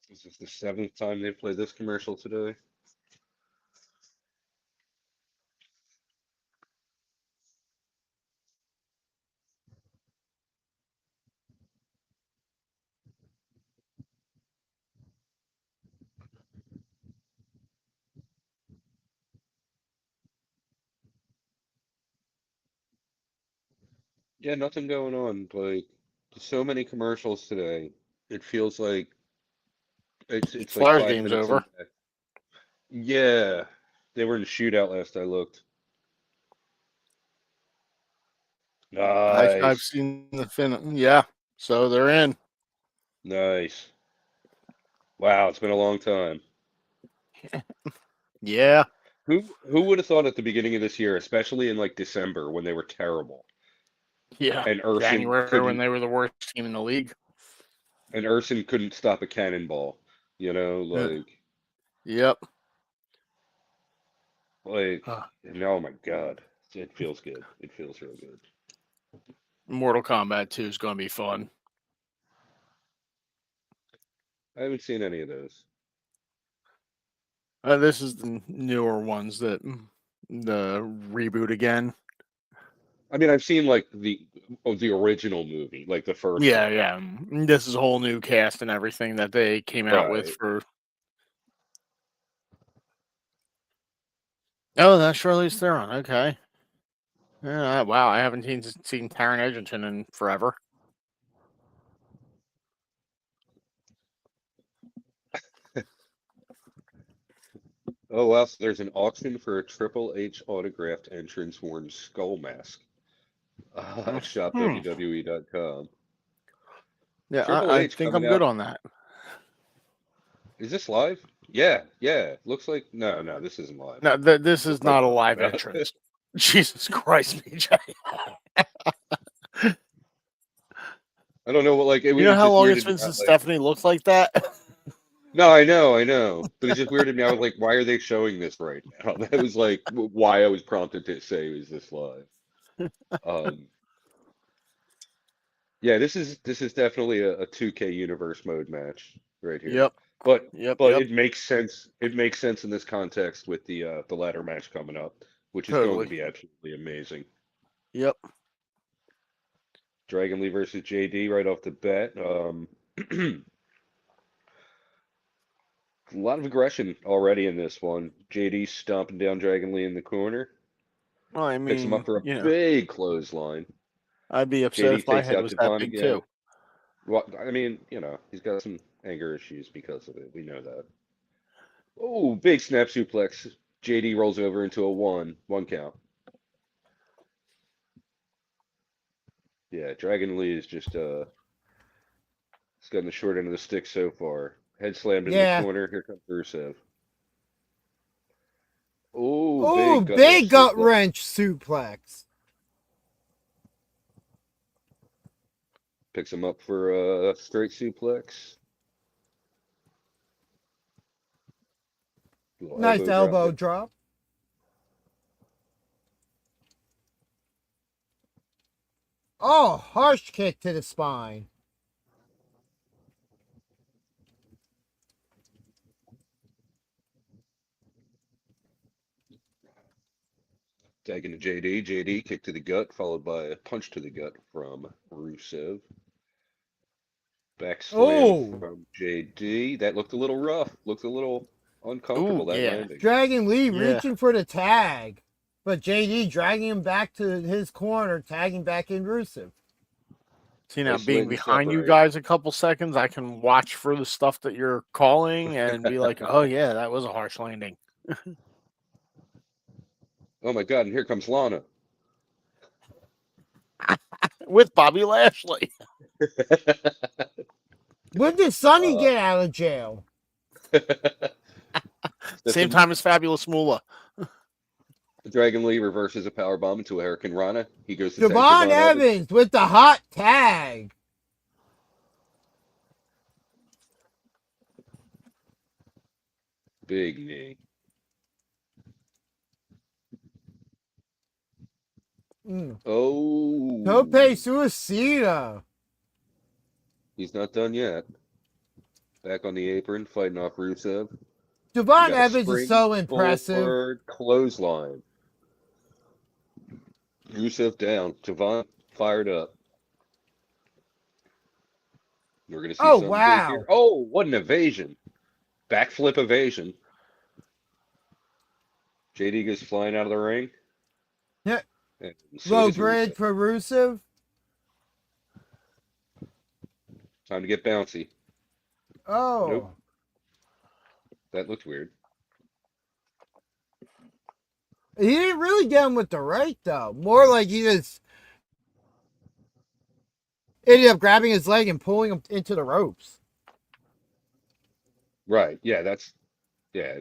Speaker 2: This is the seventh time they've played this commercial today. Yeah, nothing going on. Like, so many commercials today. It feels like it's like
Speaker 4: Flyers
Speaker 2: five
Speaker 4: game's
Speaker 2: minutes
Speaker 4: over.
Speaker 2: in. Yeah, they were in a shootout last I looked.
Speaker 4: I've
Speaker 2: Nice,
Speaker 4: seen the fin. Yeah, so they're in.
Speaker 2: nice. Wow, it's been a long time.
Speaker 4: Yeah,
Speaker 2: Who would have thought at the beginning of this year, especially in like December when they were terrible,
Speaker 4: yeah.
Speaker 2: and
Speaker 4: January when they were the worst team in the league.
Speaker 2: Urson couldn't stop a cannonball. You know,
Speaker 4: Yep.
Speaker 2: like,
Speaker 4: Uh,
Speaker 2: and oh my God, it feels good. It feels real good.
Speaker 4: Mortal Kombat 2 is going to be fun.
Speaker 2: I haven't seen any of those.
Speaker 4: This is the newer ones that the reboot again.
Speaker 2: I mean, I've seen like the original movie, like the first
Speaker 4: Yeah,
Speaker 2: one.
Speaker 4: yeah. This is a whole new cast and everything that they came out with
Speaker 2: Right.
Speaker 4: for. Oh, that's Charlize Theron. Okay. Yeah, wow, I haven't seen Taron Egerton in forever.
Speaker 2: Oh, well, so there's an auction for a Triple H autographed entrance worn skull mask.
Speaker 4: Hmm.
Speaker 2: Shop WWE.com.
Speaker 4: Yeah,
Speaker 2: Triple
Speaker 4: I
Speaker 2: H
Speaker 4: think
Speaker 2: coming
Speaker 4: I'm good
Speaker 2: out.
Speaker 4: on that.
Speaker 2: Is this live? Yeah, yeah. Looks like no, this isn't live.
Speaker 4: No, this is
Speaker 2: What am I
Speaker 4: not a
Speaker 2: talking
Speaker 4: live
Speaker 2: about?
Speaker 4: entrance. Jesus Christ, BJ.
Speaker 2: I don't know what like
Speaker 4: You know
Speaker 2: it
Speaker 4: how
Speaker 2: just
Speaker 4: long it's
Speaker 2: weirded me
Speaker 4: been
Speaker 2: out.
Speaker 4: since
Speaker 2: Like,
Speaker 4: Stephanie looks like that?
Speaker 2: no, I know, but it just weirded me out. Like, why are they showing this right now? That was like why I was prompted to say, "Is this live?" Um, yeah, this is definitely a 2K universe mode match right here.
Speaker 4: Yep.
Speaker 2: But
Speaker 4: Yep.
Speaker 2: but
Speaker 4: Yep.
Speaker 2: it makes sense. It makes sense in this context with the ladder match coming up, which is going to
Speaker 4: Totally.
Speaker 2: be absolutely amazing.
Speaker 4: Yep.
Speaker 2: Dragon Lee versus JD right off the bat. A lot of aggression already in this one. JD stomping down Dragon Lee in the corner,
Speaker 4: Well, I
Speaker 2: picks him up
Speaker 4: mean,
Speaker 2: for a big clothesline.
Speaker 4: I'd be upset
Speaker 2: JD
Speaker 4: if my
Speaker 2: takes
Speaker 4: head
Speaker 2: out
Speaker 4: was that
Speaker 2: Devon
Speaker 4: big
Speaker 2: again.
Speaker 4: too.
Speaker 2: Well, I mean, he's got some anger issues because of it. We know that. Oh, big snap suplex. JD rolls over into a one count. Yeah, Dragon Lee is just he's gotten the short end of the stick so far. Head slammed in the
Speaker 3: Yeah.
Speaker 2: corner. Here comes Rusev. Oh,
Speaker 3: Oh,
Speaker 2: big gut wrench
Speaker 3: big gut
Speaker 2: suplex.
Speaker 3: wrench suplex.
Speaker 2: Picks him up for a straight suplex. Little
Speaker 3: Nice
Speaker 2: elbow drop
Speaker 3: elbow
Speaker 2: there.
Speaker 3: drop. Oh, harsh kick to the spine.
Speaker 2: Tagging to JD. JD kick to the gut, followed by a punch to the gut from Rusev. Back slam from JD. That looked a little rough. Looked a little uncomfortable, that
Speaker 4: yeah.
Speaker 2: landing.
Speaker 3: Dragon Lee
Speaker 4: Yeah.
Speaker 3: reaching for the tag, but JD dragging him back to his corner, tagging back in Rusev.
Speaker 4: See, now being
Speaker 2: Isolating
Speaker 4: behind you
Speaker 2: separate.
Speaker 4: guys a couple seconds, I can watch for the stuff that you're calling and be like, oh, yeah, that was a harsh landing.
Speaker 2: Oh my God, and here comes Lana.
Speaker 4: With Bobby Lashley.
Speaker 3: When did Sonny get out of jail?
Speaker 4: Same time as Fabulous Moolah.
Speaker 2: Dragon Lee reverses a powerbomb into a Hurricane Rana. He goes to tag
Speaker 3: Javon Evans with the hot tag.
Speaker 2: Big knee. Oh.
Speaker 3: Tope Suicida.
Speaker 2: He's not done yet. Back on the apron, fighting off Rusev.
Speaker 3: Javon
Speaker 2: Got a
Speaker 3: Evans is so impressive.
Speaker 2: Forward clothesline. Rusev down. Javon fired up. We're gonna see something big
Speaker 3: wow.
Speaker 2: here. Oh, what an evasion! Backflip evasion. JD goes flying out of the ring.
Speaker 3: Yeah.
Speaker 2: And so
Speaker 3: Low
Speaker 2: does
Speaker 3: bridge
Speaker 2: Rusev.
Speaker 3: for Rusev.
Speaker 2: Time to get bouncy.
Speaker 3: Oh.
Speaker 2: Nope. That looked weird.
Speaker 3: He didn't really get him with the right, though. More like he just ended up grabbing his leg and pulling him into the ropes.
Speaker 2: Right. Yeah, that's... Yeah.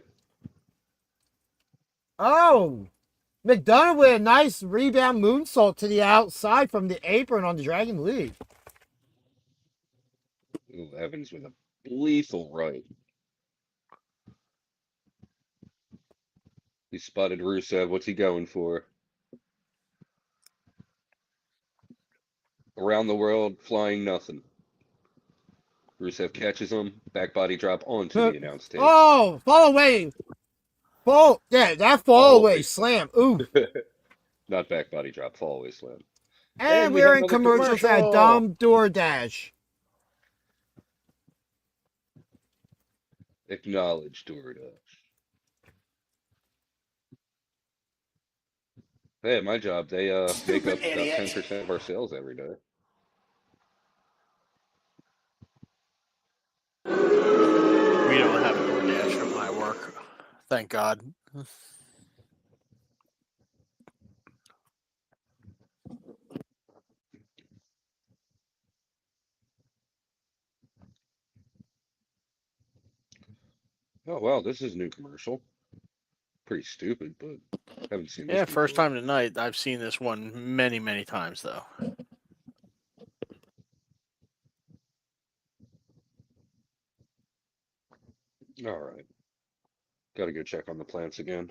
Speaker 3: Oh. McDonough with a nice rebound moonsault to the outside from the apron on the Dragon Lee.
Speaker 2: Ooh, Evans with a lethal right. He spotted Rusev. What's he going for? Around the world, flying nothing. Rusev catches him. Back body drop onto the announce table.
Speaker 3: Oh, fall away. Fall. Yeah, that fall away slam. Ooh.
Speaker 2: Not back body drop, fall away slam.
Speaker 3: And
Speaker 2: we
Speaker 3: we're
Speaker 2: have
Speaker 3: in
Speaker 2: another
Speaker 3: commercials at
Speaker 2: commercial.
Speaker 3: Dumb DoorDash.
Speaker 2: Acknowledge DoorDash. Hey, at my job, they make up about 10% of our sales every day.
Speaker 4: We don't have a DoorDash at my work. Thank God.
Speaker 2: Oh, wow, this is a new commercial. Pretty stupid, but haven't seen this
Speaker 4: Yeah,
Speaker 2: before.
Speaker 4: first time tonight. I've seen this one many, many times, though.
Speaker 2: All right. Got to go check on the plants again.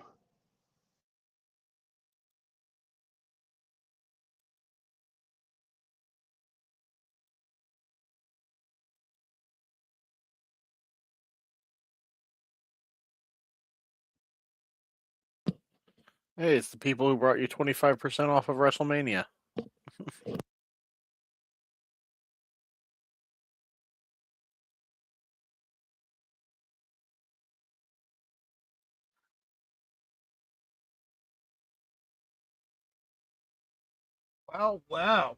Speaker 4: Hey, it's the people who brought you 25% off of WrestleMania.
Speaker 3: Well, wow.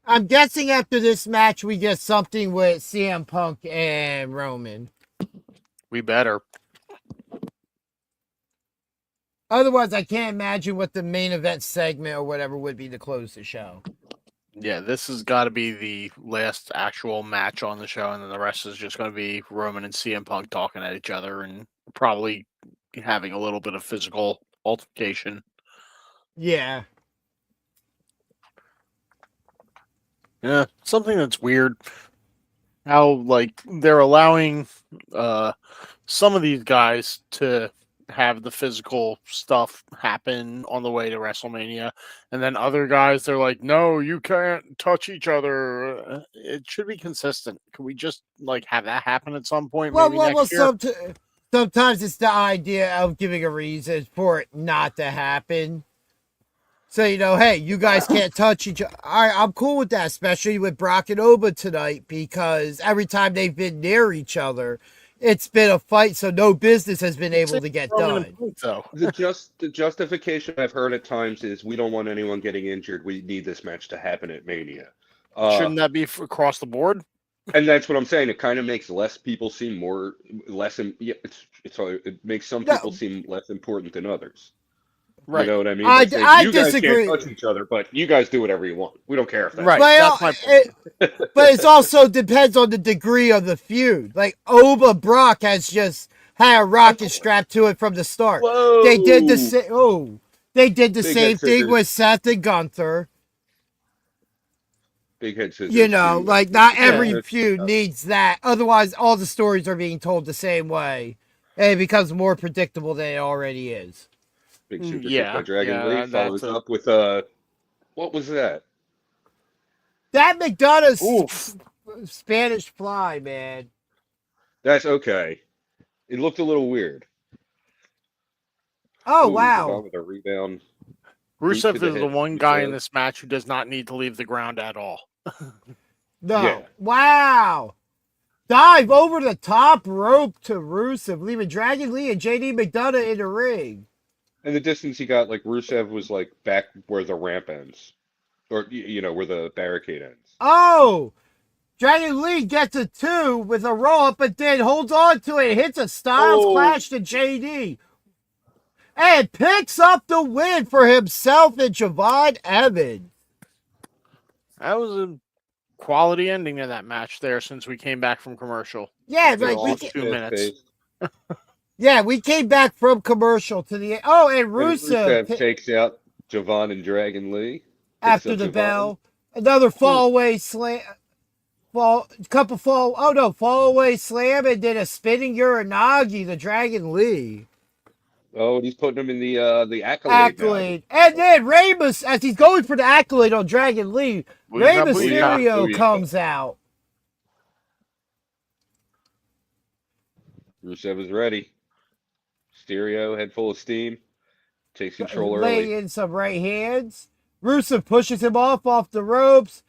Speaker 3: I'm guessing after this match, we get something with CM Punk and Roman.
Speaker 4: We better.
Speaker 3: Otherwise, I can't imagine what the main event segment or whatever would be to close the show.
Speaker 4: Yeah, this has got to be the last actual match on the show, and then the rest is just going to be Roman and CM Punk talking at each other and probably having a little bit of physical altercation.
Speaker 3: Yeah.
Speaker 4: Yeah, something that's weird. How, like, they're allowing some of these guys to have the physical stuff happen on the way to WrestleMania, and then other guys, they're like, no, you can't touch each other. It should be consistent. Can we just, like, have that happen at some point, maybe next year?
Speaker 3: sometimes it's the idea of giving a reason for it not to happen. So, hey, you guys can't touch each other. All right, I'm cool with that, especially with Brock and Oba tonight, because every time they've been near each other, it's been a fight, so no business has been able to get
Speaker 4: Roman
Speaker 3: done.
Speaker 4: and though.
Speaker 2: The justification I've heard at times is we don't want anyone getting injured. We need this match to happen at Mania.
Speaker 4: Shouldn't that be across the board?
Speaker 2: And that's what I'm saying. It kind of makes less people seem it makes some people seem less important than others.
Speaker 4: Right.
Speaker 2: You know what I mean?
Speaker 3: I
Speaker 2: You
Speaker 3: disagree.
Speaker 2: guys can't touch each other, but you guys do whatever you want. We don't care if that's
Speaker 4: Right.
Speaker 3: Well,
Speaker 4: That's my point.
Speaker 3: but it's also depends on the degree of the feud. Like Oba Brock has just had a rocket strapped to it from the start.
Speaker 2: Whoa!
Speaker 3: They did the same. They did the
Speaker 2: Big
Speaker 3: same
Speaker 2: head
Speaker 3: thing
Speaker 2: scissors.
Speaker 3: with Seth and Gunther.
Speaker 2: Big head scissors.
Speaker 3: Not
Speaker 2: Yeah.
Speaker 3: every feud needs that. Otherwise, all the stories are being told the same way, and it becomes more predictable than it already is.
Speaker 2: Big super kick
Speaker 4: Yeah,
Speaker 2: by Dragon
Speaker 4: yeah,
Speaker 2: Lee follows up with what was that?
Speaker 3: That McDonough's
Speaker 4: Oof.
Speaker 3: Spanish fly, man.
Speaker 2: That's okay. It looked a little weird.
Speaker 3: Oh,
Speaker 2: Ooh,
Speaker 3: wow.
Speaker 2: Devon with a rebound. Boot to
Speaker 4: Rusev
Speaker 2: the
Speaker 4: is the
Speaker 2: head,
Speaker 4: one guy in
Speaker 2: Rusev.
Speaker 4: this match who does not need to leave the ground at all.
Speaker 3: No.
Speaker 2: Yeah.
Speaker 3: Wow. Dive over the top rope to Rusev, leaving Dragon Lee and JD McDonough in the ring.
Speaker 2: And the distance he got, like Rusev was like back where the ramp ends, or where the barricade ends.
Speaker 3: Oh, Dragon Lee gets a 2 with a roll up, but then holds on to it, hits a Styles Clash to JD, and picks up the win for himself and Javon Evans.
Speaker 4: That was a quality ending to that match there since we came back from commercial.
Speaker 3: Yeah,
Speaker 4: The
Speaker 3: like
Speaker 4: last 2 minutes.
Speaker 3: we came back from commercial to the and Rusev
Speaker 2: takes out Javon and Dragon Lee
Speaker 3: after the bell. Another fall away slam. Fall away slam, and then a spinning Uranagi to Dragon Lee.
Speaker 2: Oh, and he's putting him in the
Speaker 3: Accolade. And then Reymus, as he's going for the accolade on Dragon Lee, Rey Mysterio comes out.
Speaker 2: Rusev is ready. Mysterio, head full of steam. Takes control
Speaker 3: Lay
Speaker 2: early.
Speaker 3: in some right hands. Rusev pushes him off the ropes.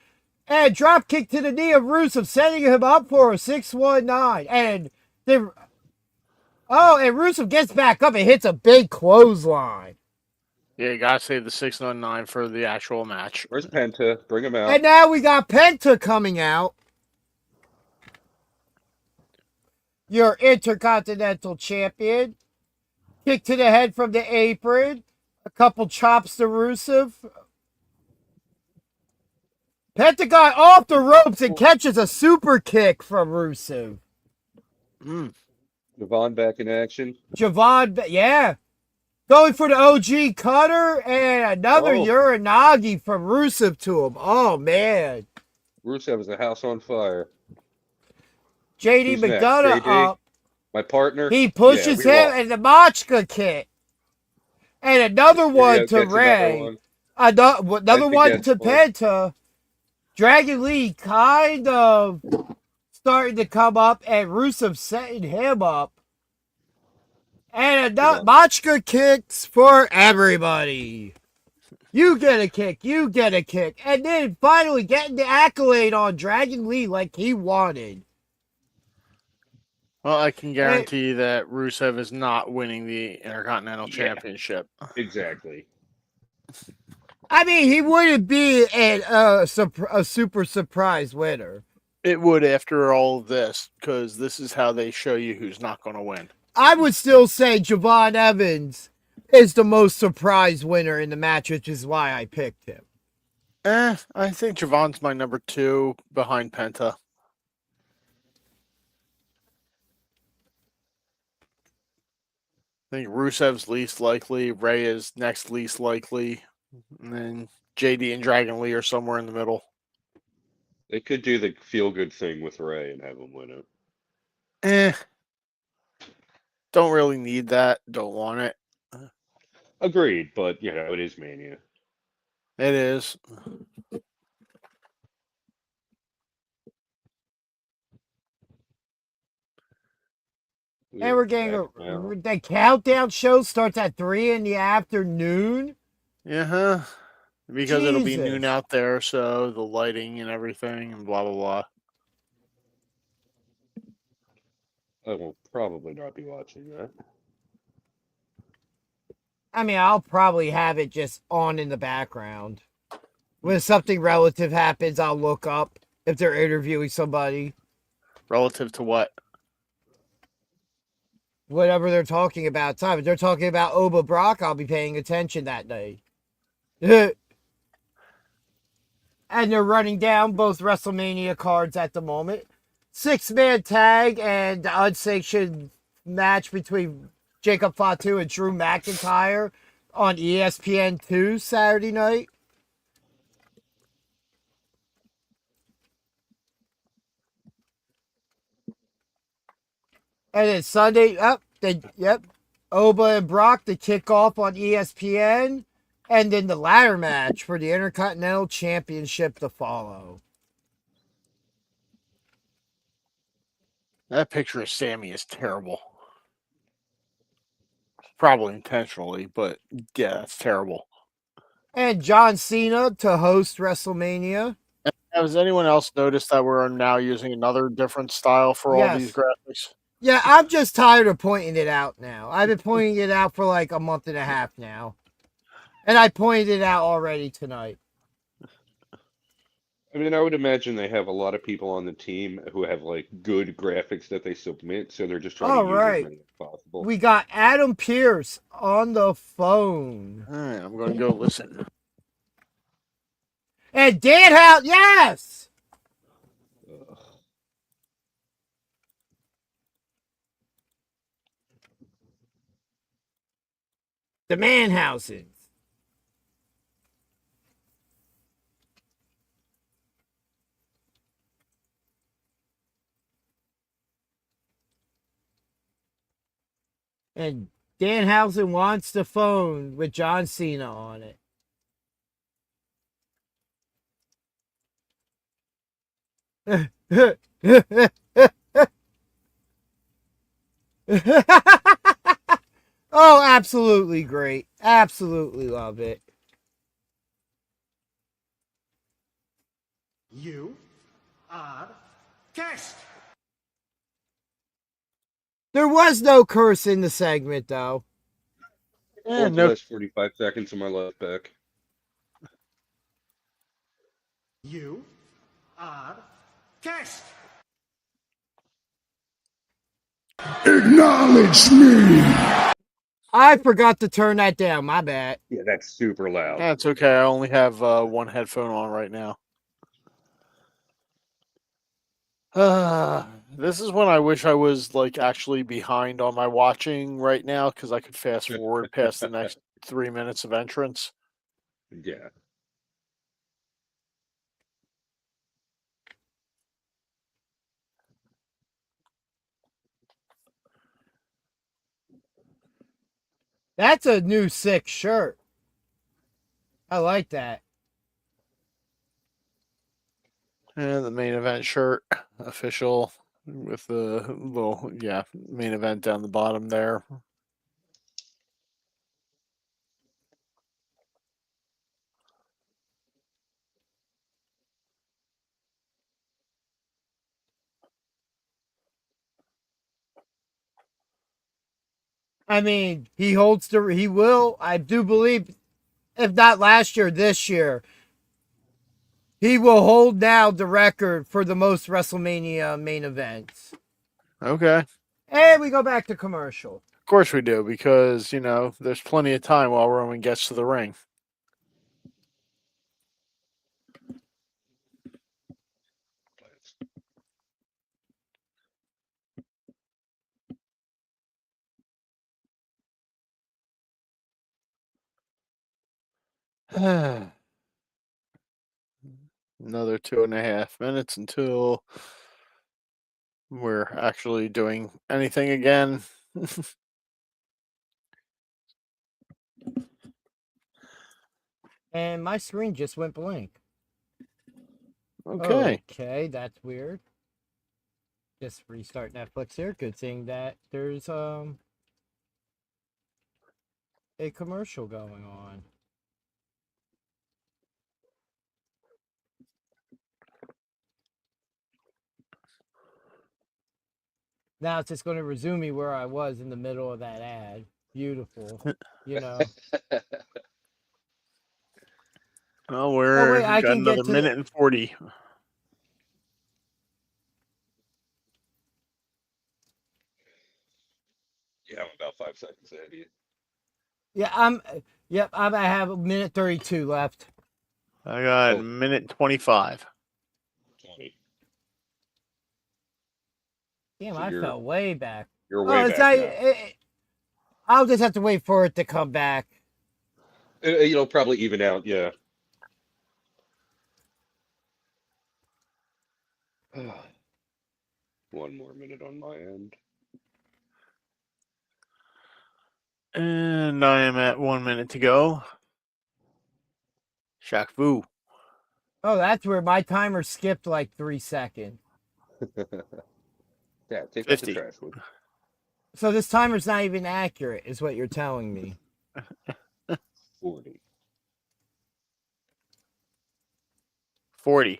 Speaker 3: And drop kick to the knee of Rusev, setting him up for a 619. And then, and Rusev gets back up and hits a big clothesline.
Speaker 4: Yeah, you gotta save the 619 for the actual match.
Speaker 2: Where's Penta? Bring him out.
Speaker 3: And now we got Penta coming out. Your Intercontinental Champion. Kick to the head from the apron. A couple chops to Rusev. Penta got off the ropes and catches a super kick from Rusev.
Speaker 2: Javon back in action.
Speaker 3: Javon, yeah. Going for the OG cutter and another Uranagi from Rusev to him. Oh, man.
Speaker 2: Rusev is a house on fire.
Speaker 3: JD
Speaker 2: Who's next?
Speaker 3: McDonough
Speaker 2: JD?
Speaker 3: up.
Speaker 2: My partner.
Speaker 3: He pushes him and the Machka kick. And another one to Ray. Another one to Penta. Dragon Lee kind of starting to come up and Rusev setting him up. And Machka kicks for everybody. You get a kick. You get a kick. And then finally getting the accolade on Dragon Lee like he wanted.
Speaker 4: Well, I can guarantee that Rusev is not winning the Intercontinental Championship.
Speaker 2: Exactly.
Speaker 3: I mean, he wouldn't be a super surprise winner.
Speaker 4: It would after all of this, because this is how they show you who's not going to win.
Speaker 3: I would still say Javon Evans is the most surprise winner in the match, which is why I picked him.
Speaker 4: I think Javon's my number 2 behind Penta. I think Rusev's least likely, Ray is next least likely, and then JD and Dragon Lee are somewhere in the middle.
Speaker 2: They could do the feel-good thing with Ray and have him win it.
Speaker 4: Don't really need that. Don't want it.
Speaker 2: Agreed, but, it is Mania.
Speaker 4: It is.
Speaker 3: And we're getting the countdown show starts at 3 in the afternoon.
Speaker 4: Yeah, because it'll be noon
Speaker 3: Jesus.
Speaker 4: out there, so the lighting and everything and blah blah blah.
Speaker 2: I will probably not be watching that.
Speaker 3: I mean, I'll probably have it just on in the background. When something relative happens, I'll look up if they're interviewing somebody.
Speaker 4: Relative to what?
Speaker 3: Whatever they're talking about. Time. If they're talking about Oba Brock, I'll be paying attention that day. And they're running down both WrestleMania cards at the moment. 6-man tag and the unsanctioned match between Jacob Fatu and Drew McIntyre on ESPN2 Saturday night. And then Sunday, Oba and Brock to kick off on ESPN. And then the ladder match for the Intercontinental Championship to follow.
Speaker 4: That picture of Sammy is terrible. Probably intentionally, but yeah, it's terrible.
Speaker 3: And John Cena to host WrestleMania.
Speaker 4: Has anyone else noticed that we're now using another different style for all these graphics?
Speaker 3: Yeah, I'm just tired of pointing it out now. I've been pointing it out for like a month and a half now. And I pointed it out already tonight.
Speaker 2: I mean, I would imagine they have a lot of people on the team who have like good graphics that they submit, so they're just trying to use as many as possible.
Speaker 3: We got Adam Pearce on the phone.
Speaker 4: All right, I'm going to go listen.
Speaker 3: And Dan House, yes!
Speaker 2: Ugh.
Speaker 3: The Manhouses. And Danhausen wants the phone with John Cena on it. Oh, absolutely great. Absolutely love it.
Speaker 7: You are cast.
Speaker 3: There was no curse in the segment, though.
Speaker 2: Want the last 45 seconds of my life back.
Speaker 7: You are cast. Acknowledge me.
Speaker 3: I forgot to turn that down. My bad.
Speaker 2: Yeah, that's super loud.
Speaker 4: That's okay. I only have one headphone on right now. This is when I wish I was like actually behind on my watching right now because I could fast forward past the next 3 minutes of entrance.
Speaker 2: Yeah.
Speaker 3: That's a new sick shirt. I like that.
Speaker 4: And the main event shirt, official, with the little, main event down the bottom there.
Speaker 3: I mean, he will, I do believe, if not last year, this year, he will hold now the record for the most WrestleMania main events.
Speaker 4: Okay.
Speaker 3: And we go back to commercial.
Speaker 4: Of course we do, because, there's plenty of time while Roman gets to the ring. Another 2.5 minutes until we're actually doing anything again.
Speaker 3: And my screen just went blank.
Speaker 4: Okay.
Speaker 3: Okay, that's weird. Just restart Netflix here. Good thing that there's a commercial going on. Now it's just going to resume me where I was in the middle of that ad. Beautiful, you know.
Speaker 4: Well,
Speaker 3: Oh wait, I
Speaker 4: got
Speaker 3: can
Speaker 4: another
Speaker 3: get to the.
Speaker 4: minute and 40.
Speaker 2: Yeah, I'm about 5 seconds ahead of you.
Speaker 3: Yeah, Yep, I have a minute 32 left.
Speaker 4: I got
Speaker 2: Oh.
Speaker 4: minute and 25.
Speaker 2: 20.
Speaker 3: Damn,
Speaker 2: So
Speaker 3: I fell way back.
Speaker 2: you're
Speaker 3: Oh,
Speaker 2: way
Speaker 3: it's
Speaker 2: back
Speaker 3: not.
Speaker 2: now.
Speaker 3: I'll just have to wait for it to come back.
Speaker 2: It'll probably even out, yeah. One more minute on my end.
Speaker 4: And I am at 1 minute to go. Shaq Fu.
Speaker 3: Oh, that's where my timer skipped like 3 seconds.
Speaker 2: Yeah, take out the
Speaker 4: 50.
Speaker 2: trash one.
Speaker 3: So this timer's not even accurate, is what you're telling me.
Speaker 2: 40.
Speaker 4: 40.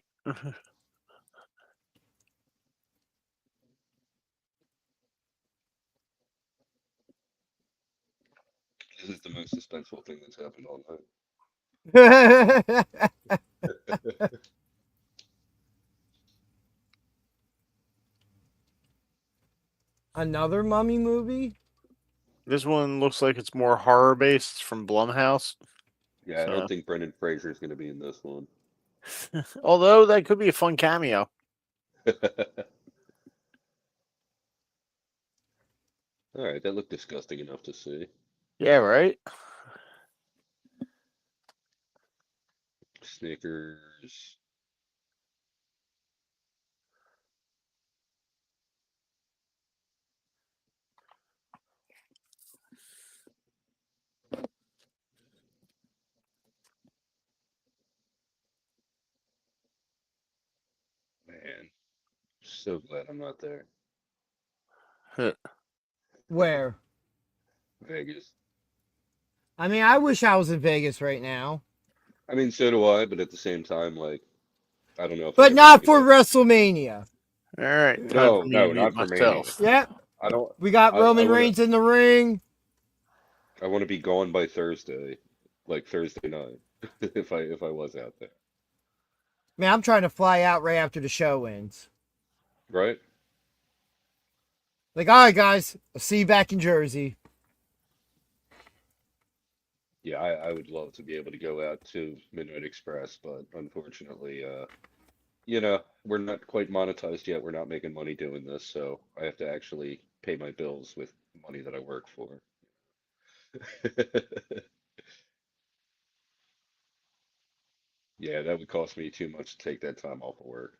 Speaker 2: This is the most suspenseful thing that's happened all night.
Speaker 3: Another mummy movie?
Speaker 4: This one looks like it's more horror based from Blumhouse.
Speaker 2: Yeah, I
Speaker 4: So.
Speaker 2: don't think Brendan Fraser's going to be in this one.
Speaker 4: Although that could be a fun cameo.
Speaker 2: All right, that looked disgusting enough to see.
Speaker 4: Yeah, right?
Speaker 2: Snickers. Man, so glad I'm not there.
Speaker 3: Where?
Speaker 2: Vegas.
Speaker 3: I mean, I wish I was in Vegas right now.
Speaker 2: I mean, so do I, but at the same time, like, I don't know if
Speaker 3: But
Speaker 2: I'd
Speaker 3: not
Speaker 2: ever
Speaker 3: for
Speaker 2: make it
Speaker 3: WrestleMania.
Speaker 4: All right. Time
Speaker 2: No,
Speaker 4: for me
Speaker 2: no,
Speaker 4: to mute
Speaker 2: not for Mania.
Speaker 4: myself.
Speaker 3: Yep.
Speaker 2: I don't.
Speaker 3: We got
Speaker 2: I
Speaker 3: Roman
Speaker 2: wanna.
Speaker 3: Reigns in the ring.
Speaker 2: I want to be gone by Thursday, like Thursday night, if I was out there.
Speaker 3: Man, I'm trying to fly out right after the show ends.
Speaker 2: Right?
Speaker 3: Like, all right, guys, I'll see you back in Jersey.
Speaker 2: Yeah, I would love to be able to go out to Midnight Express, but unfortunately, we're not quite monetized yet. We're not making money doing this, so I have to actually pay my bills with money that I work for. Yeah, that would cost me too much to take that time off of work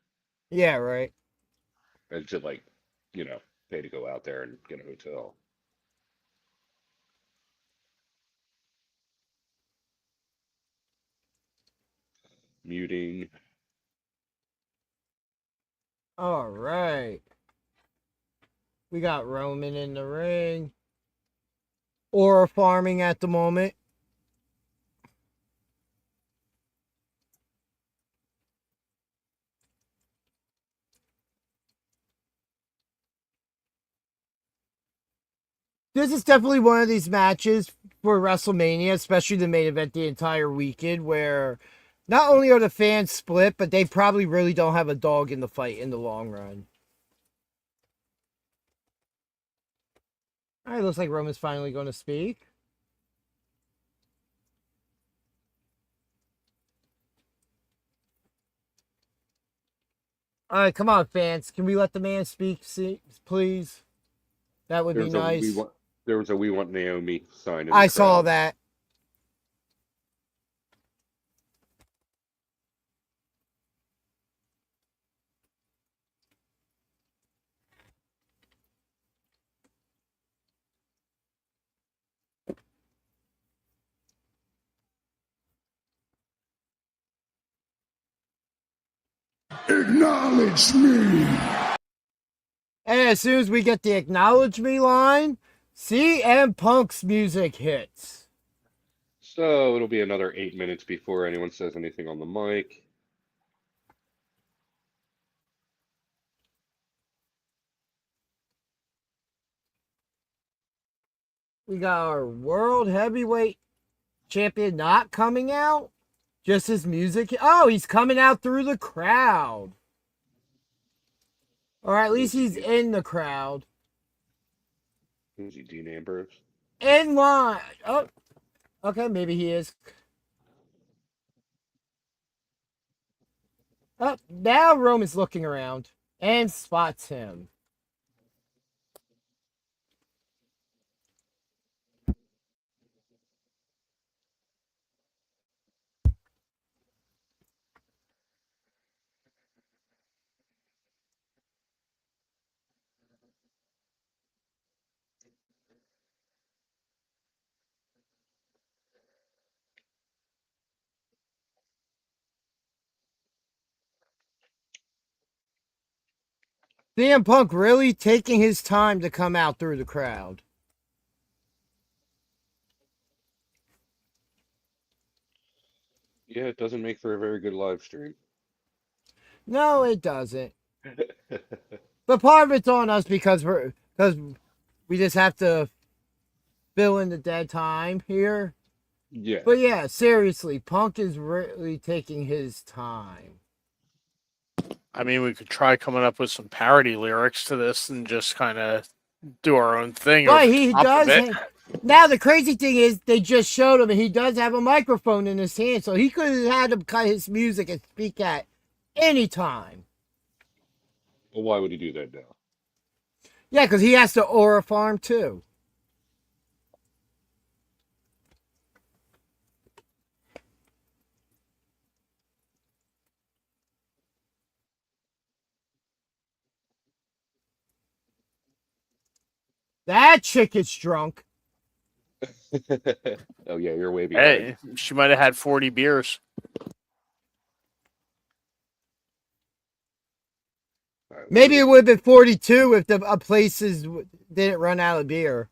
Speaker 3: Yeah, right.
Speaker 2: and to like, pay to go out there and get a hotel. Muting.
Speaker 3: All right. We got Roman in the ring. Or farming at the moment. This is definitely one of these matches for WrestleMania, especially the main event the entire weekend, where not only are the fans split, but they probably really don't have a dog in the fight in the long run. All right, looks like Roman's finally going to speak. All right, come on, fans. Can we let the man speak, please? That would be nice.
Speaker 2: There was a "We Want Naomi" sign in the
Speaker 3: I saw
Speaker 2: crowd.
Speaker 3: that.
Speaker 7: Acknowledge me.
Speaker 3: And as soon as we get the acknowledge me line, CM Punk's music hits.
Speaker 2: So it'll be another 8 minutes before anyone says anything on the mic.
Speaker 3: We got our World Heavyweight Champion not coming out. Just his music. Oh, he's coming out through the crowd. Or at least he's in the crowd.
Speaker 2: Is he Dean Ambrose?
Speaker 3: In line. Oh, okay, maybe he is. Oh, now Roman's looking around and spots him. CM Punk really taking his time to come out through the crowd.
Speaker 2: Yeah, it doesn't make for a very good live stream.
Speaker 3: No, it doesn't. But part of it's on us because we just have to fill in the dead time here.
Speaker 2: Yeah.
Speaker 3: But yeah, seriously, Punk is really taking his time.
Speaker 4: I mean, we could try coming up with some parody lyrics to this and just kind of do our own thing.
Speaker 3: But he does. Now the crazy thing is, they just showed him, and he does have a microphone in his hand, so he could have had him cut his music and speak at any time.
Speaker 2: Well, why would he do that now?
Speaker 3: Yeah, because he has to aura farm too. That chick is drunk.
Speaker 2: Oh yeah, you're way behind.
Speaker 4: Hey, she might have had 40 beers.
Speaker 2: Right,
Speaker 3: Maybe it would have been 42 if the places didn't run out of beer.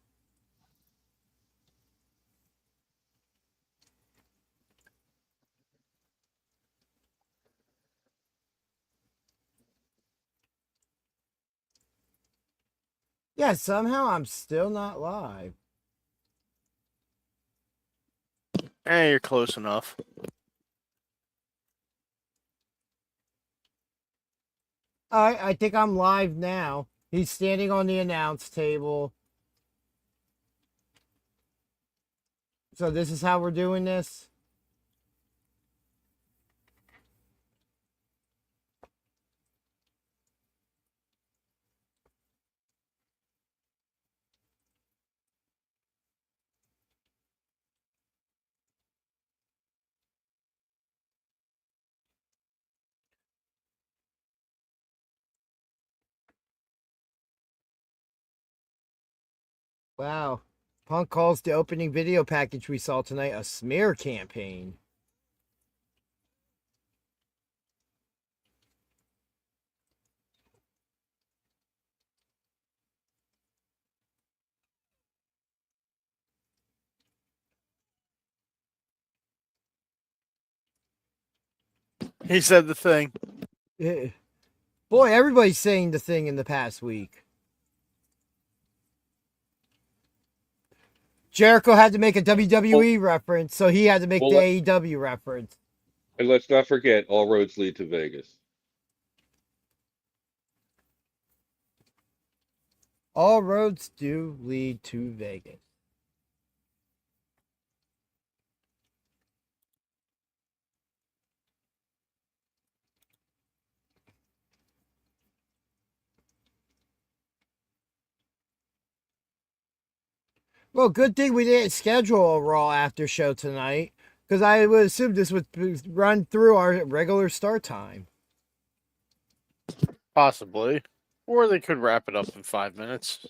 Speaker 3: Yeah, somehow I'm still not live.
Speaker 4: Hey, you're close enough.
Speaker 3: Alright, I think I'm live now. He's standing on the announce table. So this is how we're doing this? Wow. Punk calls the opening video package we saw tonight a smear campaign.
Speaker 4: He said the thing.
Speaker 3: Boy, everybody's saying the thing in the past week. Jericho had to make a WWE reference, so he had to make the AEW reference.
Speaker 2: And let's not forget, all roads lead to Vegas.
Speaker 3: All roads do lead to Vegas. Well, good thing we didn't schedule a Raw after show tonight, because I would assume this would run through our regular start time.
Speaker 4: Possibly. Or they could wrap it up in 5 minutes.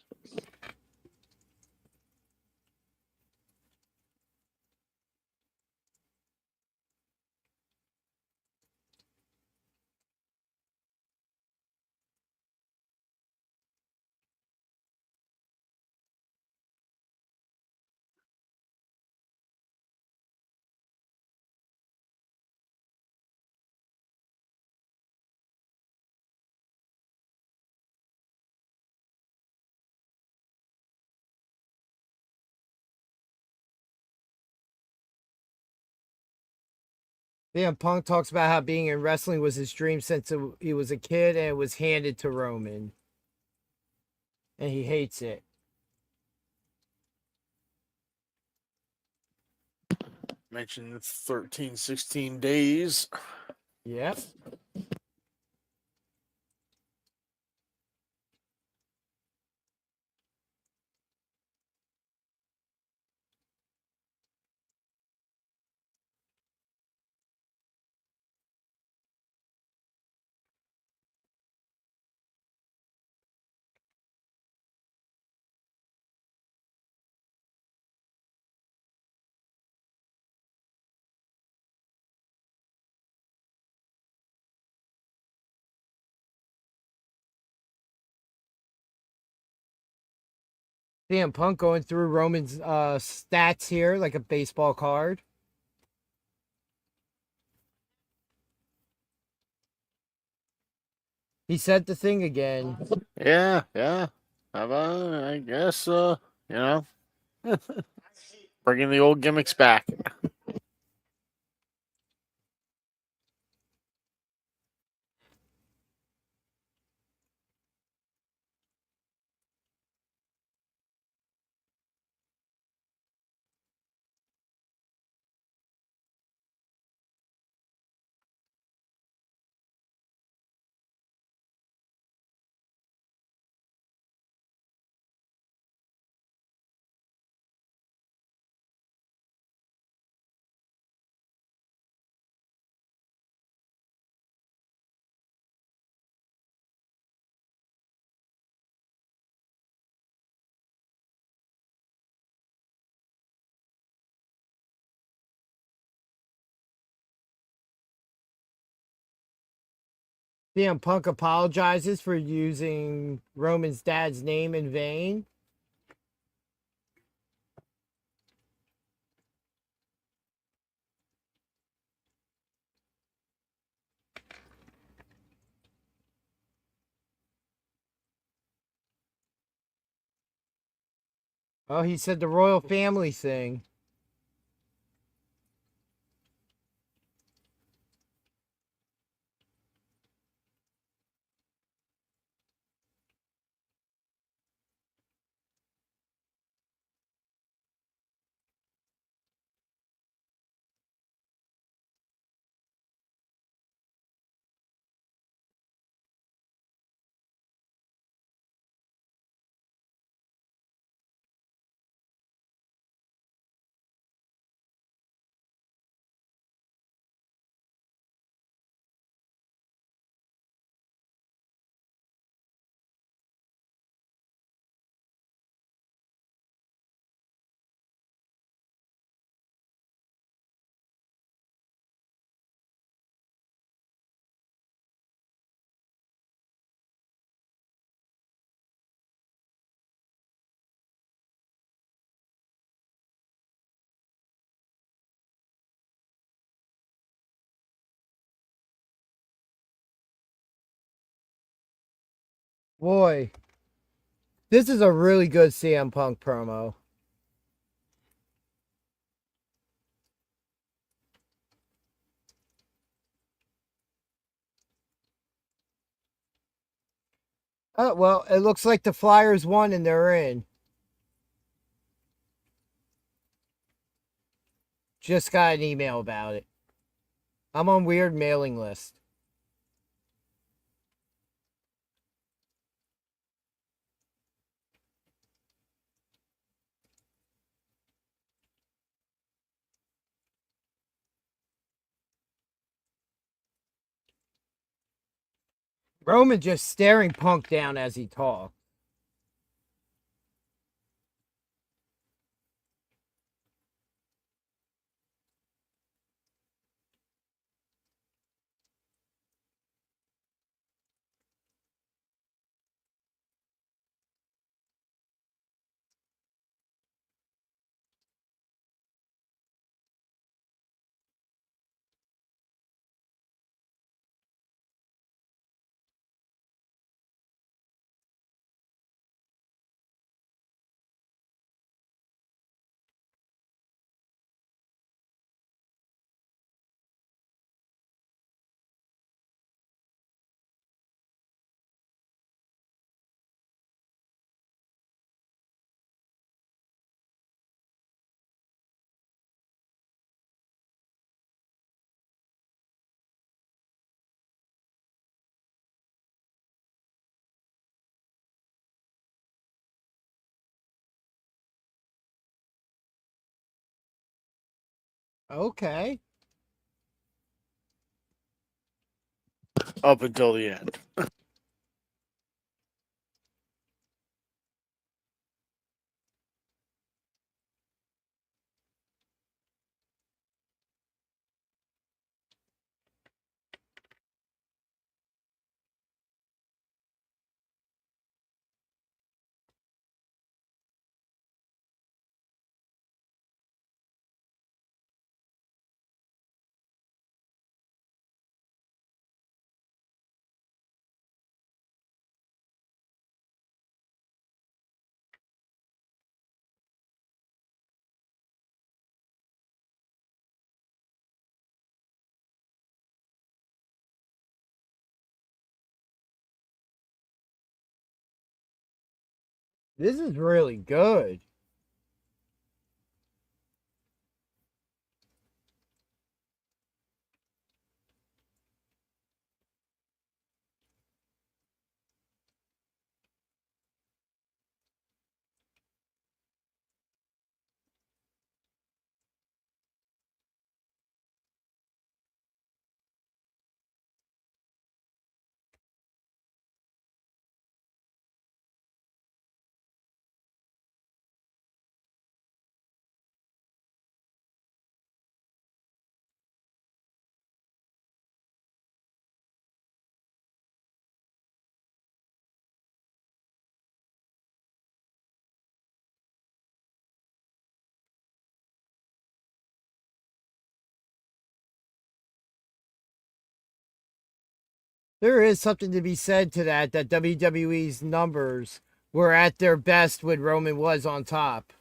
Speaker 3: CM Punk talks about how being in wrestling was his dream since he was a kid, and it was handed to Roman. And he hates it.
Speaker 4: Mentioned 13, 16 days.
Speaker 3: Yep. CM Punk going through Roman's stats here like a baseball card. He said the thing again.
Speaker 4: Yeah. I guess, bringing the old gimmicks back.
Speaker 3: CM Punk apologizes for using Roman's dad's name in vain. Oh, he said the royal family thing. Boy, this is a really good CM Punk promo. Oh, well, it looks like the Flyers won and they're in. Just got an email about it. I'm on weird mailing list. Roman just staring Punk down as he talks. Okay.
Speaker 4: Up until the end.
Speaker 3: This is really good. There is something to be said to that WWE's numbers were at their best when Roman was on top.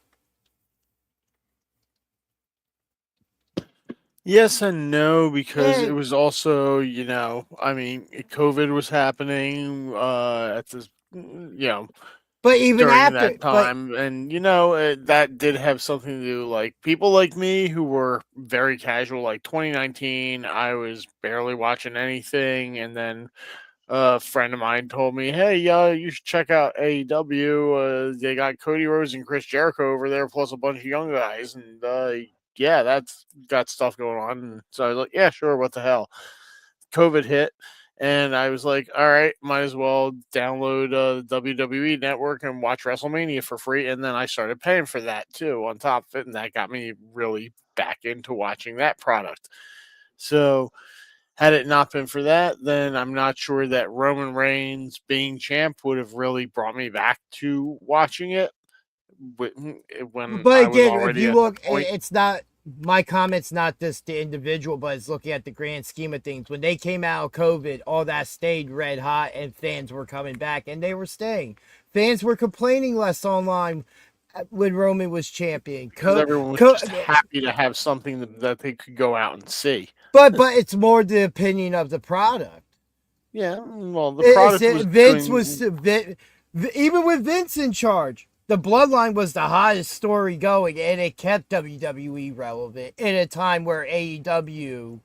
Speaker 4: Yes and no, because it
Speaker 3: And
Speaker 4: was also, I mean, COVID was happening at this,
Speaker 3: but even
Speaker 4: during
Speaker 3: after,
Speaker 4: that
Speaker 3: but
Speaker 4: time, and that did have something to do. Like people like me who were very casual, like 2019, I was barely watching anything, and then a friend of mine told me, "Hey, you should check out AEW. They got Cody Rhodes and Chris Jericho over there, plus a bunch of young guys, and yeah, that's got stuff going on." And so I was like, "Yeah, sure. What the hell?" COVID hit, and I was like, "All right, might as well download the WWE Network and watch WrestleMania for free." And then I started paying for that too on top of it, and that got me really back into watching that product. So had it not been for that, then I'm not sure that Roman Reigns being champ would have really brought me back to watching it when
Speaker 3: but
Speaker 4: I was
Speaker 3: again, if
Speaker 4: already
Speaker 3: you
Speaker 4: at the
Speaker 3: look,
Speaker 4: point.
Speaker 3: it's not my comments, not just the individual, but it's looking at the grand scheme of things. When they came out of COVID, all that stayed red hot, and fans were coming back, and they were staying. Fans were complaining less online when Roman was champion.
Speaker 4: Because everyone was just happy to have something that they could go out and see.
Speaker 3: But it's more the opinion of the product.
Speaker 4: Yeah, well, the
Speaker 3: It's
Speaker 4: product was
Speaker 3: Vince
Speaker 4: doing.
Speaker 3: was even with Vince in charge. The Bloodline was the hottest story going, and it kept WWE relevant in a time where AEW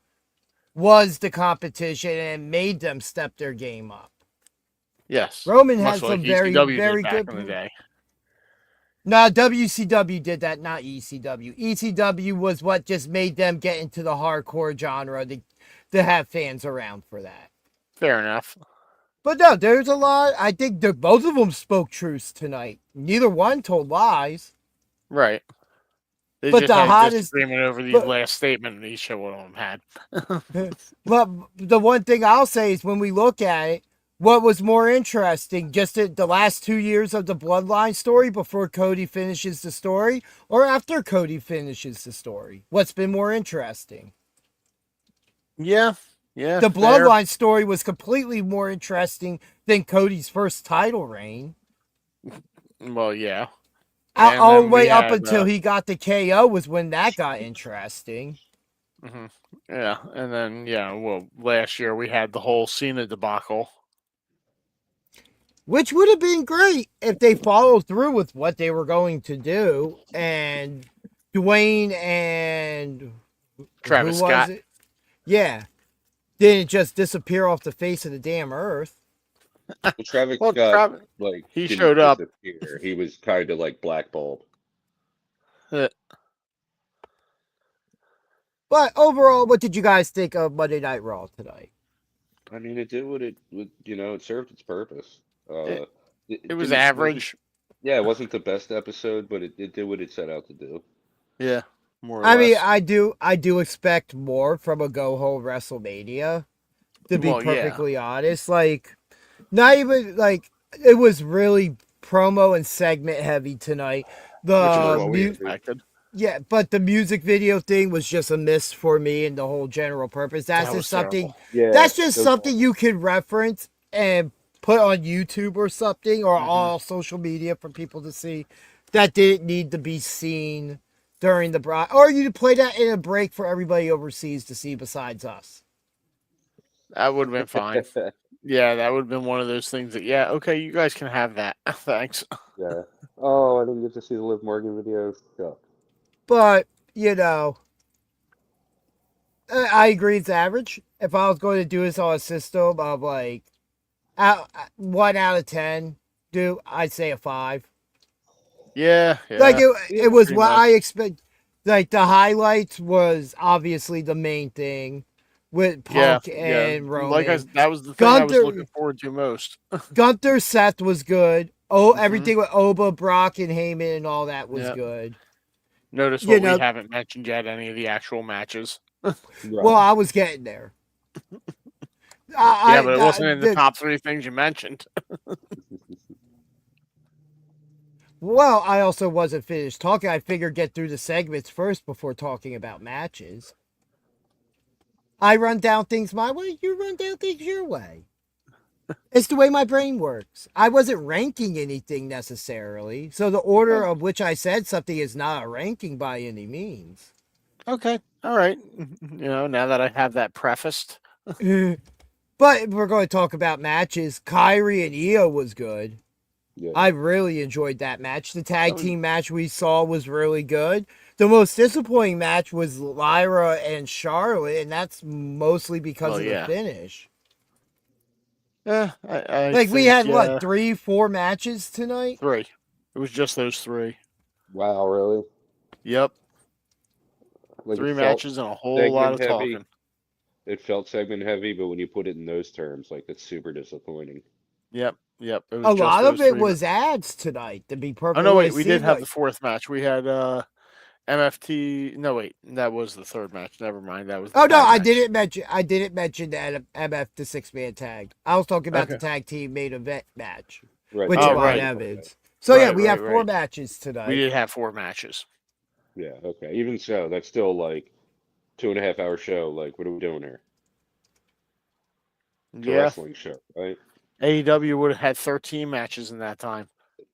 Speaker 3: was the competition and made them step their game up.
Speaker 4: Yes,
Speaker 3: Roman
Speaker 4: much
Speaker 3: has
Speaker 4: like
Speaker 3: some very,
Speaker 4: ECW did
Speaker 3: very
Speaker 4: back
Speaker 3: good.
Speaker 4: in the day.
Speaker 3: No, WCW did that, not ECW. ECW was what just made them get into the hardcore genre to have fans around for that.
Speaker 4: Fair enough.
Speaker 3: But no, there's a lot. I think both of them spoke truths tonight. Neither one told lies.
Speaker 4: Right. They
Speaker 3: But
Speaker 4: just
Speaker 3: the
Speaker 4: had a
Speaker 3: hottest,
Speaker 4: disagreement over the
Speaker 3: but
Speaker 4: last statement each of them had.
Speaker 3: but the one thing I'll say is when we look at it, what was more interesting, just the last 2 years of the Bloodline story before Cody finishes the story, or after Cody finishes the story? What's been more interesting?
Speaker 4: Yeah,
Speaker 3: The
Speaker 4: fair.
Speaker 3: Bloodline story was completely more interesting than Cody's first title reign.
Speaker 4: Well, yeah.
Speaker 3: All the
Speaker 4: And then we
Speaker 3: way up
Speaker 4: had,
Speaker 3: until he got the KO was when that got interesting.
Speaker 4: yeah, and then well, last year we had the whole Cena debacle.
Speaker 3: Which would have been great if they followed through with what they were going to do. And Dwayne and
Speaker 4: Travis
Speaker 3: who was
Speaker 4: Scott.
Speaker 3: it? Yeah. Didn't just disappear off the face of the damn earth.
Speaker 2: Well, Travis
Speaker 4: Well,
Speaker 2: Scott like
Speaker 4: he
Speaker 2: didn't
Speaker 4: showed up.
Speaker 2: disappear. He was kind of like blackballed.
Speaker 4: Uh,
Speaker 3: But overall, what did you guys think of Monday Night Raw tonight?
Speaker 2: I mean, it did what it would, it served its purpose.
Speaker 4: It,
Speaker 2: Uh,
Speaker 4: it
Speaker 2: it
Speaker 4: was
Speaker 2: didn't wasn't
Speaker 4: average.
Speaker 2: yeah, it wasn't the best episode, but it did what it set out to do.
Speaker 4: Yeah, more or
Speaker 3: I mean,
Speaker 4: less.
Speaker 3: I do expect more from a go home WrestleMania. To be
Speaker 4: Well, yeah.
Speaker 3: perfectly honest, like, not even like it was really promo and segment heavy tonight.
Speaker 4: Which is
Speaker 3: The
Speaker 4: what we
Speaker 3: mu-
Speaker 4: expected.
Speaker 3: Yeah, but the music video thing was just a miss for me and the whole general purpose.
Speaker 4: That was terrible.
Speaker 2: Yeah,
Speaker 3: That's just
Speaker 2: it was
Speaker 3: something you can reference and put on YouTube or something or all social media for people to see. That didn't need to be seen during the or you play that in a break for everybody overseas to see besides us.
Speaker 4: That would have been fine. Yeah, that would have been one of those things that, yeah, okay, you guys can have that. Thanks.
Speaker 2: yeah. Oh, I didn't get to see the Liv Morgan video. Yeah.
Speaker 3: But, you know, I agree it's average. If I was going to do this on a system of like 1 out of 10, I'd say a 5.
Speaker 4: Yeah,
Speaker 3: Like it was
Speaker 4: pretty
Speaker 3: what
Speaker 4: much.
Speaker 3: I expect. Like the highlights was obviously the main thing with Punk and Roman.
Speaker 4: That was the thing I was
Speaker 3: Gunther,
Speaker 4: looking forward to most.
Speaker 3: Gunther Seth was good. Oh,
Speaker 4: Mhm.
Speaker 3: everything with Oba, Brock, and Heyman and all that was
Speaker 4: Yep.
Speaker 3: good.
Speaker 4: Notice
Speaker 3: You
Speaker 4: what we
Speaker 3: know,
Speaker 4: haven't mentioned yet, any of the actual matches.
Speaker 3: well, I was getting there.
Speaker 4: Yeah, but it wasn't in the
Speaker 3: the
Speaker 4: top 3 things you mentioned.
Speaker 3: Well, I also wasn't finished talking. I figured get through the segments first before talking about matches. I run down things my way, you run down things your way. It's the way my brain works. I wasn't ranking anything necessarily, so the order of which I said something is not a ranking by any means.
Speaker 4: Okay, all right. Now that I have that prefaced.
Speaker 3: But if we're going to talk about matches, Kyrie and Io was good.
Speaker 2: Yeah.
Speaker 3: I really enjoyed that match. The tag team match we saw was really good. The most disappointing match was Lyra and Charlotte, and that's mostly because of the finish.
Speaker 4: Yeah, I
Speaker 3: Like, we had,
Speaker 4: think,
Speaker 3: 3, 4 matches tonight?
Speaker 4: 3. It was just those 3.
Speaker 2: Wow, really?
Speaker 4: Yep.
Speaker 2: Like
Speaker 4: 3
Speaker 2: it felt
Speaker 4: matches and a whole lot of
Speaker 2: segment heavy.
Speaker 4: talking.
Speaker 2: It felt segment heavy, but when you put it in those terms, like it's super disappointing.
Speaker 4: Yep. It was
Speaker 3: A
Speaker 4: just
Speaker 3: lot of
Speaker 4: those
Speaker 3: it
Speaker 4: 3
Speaker 3: was ads tonight, to be
Speaker 4: Oh
Speaker 3: perfectly
Speaker 4: no, wait,
Speaker 3: honest.
Speaker 4: we did have the 4th match. We had MFT. No, wait, that was the 3rd match. Never mind, that was. The
Speaker 3: Oh no,
Speaker 4: tag
Speaker 3: I
Speaker 4: match.
Speaker 3: didn't mention the MF the 6-man tag. I was talking about the
Speaker 4: Okay.
Speaker 3: tag team main event match,
Speaker 2: Right.
Speaker 3: which
Speaker 4: Oh,
Speaker 3: is
Speaker 4: right.
Speaker 3: Evans. So yeah,
Speaker 4: Right,
Speaker 3: we have
Speaker 4: right,
Speaker 3: 4
Speaker 4: right.
Speaker 3: matches tonight.
Speaker 4: We did have 4 matches.
Speaker 2: Yeah. Okay. Even so, that's still like 2.5 hour show. Like, what are we doing here? It's a
Speaker 4: Yeah,
Speaker 2: wrestling show, right?
Speaker 4: AEW would have had 13 matches in that time.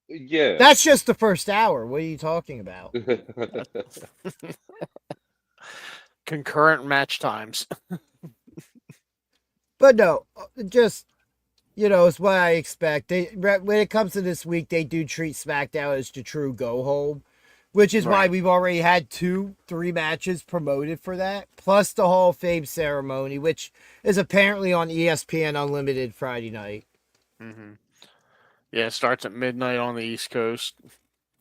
Speaker 2: Yeah.
Speaker 3: That's just the first hour. What are you talking about?
Speaker 4: Concurrent match times.
Speaker 3: But no, just it's what I expect. When it comes to this week, they do treat SmackDown as the true go home, which is why
Speaker 4: Right.
Speaker 3: we've already had 2, 3 matches promoted for that, plus the Hall of Fame ceremony, which is apparently on ESPN Unlimited Friday night.
Speaker 4: Mm-hmm. Yeah, it starts at midnight on the East Coast,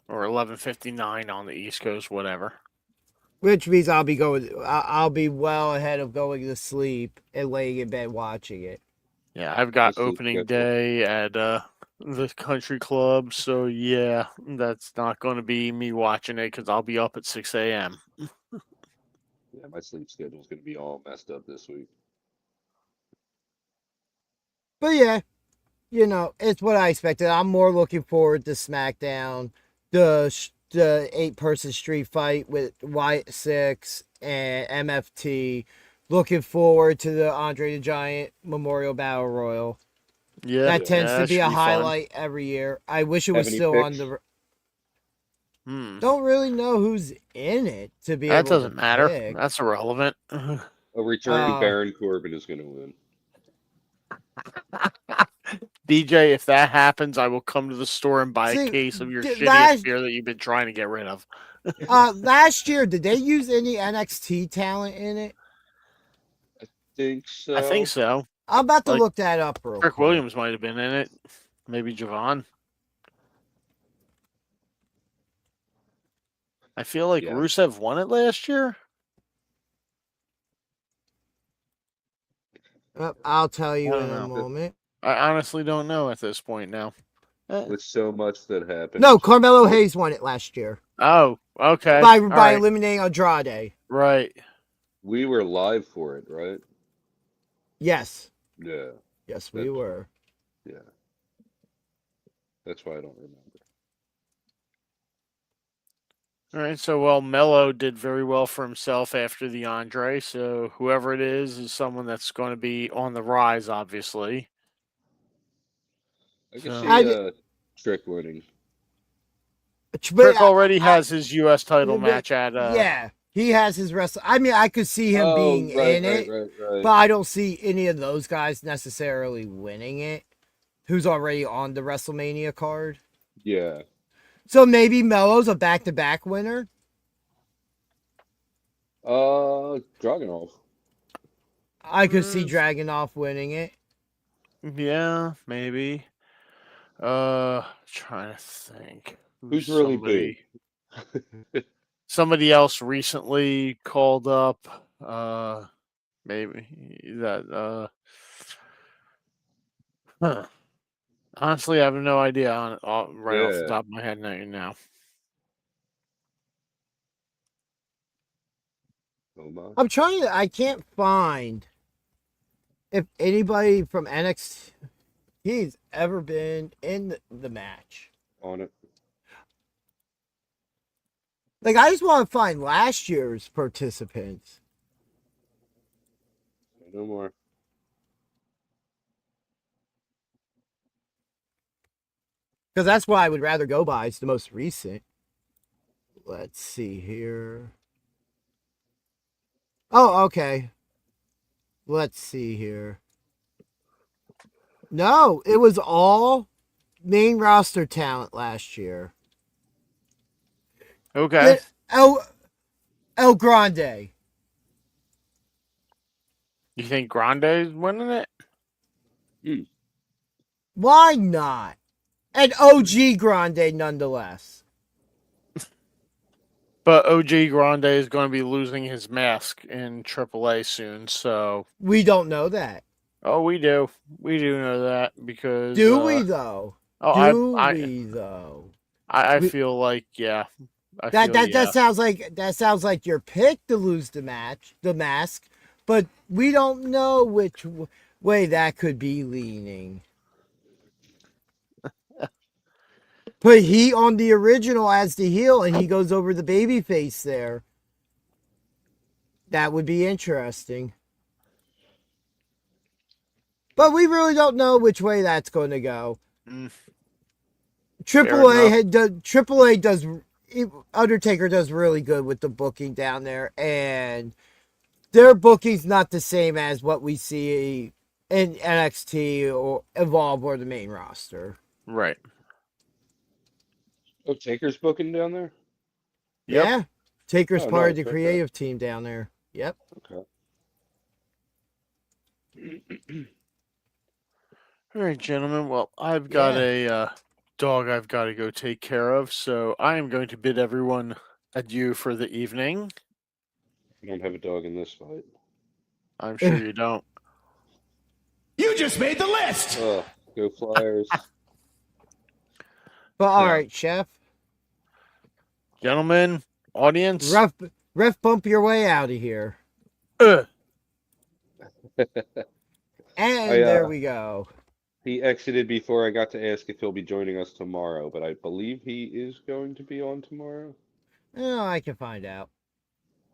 Speaker 4: or 11:59 on the East Coast, whatever.
Speaker 3: Which means I'll be well ahead of going to sleep and laying in bed watching it.
Speaker 4: Yeah, I've got
Speaker 2: That's the
Speaker 4: opening
Speaker 2: schedule.
Speaker 4: day at the country club, so yeah, that's not going to be me watching it because I'll be up at 6 a.m.
Speaker 2: Yeah, my sleep schedule's gonna be all messed up this week.
Speaker 3: But yeah, it's what I expected. I'm more looking forward to SmackDown, the 8-person street fight with Wyatt 6 and MFT. Looking forward to the Andre the Giant Memorial Battle Royal.
Speaker 4: Yeah,
Speaker 3: That tends to be
Speaker 4: should
Speaker 3: a
Speaker 4: fun.
Speaker 3: highlight every year. I wish it was
Speaker 2: Have any
Speaker 3: still on
Speaker 2: picks?
Speaker 3: the.
Speaker 4: Hmm.
Speaker 3: Don't really know who's in it to be
Speaker 4: That
Speaker 3: able
Speaker 4: doesn't
Speaker 3: to
Speaker 4: matter.
Speaker 3: pick.
Speaker 4: That's irrelevant.
Speaker 2: A returning Baron Corbin is gonna win.
Speaker 4: DJ, if that happens, I will come to the store and buy
Speaker 3: See,
Speaker 4: a case of your shittiest
Speaker 3: last-
Speaker 4: beer that you've been trying to get rid of.
Speaker 3: Last year, did they use any NXT talent in it?
Speaker 2: Think so.
Speaker 4: I think so.
Speaker 3: I'm about to
Speaker 4: Like,
Speaker 3: look that up real
Speaker 4: Kirk
Speaker 3: quick.
Speaker 4: Williams might have been in it. Maybe Javon. I feel like
Speaker 2: Yeah.
Speaker 4: Rusev won it last year.
Speaker 3: I'll tell
Speaker 4: I
Speaker 3: you
Speaker 4: don't
Speaker 3: in a
Speaker 4: know.
Speaker 3: moment.
Speaker 4: I honestly don't know at this point now.
Speaker 2: With so much that happened.
Speaker 3: No, Carmelo Hayes won it last year
Speaker 4: Oh, okay.
Speaker 3: by
Speaker 4: All right.
Speaker 3: eliminating Andrade.
Speaker 4: Right.
Speaker 2: We were live for it, right?
Speaker 3: Yes.
Speaker 2: Yeah.
Speaker 3: Yes, we
Speaker 2: That's-
Speaker 3: were.
Speaker 2: Yeah. That's why I don't remember.
Speaker 4: All right. So, well, Mello did very well for himself after the Andre. So, whoever it is someone that's going to be on the rise, obviously.
Speaker 2: I can
Speaker 4: So-
Speaker 2: see Trick winning.
Speaker 4: Trick already has his U.S. title match at.
Speaker 3: Yeah, he has his wrestle. I mean, I could see him being in it, but I don't see any of those guys necessarily winning it. Who's already on the WrestleMania card?
Speaker 2: Yeah.
Speaker 3: So maybe Mello's a back-to-back winner.
Speaker 2: Dragunov.
Speaker 3: I could see Dragunov winning it.
Speaker 4: Yeah, maybe. Trying to think.
Speaker 2: Who's really big?
Speaker 4: Somebody else recently called up. Maybe that. Huh. Honestly, I have no idea right off the top of my head now.
Speaker 3: I'm trying to. I can't find if anybody from NXT's ever been in the match.
Speaker 2: On it.
Speaker 3: Like, I just want to find last year's participants.
Speaker 2: No more.
Speaker 3: Because that's what I would rather go by. It's the most recent. Let's see here. Oh, okay. Let's see here. No, it was all main roster talent last year.
Speaker 4: Okay.
Speaker 3: El Grande.
Speaker 4: You think Grande's winning it?
Speaker 3: Why not? And OG Grande nonetheless.
Speaker 4: But OG Grande is going to be losing his mask in AAA soon, so
Speaker 3: we don't know that.
Speaker 4: Oh, we do. We do know that because.
Speaker 3: Do we though?
Speaker 4: Oh, I feel like yeah.
Speaker 3: That sounds like your pick to lose the mask, but we don't know which way that could be leaning. Put Heat on the original as the heel, and he goes over the baby face there. That would be interesting. But we really don't know which way that's going to go. AAA does. Undertaker does really good with the booking down there, and their booking's not the same as what we see in NXT or Evolve or the main roster.
Speaker 4: Right.
Speaker 2: Oh, Taker's booking down there?
Speaker 3: Yep. Yeah. Taker's part of the creative team down there. Yep.
Speaker 2: Okay.
Speaker 4: All right, gentlemen. Well, I've got a dog I've got to go take care of, so I am going to bid everyone adieu for the evening.
Speaker 2: I don't have a dog in this fight.
Speaker 4: I'm sure you don't.
Speaker 7: You just made the list!
Speaker 2: Oh, go Flyers.
Speaker 3: But all right, Chef.
Speaker 4: Gentlemen, audience.
Speaker 3: Ref bump your way out of here. And there we go.
Speaker 2: He exited before I got to ask if he'll be joining us tomorrow, but I believe he is going to be on tomorrow.
Speaker 3: Oh, I can find out.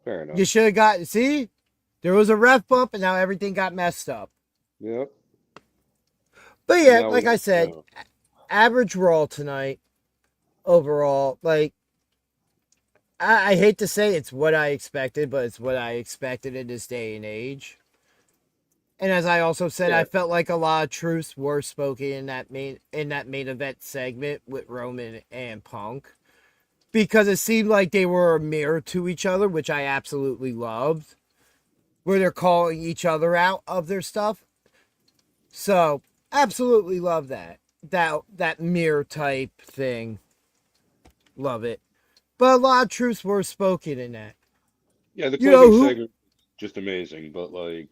Speaker 2: Fair enough.
Speaker 3: You should have see? There was a ref bump and now everything got messed up.
Speaker 2: Yep.
Speaker 3: But yeah, like I said, average Raw tonight overall. Like, I hate to say it's what I expected, but it's what I expected in this day and age. And as I also said, I felt like a lot of truths were spoken in that main event segment with Roman and Punk, because it seemed like they were a mirror to each other, which I absolutely loved, where they're calling each other out of their stuff. So absolutely love that mirror type thing. Love it. But a lot of truths were spoken in that.
Speaker 2: Yeah, the closing segment just amazing, but like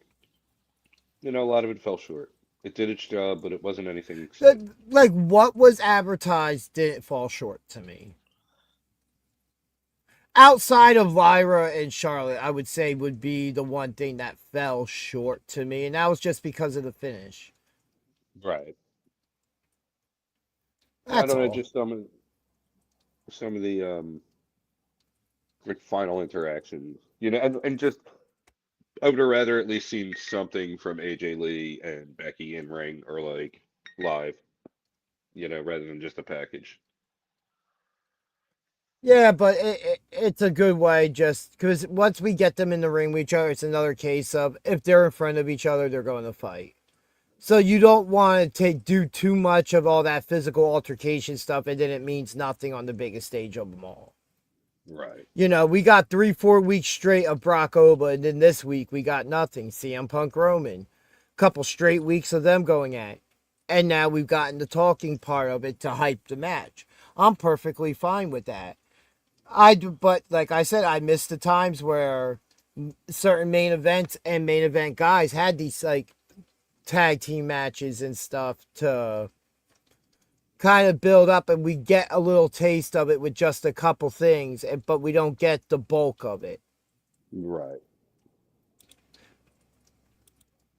Speaker 2: You know, a lot of it fell short. It did its job, but it wasn't anything exciting.
Speaker 3: Like what was advertised didn't fall short to me. Outside of Lyra and Charlotte, I would say would be the one thing that fell short to me, and that was just because of the finish.
Speaker 2: Right. I
Speaker 3: That's
Speaker 2: don't know,
Speaker 3: all.
Speaker 2: just some of the like final interactions, you know, and just I would have rather at least seen something from AJ Lee and Becky in ring or like live, you know, rather than just a package.
Speaker 3: Yeah, but it's a good way just because once we get them in the ring with each other, it's another case of if they're in front of each other, they're going to fight. So you don't want to do too much of all that physical altercation stuff, and then it means nothing on the biggest stage of them all.
Speaker 2: Right.
Speaker 3: You know, we got 3-4 weeks straight of Brock Oba, and then this week we got nothing. CM Punk Roman. Couple straight weeks of them going at it. And now we've gotten the talking part of it to hype the match. I'm perfectly fine with that. But like I said, I miss the times where certain main events and main event guys had these like tag team matches and stuff to kind of build up, and we get a little taste of it with just a couple things, but we don't get the bulk of it.
Speaker 2: Right.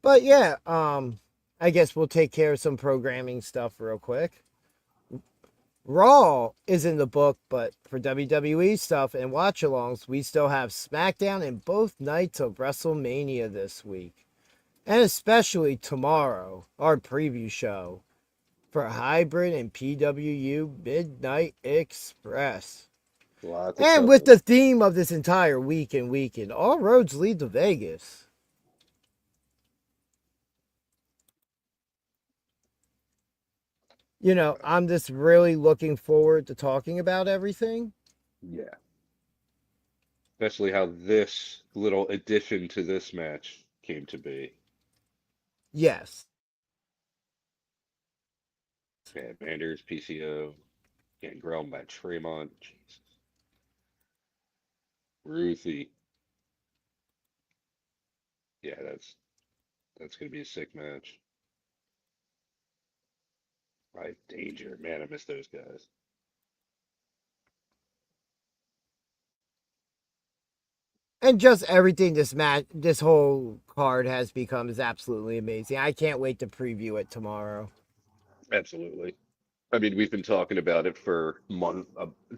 Speaker 3: But yeah, I guess we'll take care of some programming stuff real quick. Raw is in the book, but for WWE stuff and watch-alongs, we still have SmackDown and both nights of WrestleMania this week. And especially tomorrow, our preview show for Hybrid and PWU Midnight Express. And with the theme of this entire week and weekend, all roads lead to Vegas. You know, I'm just really looking forward to talking about everything.
Speaker 2: Yeah. Especially how this little addition to this match came to be.
Speaker 3: Yes.
Speaker 2: Yeah, Manders, PCO, getting grilled by Tremont. Jesus. Ruthie. Yeah, that's gonna be a sick match. Right, Danger. Man, I miss those guys.
Speaker 3: And just everything this whole card has become is absolutely amazing. I can't wait to preview it tomorrow.
Speaker 2: Absolutely. I mean, we've been talking about it for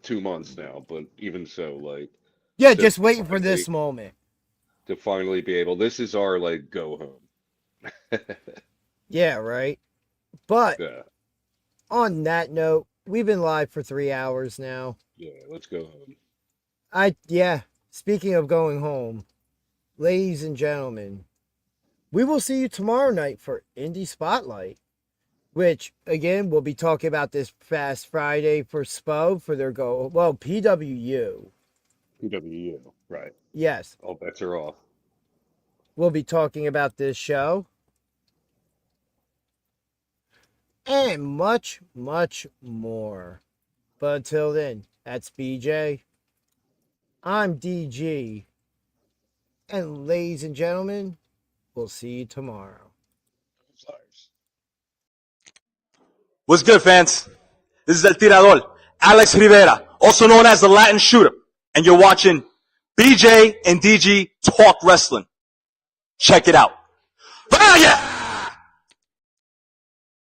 Speaker 2: 2 months now, but even so, like,
Speaker 3: Yeah,
Speaker 2: to
Speaker 3: just waiting for
Speaker 2: finally-
Speaker 3: this moment.
Speaker 2: to finally be able. This is our like go home.
Speaker 3: Yeah, right. But
Speaker 2: Yeah,
Speaker 3: on that note, we've been live for 3 hours now.
Speaker 2: yeah. Let's go home.
Speaker 3: Speaking of going home, ladies and gentlemen, we will see you tomorrow night for Indie Spotlight, which again we'll be talking about this past Friday for SPO for their PWU.
Speaker 2: PWU, right?
Speaker 3: Yes,
Speaker 2: All bets are off.
Speaker 3: we'll be talking about this show and much, much more. But until then, that's BJ. I'm DG. And ladies and gentlemen, we'll see you tomorrow.
Speaker 9: What's good, fans? This is El Tirador, Alex Rivera, also known as the Latin Shooter, and you're watching BJ and DG Talk Wrestling. Check it out. Vaya!